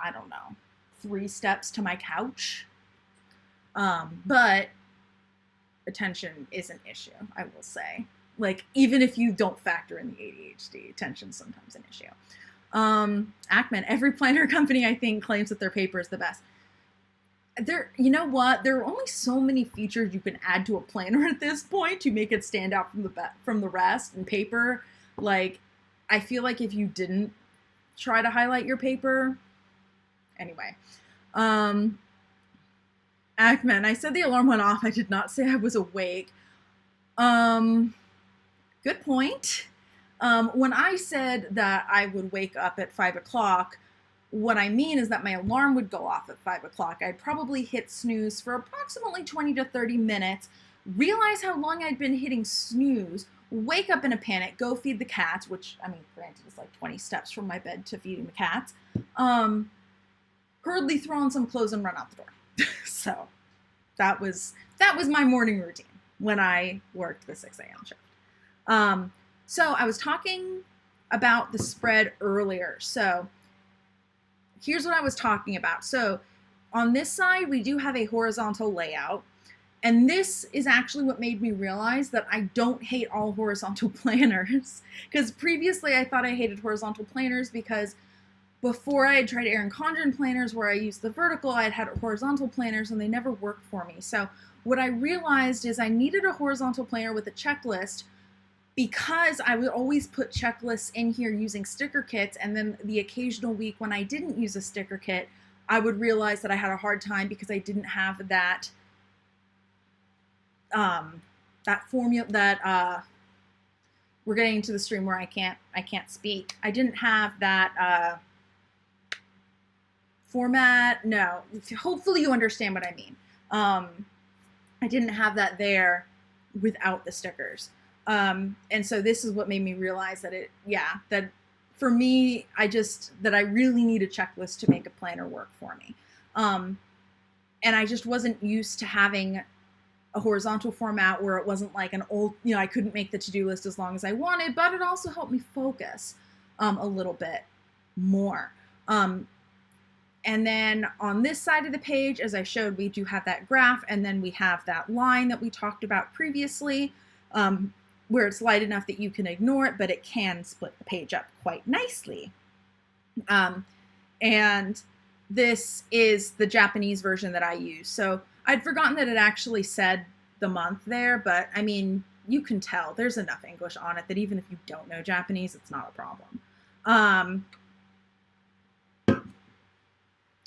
I don't know, 3 steps to my couch. But attention is an issue, I will say. Like, even if you don't factor in the ADHD, attention's sometimes an issue. Ackman, every planner company, I think, claims that their paper is the best. You know what? There are only so many features you can add to a planner at this point to make it stand out from the rest. And paper, like, I feel like if you didn't try to highlight your paper, anyway. Ackman, I said the alarm went off. I did not say I was awake. Good point. When I said that I would wake up at 5 o'clock, what I mean is that my alarm would go off at 5 o'clock. I'd probably hit snooze for approximately 20 to 30 minutes, realize how long I'd been hitting snooze, wake up in a panic, go feed the cats, which, I mean, granted, is like 20 steps from my bed to feeding the cats, hurriedly throw on some clothes and run out the door. So that was my morning routine when I worked the 6 a.m. shift. So I was talking about the spread earlier. So here's what I was talking about. So on this side, we do have a horizontal layout. And this is actually what made me realize that I don't hate all horizontal planners. Because previously I thought I hated horizontal planners because before I had tried Erin Condren planners where I used the vertical, I had horizontal planners and they never worked for me. So what I realized is I needed a horizontal planner with a checklist because I would always put checklists in here using sticker kits, and then the occasional week when I didn't use a sticker kit, I would realize that I had a hard time because I didn't have that that formula that we're getting into the stream where I can't speak. I didn't have that format. No, hopefully you understand what I mean. I I didn't have that there without the stickers. And so this is what made me realize that that for me, that I really need a checklist to make a planner work for me. And I just wasn't used to having a horizontal format where it wasn't like an old, I couldn't make the to-do list as long as I wanted, but it also helped me focus a little bit more. And then on this side of the page, as I showed, we do have that graph, and then we have that line that we talked about previously, where it's light enough that you can ignore it, but it can split the page up quite nicely. And this is the Japanese version that I use. So I'd forgotten that it actually said the month there, but I mean, you can tell there's enough English on it that even if you don't know Japanese, it's not a problem.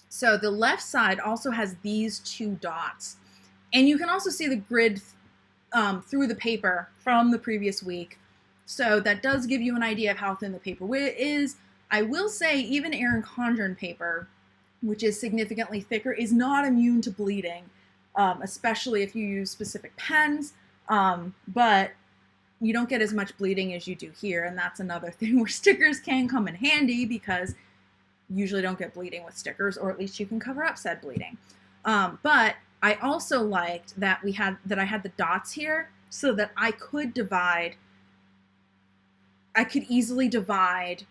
So the left side also has these two dots, and you can also see the grid through the paper from the previous week. So that does give you an idea of how thin the paper is. I will say even Erin Condren paper, which is significantly thicker, is not immune to bleeding, especially if you use specific pens, but you don't get as much bleeding as you do here, and that's another thing where stickers can come in handy, because you usually don't get bleeding with stickers, or at least you can cover up said bleeding. But I also liked that I had the dots here so that I could easily divide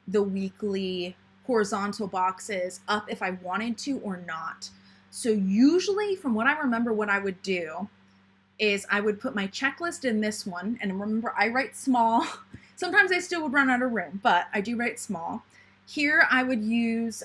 the weekly horizontal boxes up if I wanted to or not. So usually, from what I remember, what I would do is I would put my checklist in this one, and remember, I write small. Sometimes I still would run out of room, but I do write small. Here I would use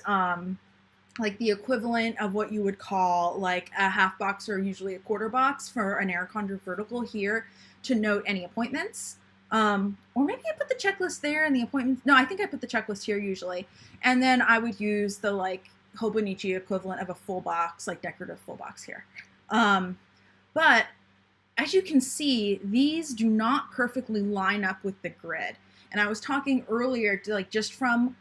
like the equivalent of what you would call like a half box or usually a quarter box for an Erin Condren vertical here to note any appointments. Or maybe I put the checklist there and the appointments. No, I think I put the checklist here usually. And then I would use the like Hobonichi equivalent of a full box, like decorative full box here. But as you can see, these do not perfectly line up with the grid. And I was talking earlier to like just from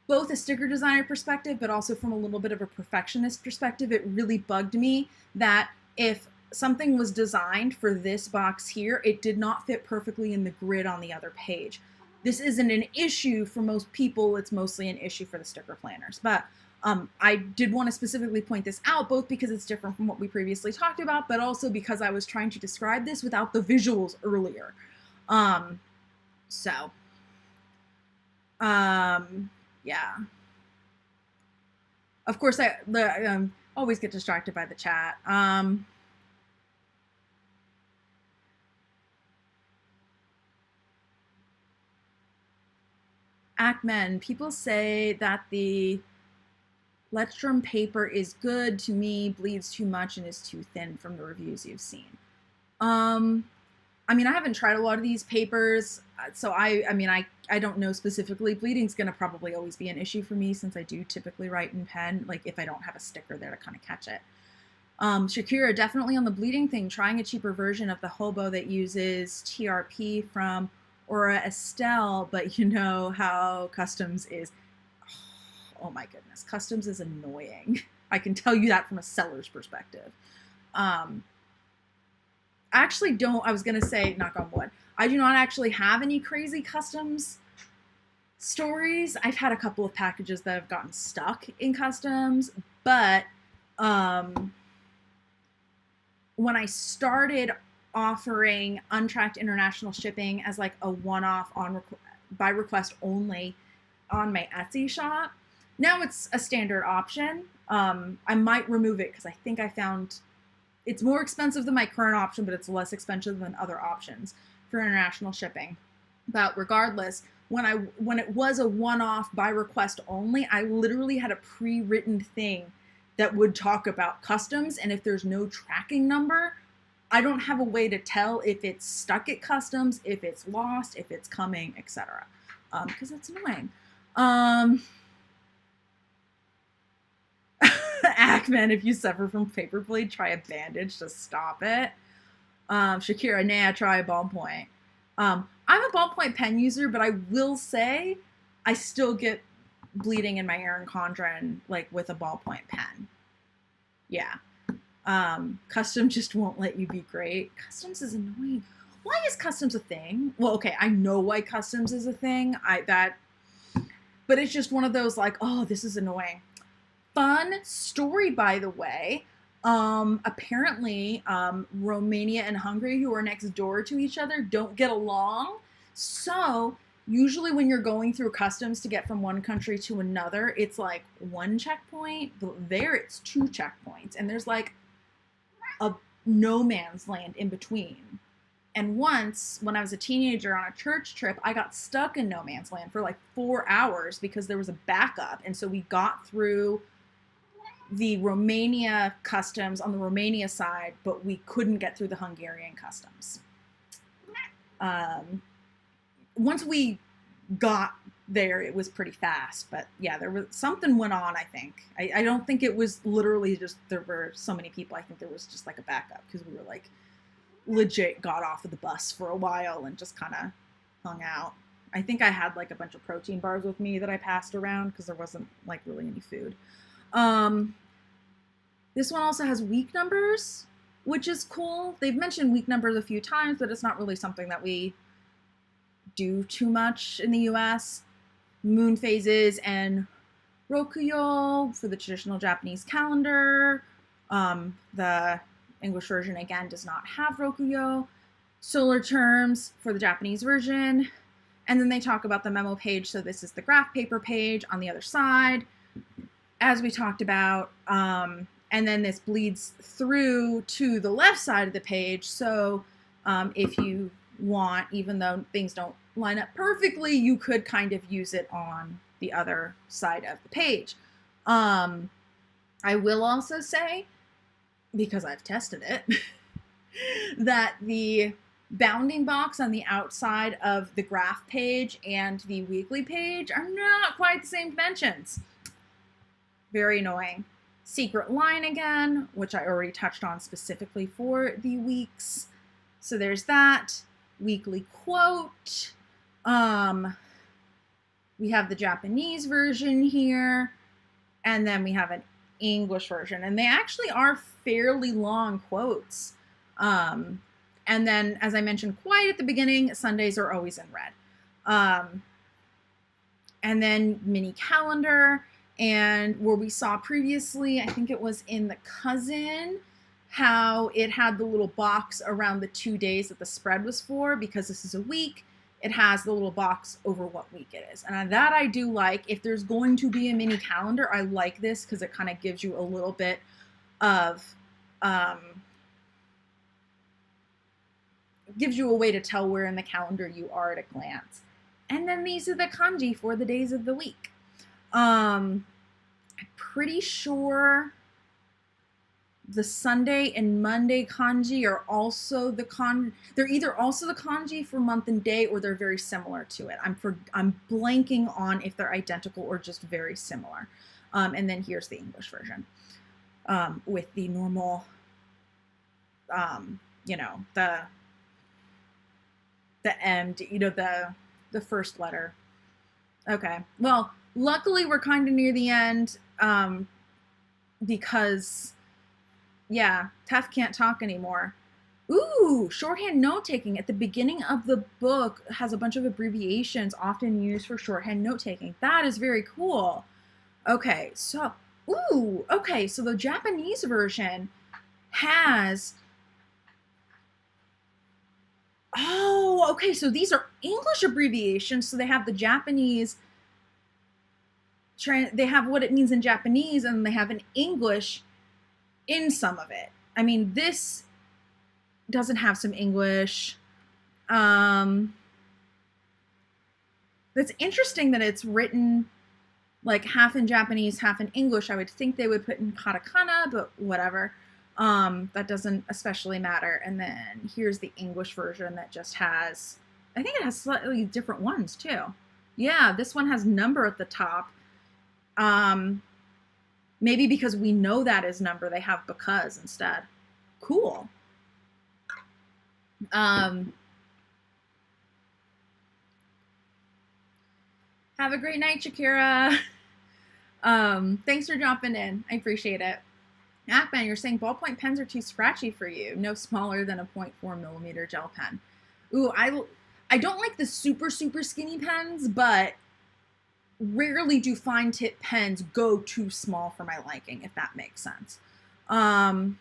both a sticker designer perspective, but also from a little bit of a perfectionist perspective, it really bugged me that if something was designed for this box here, it did not fit perfectly in the grid on the other page. This isn't an issue for most people, it's mostly an issue for the sticker planners. But I did want to specifically point this out, both because it's different from what we previously talked about, but also because I was trying to describe this without the visuals earlier. Yeah. Of course, I always get distracted by the chat. Ackman, people say that the Lectrum paper is good. To me, bleeds too much and is too thin from the reviews you've seen. I mean, I haven't tried a lot of these papers, so I don't know specifically. Bleeding's going to probably always be an issue for me since I do typically write in pen, like if I don't have a sticker there to kind of catch it. Shakira, definitely on the bleeding thing, trying a cheaper version of the hobo that uses TRP from 𝗬𝗓𝗏, but you know how Customs is. Oh my goodness, Customs is annoying. I can tell you that from a seller's perspective. I was going to say, knock on wood, I do not actually have any crazy Customs stories. I've had a couple of packages that have gotten stuck in Customs, but when I started offering untracked international shipping as like a one-off by request only on my Etsy shop, now it's a standard option. I might remove it because I think I found it's more expensive than my current option, but it's less expensive than other options for international shipping. But regardless, when it was a one-off by request only, I literally had a pre-written thing that would talk about Customs, and if there's no tracking number, I don't have a way to tell if it's stuck at Customs, if it's lost, if it's coming, etc. Because it's annoying. Ackman, if you suffer from paper bleed, try a bandage to stop it. Shakira, nah, try a ballpoint. I'm a ballpoint pen user, but I will say I still get bleeding in my Erin Condren like with a ballpoint pen. Yeah. Custom just won't let you be great. Customs is annoying. Why is customs a thing? Well, okay, I know why customs is a thing. But it's just one of those like, oh, this is annoying. Fun story, by the way. Apparently, Romania and Hungary, who are next door to each other, don't get along. So usually when you're going through customs to get from one country to another, it's like one checkpoint, but there it's 2 checkpoints. And there's like a no man's land in between. And once, when I was a teenager on a church trip, I got stuck in no man's land for like 4 hours because there was a backup. And so we got through the Romania customs on the Romania side, but we couldn't get through the Hungarian customs. Once we got there, it was pretty fast. But yeah, there was something went on, I think. I don't think it was literally just there were so many people. I think there was just like a backup because we were like legit got off of the bus for a while and just kind of hung out. I think I had like a bunch of protein bars with me that I passed around because there wasn't like really any food. This one also has week numbers, which is cool. They've mentioned week numbers a few times, but it's not really something that we do too much in the US. Moon phases and Rokuyo for the traditional Japanese calendar. The English version, again, does not have Rokuyo. Solar terms for the Japanese version. And then they talk about the memo page. So this is the graph paper page on the other side, as we talked about. And then this bleeds through to the left side of the page. So if you want, even though things don't line up perfectly, you could kind of use it on the other side of the page. I will also say, because I've tested it, that the bounding box on the outside of the graph page and the weekly page are not quite the same dimensions. Very annoying. Secret line again, which I already touched on specifically for the weeks. So there's that. Weekly quote. We have the Japanese version here, and then we have an English version, and they actually are fairly long quotes. And then, as I mentioned quite at the beginning, Sundays are always in red. And then mini calendar, and where we saw previously, I think it was in the cousin, how it had the little box around the 2 days that the spread was for, because this is a week. It has the little box over what week it is. And that I do like. If there's going to be a mini calendar, I like this because it kind of gives you a little bit of, gives you a way to tell where in the calendar you are at a glance. And then these are the kanji for the days of the week. I'm pretty sure the Sunday and Monday kanji are also the they're either also the kanji for month and day, or they're very similar to it. I'm blanking on if they're identical or just very similar. And then here's the English version, with the normal, you know, the M, you know, the first letter. Okay, well, luckily we're kind of near the end, because yeah, Tef can't talk anymore. Ooh, shorthand note-taking at the beginning of the book has a bunch of abbreviations often used for shorthand note-taking. That is very cool. Okay, so, ooh, okay, so the Japanese version has, oh, okay, so these are English abbreviations, so they have the Japanese, they have what it means in Japanese, and they have an English in some of it. I mean, this doesn't have some English. It's interesting that it's written like half in Japanese, half in English. I would think they would put in katakana, but whatever. That doesn't especially matter. And then here's the English version that just has, I think it has slightly different ones too. Yeah, this one has number at the top. Maybe because we know that is number, they have because instead. Cool. Have a great night, Shakira. Thanks for dropping in. I appreciate it. Ackman, you're saying ballpoint pens are too scratchy for you. No smaller than a 0.4 millimeter gel pen. Ooh, I don't like the super, super skinny pens, but rarely do fine tip pens go too small for my liking, if that makes sense. Ackman,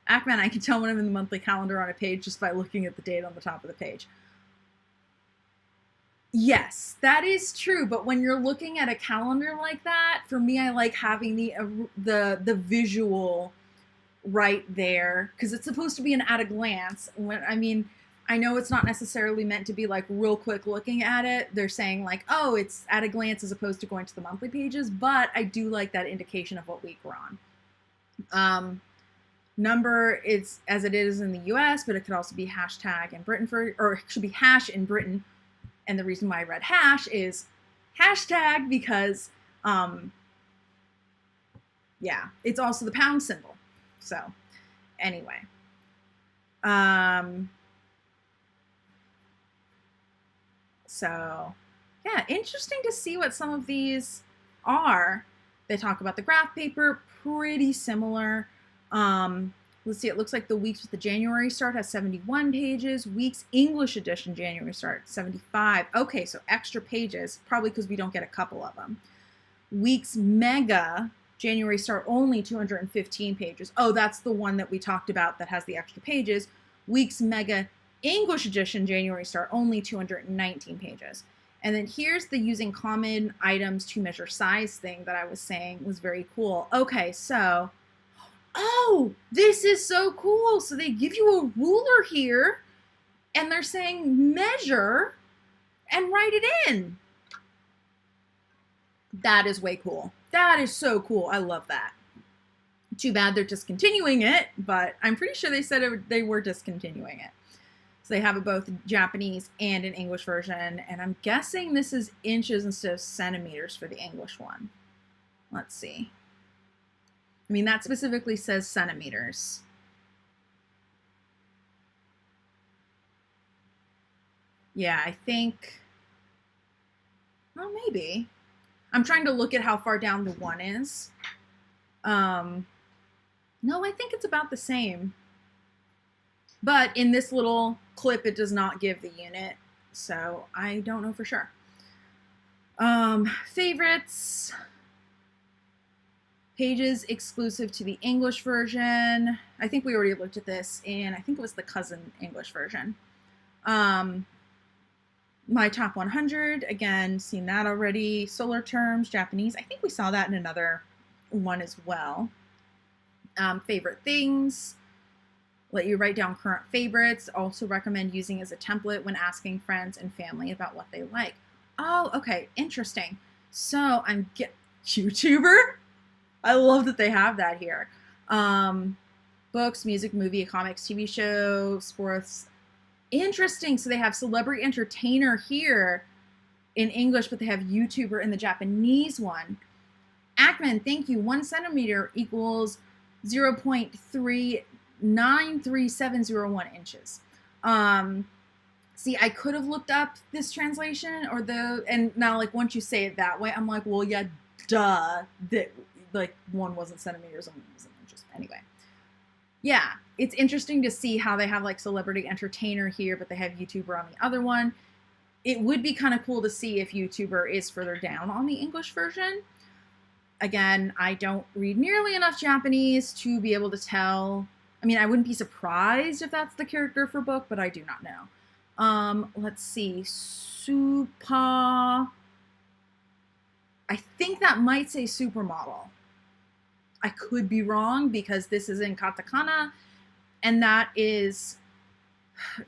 I can tell when I'm in the monthly calendar on a page just by looking at the date on the top of the page. Yes, that is true, but when you're looking at a calendar like that, for me, I like having the visual right there, because it's supposed to be an at a glance. I mean, I know it's not necessarily meant to be like real quick looking at it. They're saying like, oh, it's at a glance as opposed to going to the monthly pages, but I do like that indication of what week we're on. Number is as it is in the US, but it could also be hashtag in Britain or it should be hash in Britain. And the reason why I read hash is hashtag because, yeah, it's also the pound symbol. So anyway, so yeah, interesting to see what some of these are. They talk about the graph paper, pretty similar. Let's see, it looks like the Weeks with the January start has 71 pages. Weeks English edition January start, 75. Okay, so extra pages, probably because we don't get a couple of them. Weeks Mega January start only 215 pages. Oh, that's the one that we talked about that has the extra pages. Weeks Mega English edition January start only 219 pages. And then here's the using common items to measure size thing that I was saying was very cool. Okay, so oh, this is so cool. So they give you a ruler here and they're saying measure and write it in. That is way cool. That is so cool. I love that. Too bad they're discontinuing it, but I'm pretty sure they said they were discontinuing it. So they have it both Japanese and an English version. And I'm guessing this is inches instead of centimeters for the English one. Let's see. I mean, that specifically says centimeters. Yeah, I think, well, maybe. I'm trying to look at how far down the one is. No, I think it's about the same. But in this little clip, it does not give the unit, so I don't know for sure. Favorites. Pages exclusive to the English version. I think we already looked at this in, I think it was the cousin English version. My top 100, again, seen that already. Solar terms, Japanese. I think we saw that in another one as well. Favorite things. Let you write down current favorites. Also recommend using as a template when asking friends and family about what they like. Oh, okay, interesting. So I'm YouTuber. I love that they have that here. Books, music, movie, comics, TV show, sports. Interesting. So they have celebrity entertainer here in English, but they have YouTuber in the Japanese one. Ackman, thank you. 1 centimeter equals 0.393701 inches. See, I could have looked up this translation and now like once you say it that way, I'm like, well, yeah, duh. Like one wasn't centimeters and one wasn't inches. Anyway, yeah, it's interesting to see how they have like celebrity entertainer here, but they have YouTuber on the other one. It would be kind of cool to see if YouTuber is further down on the English version. Again, I don't read nearly enough Japanese to be able to tell. I mean, I wouldn't be surprised if that's the character for book, but I do not know. Let's see, Supa. I think that might say supermodel. I could be wrong because this is in katakana, and that is,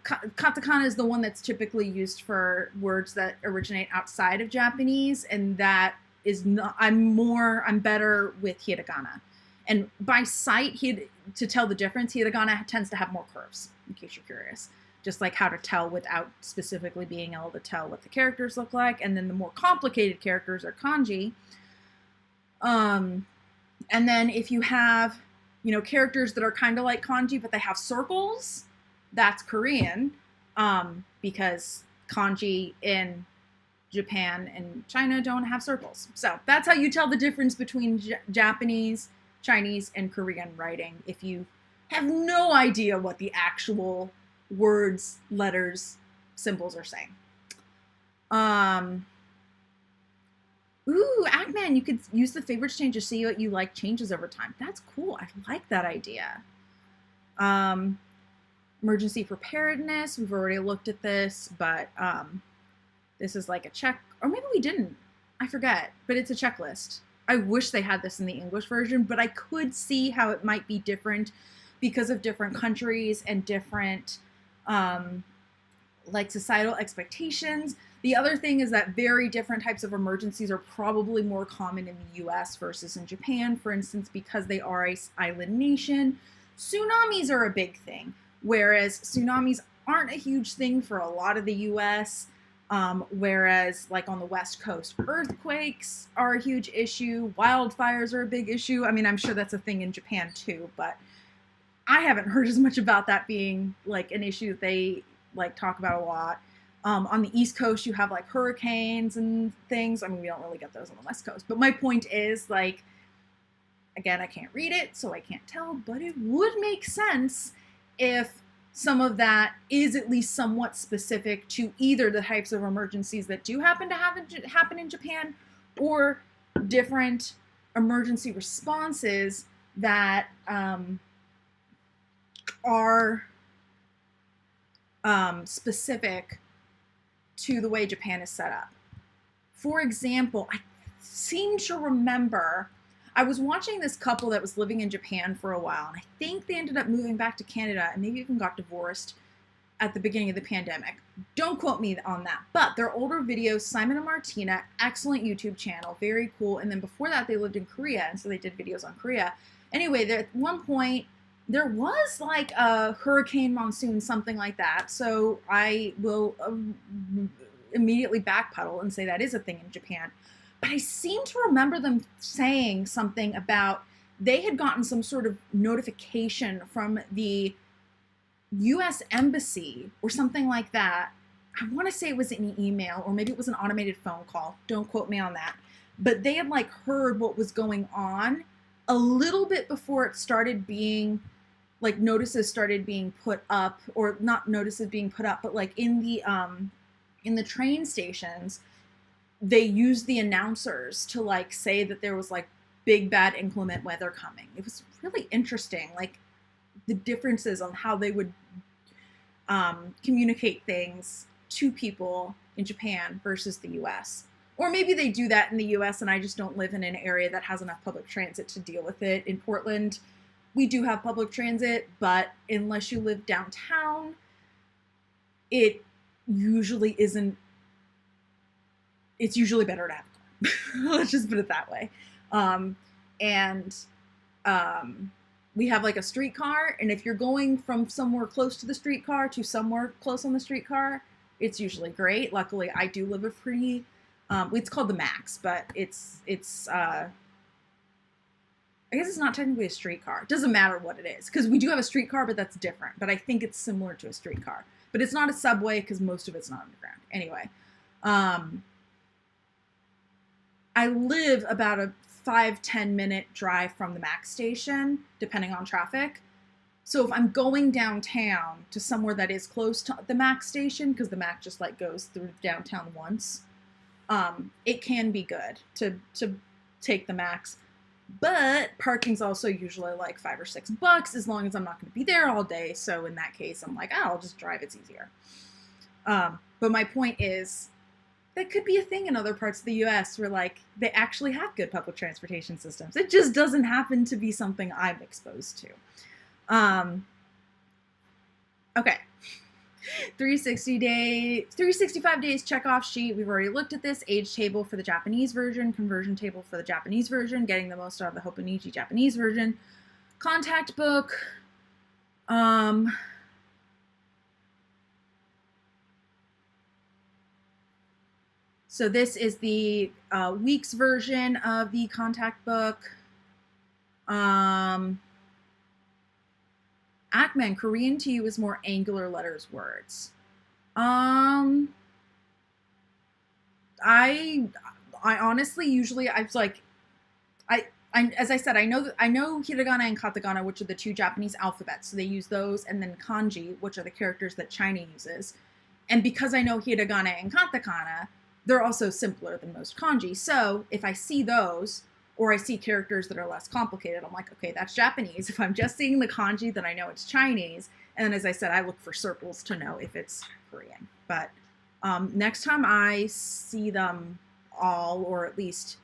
katakana is the one that's typically used for words that originate outside of Japanese, and that is not, I'm better with hiragana. And by sight, to tell the difference, hiragana tends to have more curves, in case you're curious. Just like how to tell without specifically being able to tell what the characters look like. And then the more complicated characters are kanji. And then if you have, characters that are kind of like kanji, but they have circles, that's Korean, because kanji in Japan and China don't have circles. So that's how you tell the difference between Japanese, Chinese and Korean writing if you have no idea what the actual words, letters, symbols are saying. Ooh, Ackman, you could use the favorites change to see what you like changes over time. That's cool. I like that idea. Emergency preparedness. We've already looked at this, but this is like a check, or maybe we didn't. I forget, but it's a checklist. I wish they had this in the English version, but I could see how it might be different because of different countries and different like societal expectations. The other thing is that very different types of emergencies are probably more common in the US versus in Japan, for instance, because they are an island nation. Tsunamis are a big thing, whereas tsunamis aren't a huge thing for a lot of the US, whereas like on the West Coast, earthquakes are a huge issue, wildfires are a big issue. I mean, I'm sure that's a thing in Japan too, but I haven't heard as much about that being like an issue that they like talk about a lot. On the East Coast, you have like hurricanes and things. I mean, we don't really get those on the West Coast. But my point is, like, again, I can't read it, so I can't tell, but it would make sense if some of that is at least somewhat specific to either the types of emergencies that do happen to happen in Japan, or different emergency responses that are specific to the way Japan is set up. For example, I seem to remember I was watching this couple that was living in Japan for a while, and I think they ended up moving back to Canada and maybe even got divorced at the beginning of the pandemic. Don't quote me on that, but their older videos, Simon and Martina, excellent YouTube channel, very cool. And then before that, they lived in Korea, and so they did videos on Korea. Anyway, at one point, there was like a hurricane monsoon, something like that. So I will immediately backpedal and say that is a thing in Japan. But I seem to remember them saying something about they had gotten some sort of notification from the US Embassy or something like that. I want to say it was an email, or maybe it was an automated phone call. Don't quote me on that. But they had like heard what was going on a little bit before it started being like notices started being put up, or not notices being put up, but like in the train stations, they used the announcers to like say that there was like big, bad, inclement weather coming. It was really interesting, like the differences on how they would communicate things to people in Japan versus the US. Or maybe they do that in the US and I just don't live in an area that has enough public transit to deal with it. In Portland, we do have public transit, but unless you live downtown, it usually isn't. It's usually better to have a car. Let's just put it that way. We have like a streetcar, and if you're going from somewhere close to the streetcar to somewhere close on the streetcar, it's usually great. Luckily, I do live a pretty, it's called the Max, but it's I guess it's not technically a streetcar. It doesn't matter what it is, because we do have a streetcar, but that's different. But I think it's similar to a streetcar. But it's not a subway, because most of it's not underground. Anyway, I live about a 5-10 minute drive from the Max station, depending on traffic. So if I'm going downtown to somewhere that is close to the Max station, because the Max just like goes through downtown once, it can be good to take the Max. But parking's also usually like $5 or $6 as long as I'm not going to be there all day. So in that case, I'm like, oh, I'll just drive. It's easier. But my point is, that could be a thing in other parts of the U.S. where like they actually have good public transportation systems. It just doesn't happen to be something I'm exposed to. Okay. 365 days checkoff sheet. We've already looked at this. Age table for the Japanese version, conversion table for the Japanese version, getting the most out of the Hobonichi Japanese version, contact book. So this is the weeks version of the contact book. Ackman, Korean to you is more angular letters words. I honestly usually I as I said, I know hiragana and katakana, which are the two Japanese alphabets. So they use those, and then kanji, which are the characters that China uses. And because I know hiragana and katakana, they're also simpler than most kanji. So if I see those, or I see characters that are less complicated, I'm like, okay, that's Japanese. If I'm just seeing the kanji, then I know it's Chinese. And as I said, I look for circles to know if it's Korean. But next time I see them all, or at least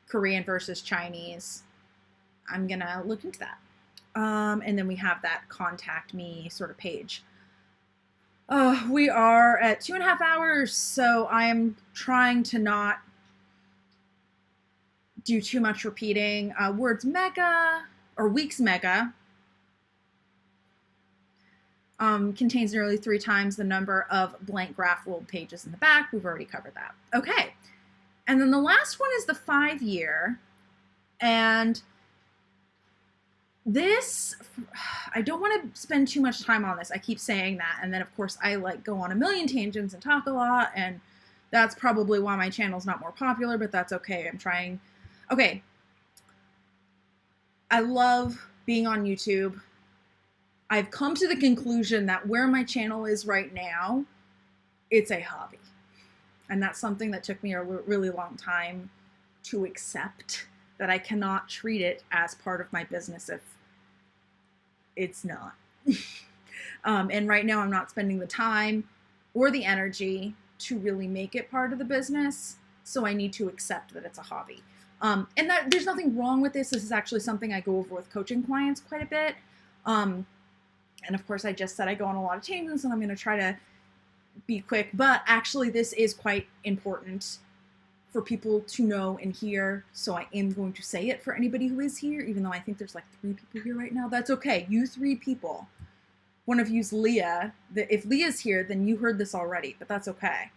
Korean versus Chinese, I'm gonna look into that. And then we have that contact me sort of page. We are at 2.5 hours, so I am trying to not do too much repeating. 𝗏𝗏 or 𝗬𝗏𝗏 contains nearly 3 times the number of blank graph ruled pages in the back. We've already covered that. Okay. And then the last one is the 5-year. And this, I don't want to spend too much time on this. I keep saying that. And then, of course, I like go on a million tangents and talk a lot. And that's probably why my channel's not more popular, but that's okay. I'm trying. Okay. I love being on YouTube. I've come to the conclusion that where my channel is right now, it's a hobby. And that's something that took me a really long time to accept, that I cannot treat it as part of my business if it's not. And right now I'm not spending the time or the energy to really make it part of the business. So I need to accept that it's a hobby. And that there's nothing wrong with this. This is actually something I go over with coaching clients quite a bit. And of course I just said I go on a lot of tangents, and I'm going to try to be quick, but actually this is quite important for people to know and hear. So I am going to say it for anybody who is here, even though I think there's like 3 people here right now. That's okay. You 3 people. One of you's Leah. If Leah's here, then you heard this already, but that's okay.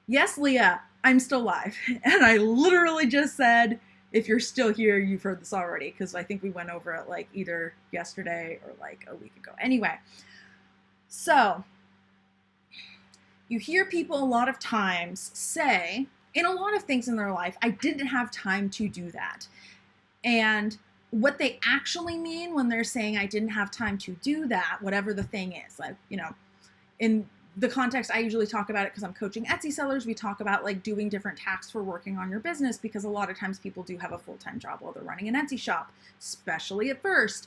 Yes, Leah, I'm still live. And I literally just said, if you're still here, you've heard this already, because I think we went over it like either yesterday or like a week ago. Anyway, so you hear people a lot of times say, in a lot of things in their life, I didn't have time to do that. And what they actually mean when they're saying I didn't have time to do that, whatever the thing is, like, you know, in the context I usually talk about it because I'm coaching Etsy sellers, we talk about like doing different tasks for working on your business, because a lot of times people do have a full-time job while they're running an Etsy shop, especially at first.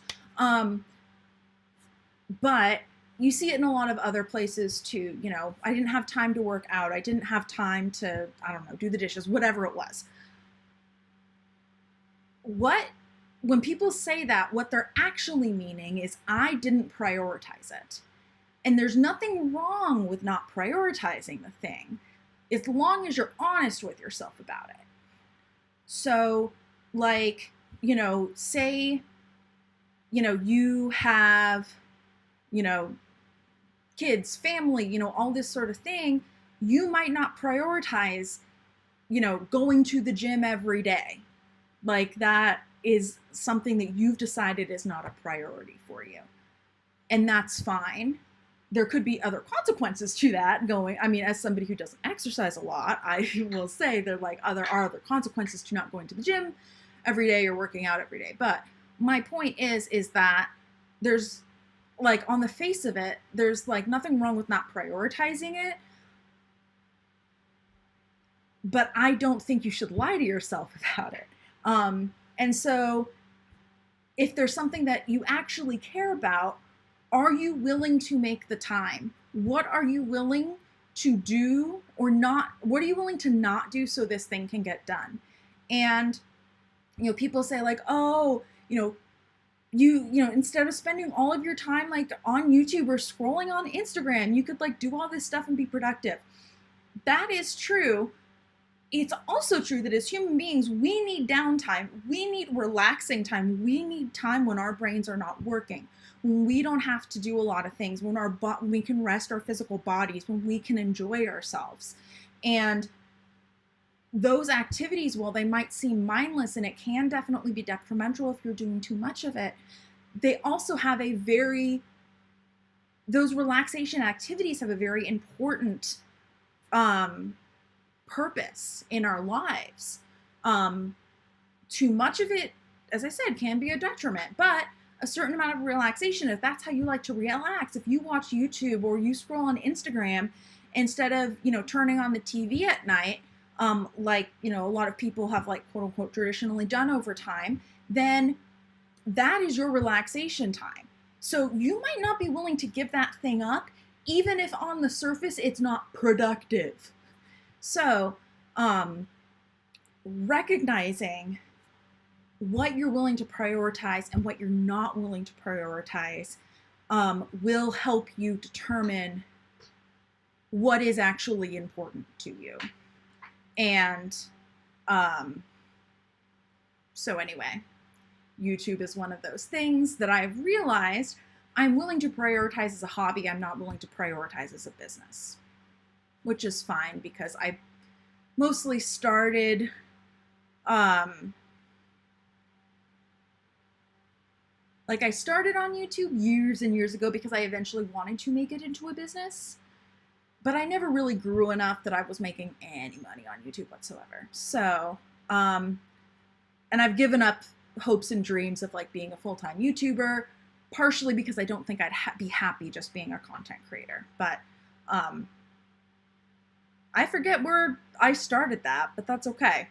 But you see it in a lot of other places too. You know, I didn't have time to work out. I didn't have time to, I don't know, do the dishes, whatever it was. When people say that, what they're actually meaning is I didn't prioritize it. And there's nothing wrong with not prioritizing the thing, as long as you're honest with yourself about it. So like, you know, say, you know, you have, you know, kids, family, you know, all this sort of thing, you might not prioritize, you know, going to the gym every day. Like that is something that you've decided is not a priority for you. And that's fine. There could be other consequences to that going, I mean, as somebody who doesn't exercise a lot, I will say there are other consequences to not going to the gym every day or working out every day. But my point is that there's, like, on the face of it, there's like nothing wrong with not prioritizing it. But I don't think you should lie to yourself about it. And so if there's something that you actually care about, are you willing to make the time? What are you willing to do or not? What are you willing to not do so this thing can get done? And, you know, people say like, oh, you know, instead of spending all of your time like on YouTube or scrolling on Instagram, you could like do all this stuff and be productive. That is true. It's also true that as human beings, we need downtime. We need relaxing time. We need time when our brains are not working, when we don't have to do a lot of things, when we can rest our physical bodies, when we can enjoy ourselves. And those activities, while they might seem mindless, and it can definitely be detrimental if you're doing too much of it, they also have those relaxation activities have a very important purpose in our lives. too much of it, as I said, can be a detriment, but a certain amount of relaxation, if that's how you like to relax, if you watch YouTube or you scroll on Instagram instead of, you know, turning on the TV at night, like, you know, a lot of people have, like, quote unquote traditionally done over time, then that is your relaxation time. So you might not be willing to give that thing up, even if on the surface it's not productive. So recognizing what you're willing to prioritize and what you're not willing to prioritize will help you determine what is actually important to you. And so anyway, YouTube is one of those things that I've realized I'm willing to prioritize as a hobby. I'm not willing to prioritize as a business, which is fine because I mostly started like I started on YouTube years and years ago because I eventually wanted to make it into a business, but I never really grew enough that I was making any money on YouTube whatsoever. So, and I've given up hopes and dreams of like being a full-time YouTuber, partially because I don't think I'd be happy just being a content creator. But I forget where I started that, but that's okay.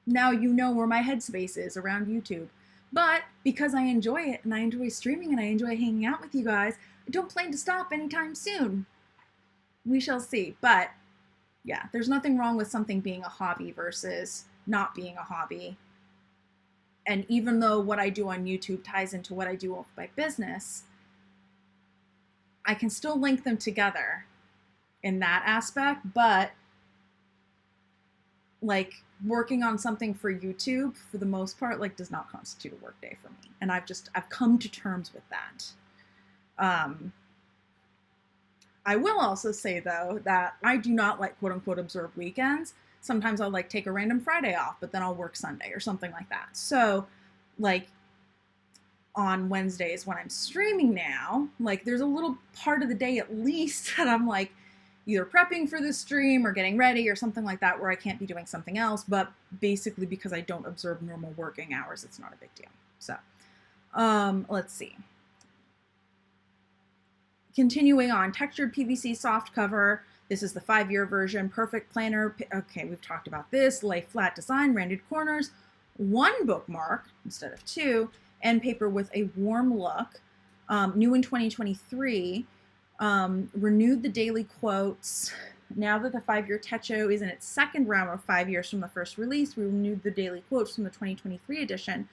Now you know where my headspace is around YouTube. But because I enjoy it and I enjoy streaming and I enjoy hanging out with you guys, I don't plan to stop anytime soon. We shall see. But yeah, there's nothing wrong with something being a hobby versus not being a hobby. And even though what I do on YouTube ties into what I do with my business, I can still link them together in that aspect, but like working on something for YouTube for the most part, like does not constitute a work day for me. And I've come to terms with that. I will also say though, that I do not like quote unquote observe weekends. Sometimes I'll like take a random Friday off, but then I'll work Sunday or something like that. So like on Wednesdays when I'm streaming now, like there's a little part of the day at least that I'm like either prepping for the stream or getting ready or something like that where I can't be doing something else. But basically because I don't observe normal working hours, it's not a big deal. So let's see. Continuing on, textured PVC soft cover. This is the 5-year version, perfect planner. Okay, we've talked about this. Lay flat design, rounded corners, 1 bookmark instead of 2, and paper with a warm look. New in 2023. Renewed the daily quotes. Now that the 5-year Techo is in its 2nd round of 5 years from the first release, we renewed the daily quotes from the 2023 edition.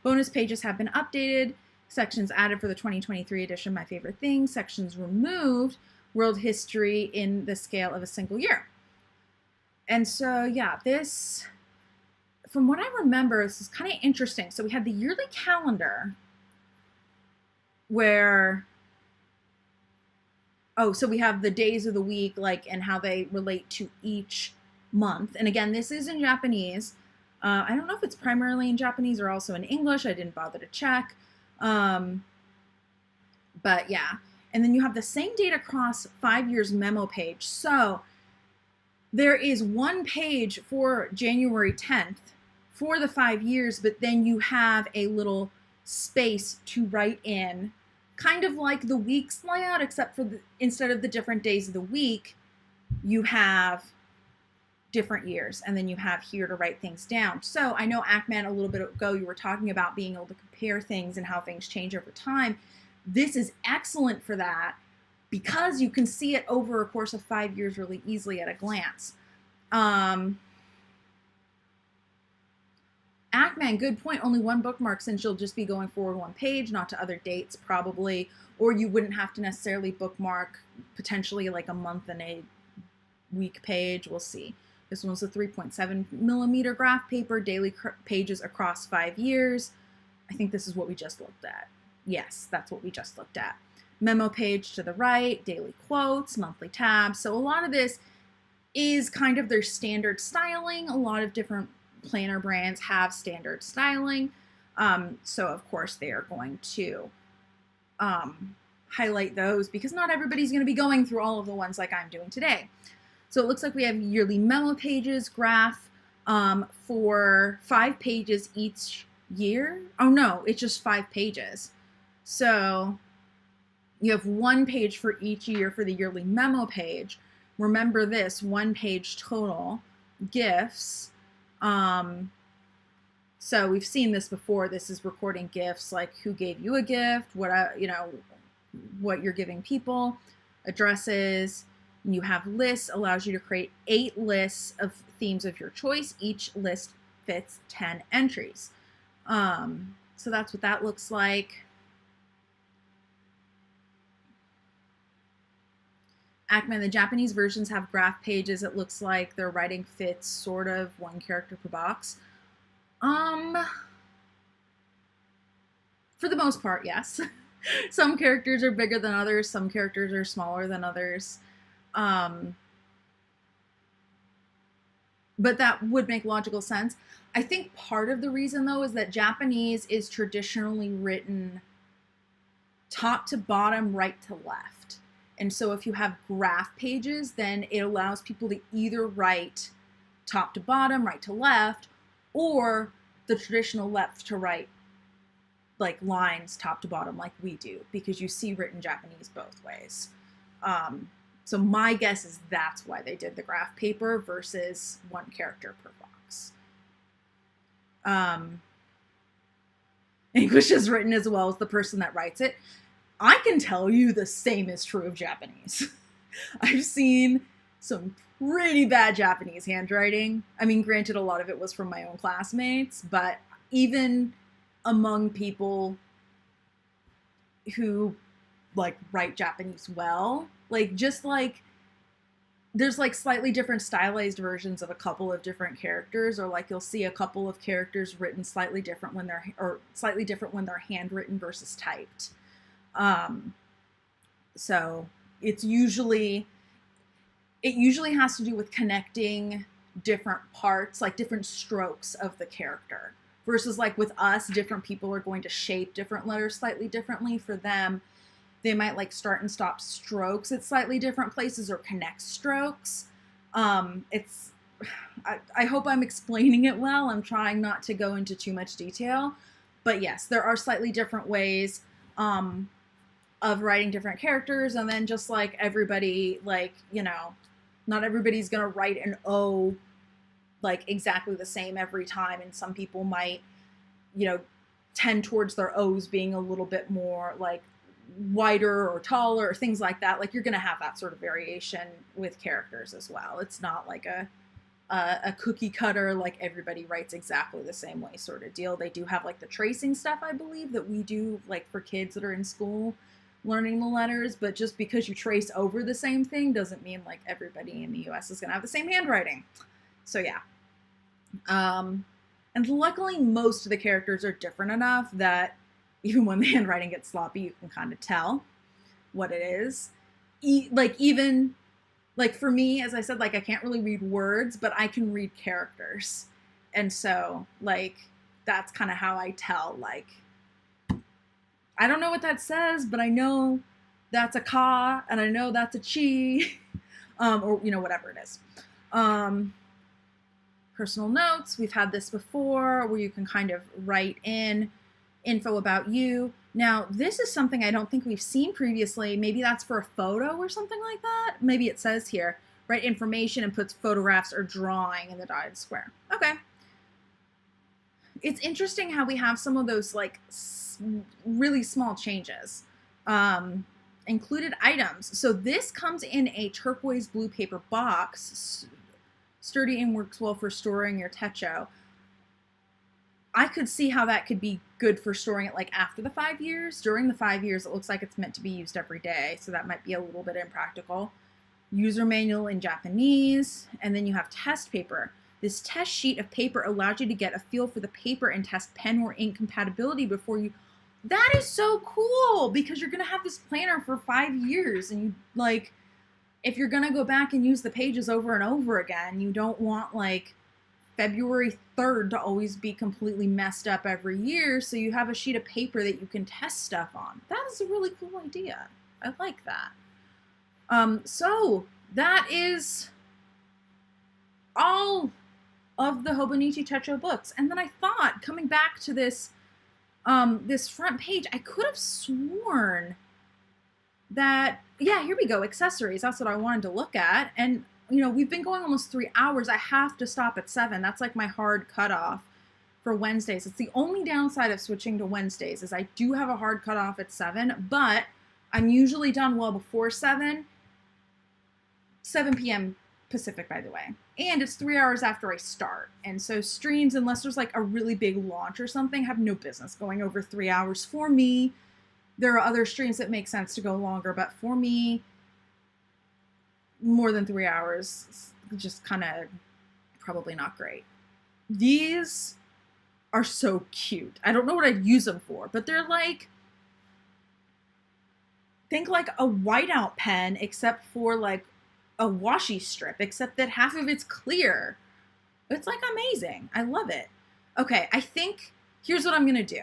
Bonus pages have been updated. Sections added for the 2023 edition, my favorite thing. Sections removed, world history in the scale of a single year. And so, yeah, this, from what I remember, this is kind of interesting. So we had the yearly calendar where, oh, so we have the days of the week, like, and how they relate to each month. And again, this is in Japanese. I don't know if it's primarily in Japanese or also in English. I didn't bother to check. But yeah, and then you have the same date across 5 years memo page. So there is 1 page for January 10th for the 5 years, but then you have a little space to write in, kind of like the week's layout, except for instead of the different days of the week, you have different years, and then you have here to write things down. So I know Ackman, a little bit ago, you were talking about being able to compare things and how things change over time. This is excellent for that because you can see it over a course of 5 years really easily at a glance. Ackman, good point. Only 1 bookmark, since you'll just be going forward 1 page, not to other dates probably, or you wouldn't have to necessarily bookmark potentially like a month and a week page. We'll see. This one's a 3.7 millimeter graph paper, daily pages across 5 years. I think this is what we just looked at. Yes, that's what we just looked at. Memo page to the right, daily quotes, monthly tabs. So a lot of this is kind of their standard styling. A lot of different planner brands have standard styling. So of course they are going to highlight those because not everybody's going to be going through all of the ones like I'm doing today. So it looks like we have yearly memo pages, graph, for 5 pages each year. Oh no, it's just 5 pages. So you have 1 page for each year for the yearly memo page. Remember this, 1 page total. Gifts. So we've seen this before. This is recording gifts, like who gave you a gift, what what you're giving people, addresses. You have lists, allows you to create 8 lists of themes of your choice. Each list fits 10 entries. So that's what that looks like. Ackman, the Japanese versions have graph pages. It looks like their writing fits sort of 1 character per box. For the most part, yes. Some characters are bigger than others. Some characters are smaller than others. But that would make logical sense. I think part of the reason, though, is that Japanese is traditionally written top to bottom, right to left. And so if you have graph pages, then it allows people to either write top to bottom, right to left, or the traditional left to right, like lines top to bottom like we do, because you see written Japanese both ways. So my guess is that's why they did the graph paper versus 1 character per box. English is written as well as the person that writes it. I can tell you the same is true of Japanese. I've seen some pretty bad Japanese handwriting. I mean, granted, a lot of it was from my own classmates, but even among people who like write Japanese well, like just like there's like slightly different stylized versions of a couple of different characters, or like you'll see a couple of characters written slightly different when they're handwritten versus typed. So it usually has to do with connecting different parts, like different strokes of the character, versus like with us, different people are going to shape different letters slightly differently. For them, they might like start and stop strokes at slightly different places, or connect strokes. I hope I'm explaining it well. I'm trying not to go into too much detail, but yes, there are slightly different ways of writing different characters. And then just like everybody, like, not everybody's gonna write an O like exactly the same every time, and some people might tend towards their O's being a little bit more like wider or taller or things like that. Like you're gonna have that sort of variation with characters as well. It's not like a cookie cutter, like everybody writes exactly the same way sort of deal. They do have like the tracing stuff, I believe, that we do like for kids that are in school learning the letters, but just because you trace over the same thing doesn't mean like everybody in the US is gonna have the same handwriting. So yeah. And luckily most of the characters are different enough that even when the handwriting gets sloppy, you can kind of tell what it is. Even for me, as I said, like I can't really read words, but I can read characters. And so like, that's kind of how I tell, like, I don't know what that says, but I know that's a ka, and I know that's a chi, or, whatever it is. Personal notes, we've had this before, where you can kind of write in info about you. Now, this is something I don't think we've seen previously. Maybe that's for a photo or something like that. Maybe it says here, write information and puts photographs or drawing in the dotted square. Okay. It's interesting how we have some of those like really small changes. Included items. So this comes in a turquoise blue paper box, sturdy and works well for storing your Techo. I could see how that could be good for storing it like after the 5 years. During the 5 years, it looks like it's meant to be used every day, so that might be a little bit impractical. User manual in Japanese, and then you have test paper. This test sheet of paper allows you to get a feel for the paper and test pen or ink compatibility before you... That is so cool, because you're going to have this planner for 5 years, and you, like, if you're going to go back and use the pages over and over again, you don't want, like, February 3rd to always be completely messed up every year, so you have a sheet of paper that you can test stuff on. That is a really cool idea. I like that. So that is all of the Hobonichi Techo books. And then I thought, coming back to this, this front page, I could have sworn that, yeah, here we go, accessories. That's what I wanted to look at. And, you know, we've been going almost 3 hours. I have to stop at 7. That's like my hard cutoff for Wednesdays. It's the only downside of switching to Wednesdays is I do have a hard cutoff at 7, but I'm usually done well before 7 p.m. Pacific, by the way. And it's 3 hours after I start. And so streams, unless there's like a really big launch or something, have no business going over 3 hours for me. There are other streams that make sense to go longer, but for me, more than 3 hours, just kind of probably not great. These are so cute. I don't know what I'd use them for, but they're like, think like a whiteout pen, except for like a washi strip, except that half of it's clear. It's like amazing. I love it. Okay, I think here's what I'm gonna do.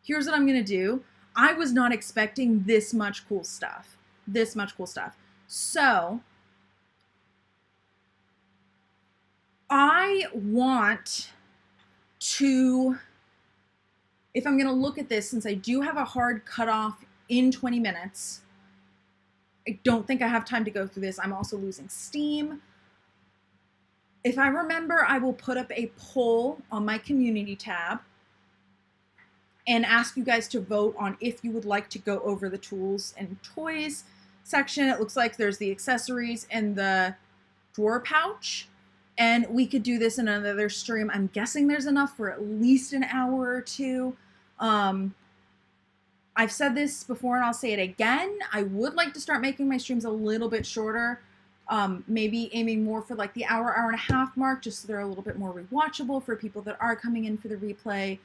Here's what I'm gonna do. I was not expecting this much cool stuff. This much cool stuff. So I want to, if I'm gonna look at this, since I do have a hard cutoff in 20 minutes, I don't think I have time to go through this. I'm also losing steam. If I remember, I will put up a poll on my community tab and ask you guys to vote on if you would like to go over the tools and toys section. It looks like there's the accessories and the drawer pouch, and we could do this in another stream. I'm guessing there's enough for at least an hour or two. I've said this before and I'll say it again. I would like to start making my streams a little bit shorter, maybe aiming more for like the hour, hour and a half mark, just so they're a little bit more rewatchable for people that are coming in for the replay.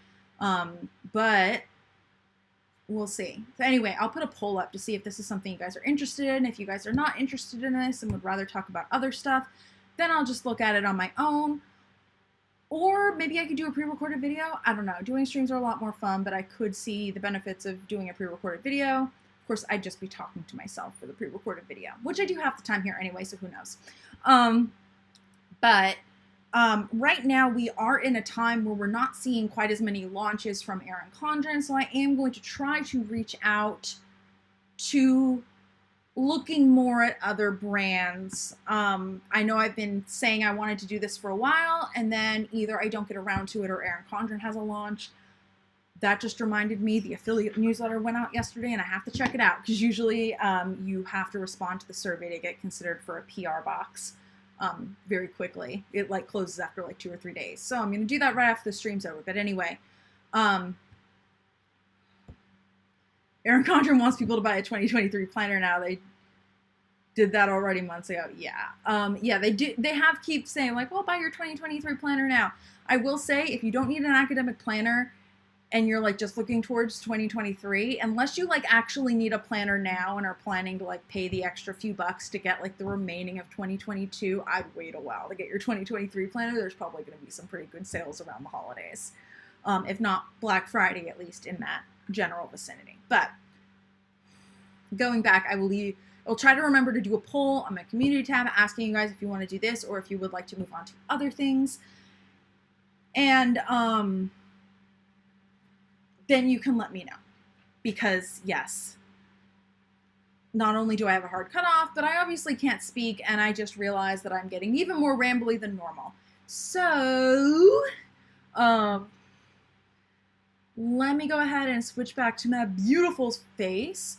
But we'll see. So anyway, I'll put a poll up to see if this is something you guys are interested in. If you guys are not interested in this and would rather talk about other stuff, then I'll just look at it on my own. Or maybe I could do a pre-recorded video. I don't know. Doing streams are a lot more fun, but I could see the benefits of doing a pre-recorded video. Of course, I'd just be talking to myself for the pre-recorded video, which I do half the time here anyway, so who knows. Right now we are in a time where we're not seeing quite as many launches from Erin Condren, so I am going to try to reach out to looking more at other brands. I know I've been saying I wanted to do this for a while, and then either I don't get around to it or Erin Condren has a launch. That just reminded me the affiliate newsletter went out yesterday, and I have to check it out, because usually you have to respond to the survey to get considered for a PR box very quickly. It like closes after like 2 or 3 days. So I'm going to do that right after the stream's over. But anyway, Erin Condren wants people to buy a 2023 planner now. They did that already months ago. Yeah. Yeah, they do. They have keep saying like, well, buy your 2023 planner now. I will say, if you don't need an academic planner and you're like just looking towards 2023, unless you like actually need a planner now and are planning to like pay the extra few bucks to get like the remaining of 2022, I'd wait a while to get your 2023 planner. There's probably going to be some pretty good sales around the holidays. If not Black Friday, at least in that general vicinity. But going back, I'll try to remember to do a poll on my community tab asking you guys if you want to do this or if you would like to move on to other things. And then you can let me know. Because yes, not only do I have a hard cutoff, but I obviously can't speak, and I just realized that I'm getting even more rambly than normal. So, let me go ahead and switch back to my beautiful face.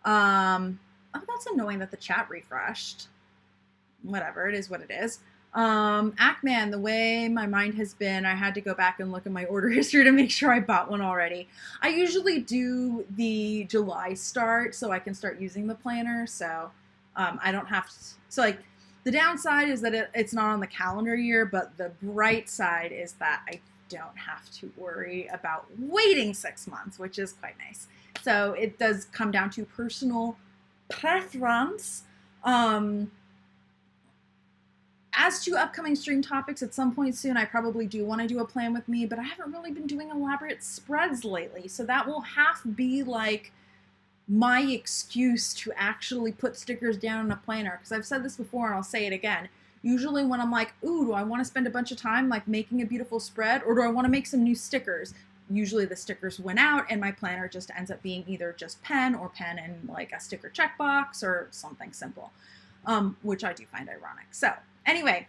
Oh, that's annoying that the chat refreshed. Whatever, it is what it is. Ackman, the way my mind has been, I had to go back and look at my order history to make sure I bought one already. I usually do the July start so I can start using the planner, so I don't have to. So like, the downside is that it's not on the calendar year, but the bright side is that I don't have to worry about waiting 6 months, which is quite nice. So it does come down to personal preference. As to upcoming stream topics, at some point soon, I probably do want to do a plan with me, but I haven't really been doing elaborate spreads lately. So that will have to be like my excuse to actually put stickers down in a planner, because I've said this before and I'll say it again. Usually when I'm like, ooh, do I want to spend a bunch of time like making a beautiful spread, or do I want to make some new stickers? Usually the stickers went out and my planner just ends up being either just pen or pen and like a sticker checkbox or something simple, which I do find ironic. So anyway,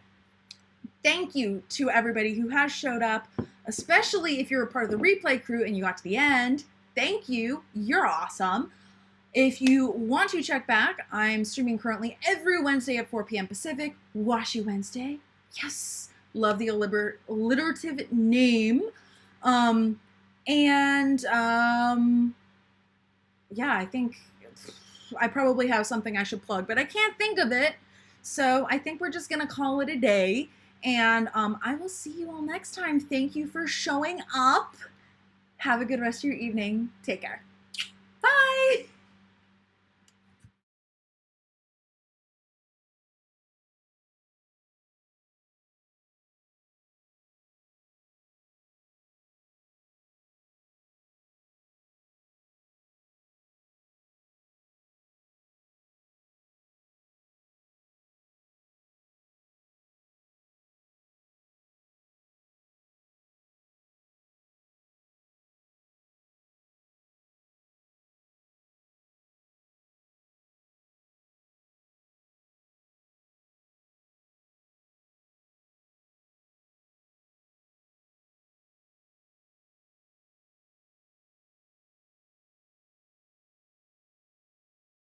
thank you to everybody who has showed up, especially if you're a part of the replay crew and you got to the end. Thank you. You're awesome. If you want to check back, I'm streaming currently every Wednesday at 4 p.m. Pacific, Washi Wednesday. Yes, love the alliterative name. Yeah, I think I probably have something I should plug, but I can't think of it. So I think we're just going to call it a day. And I will see you all next time. Thank you for showing up. Have a good rest of your evening. Take care. Bye.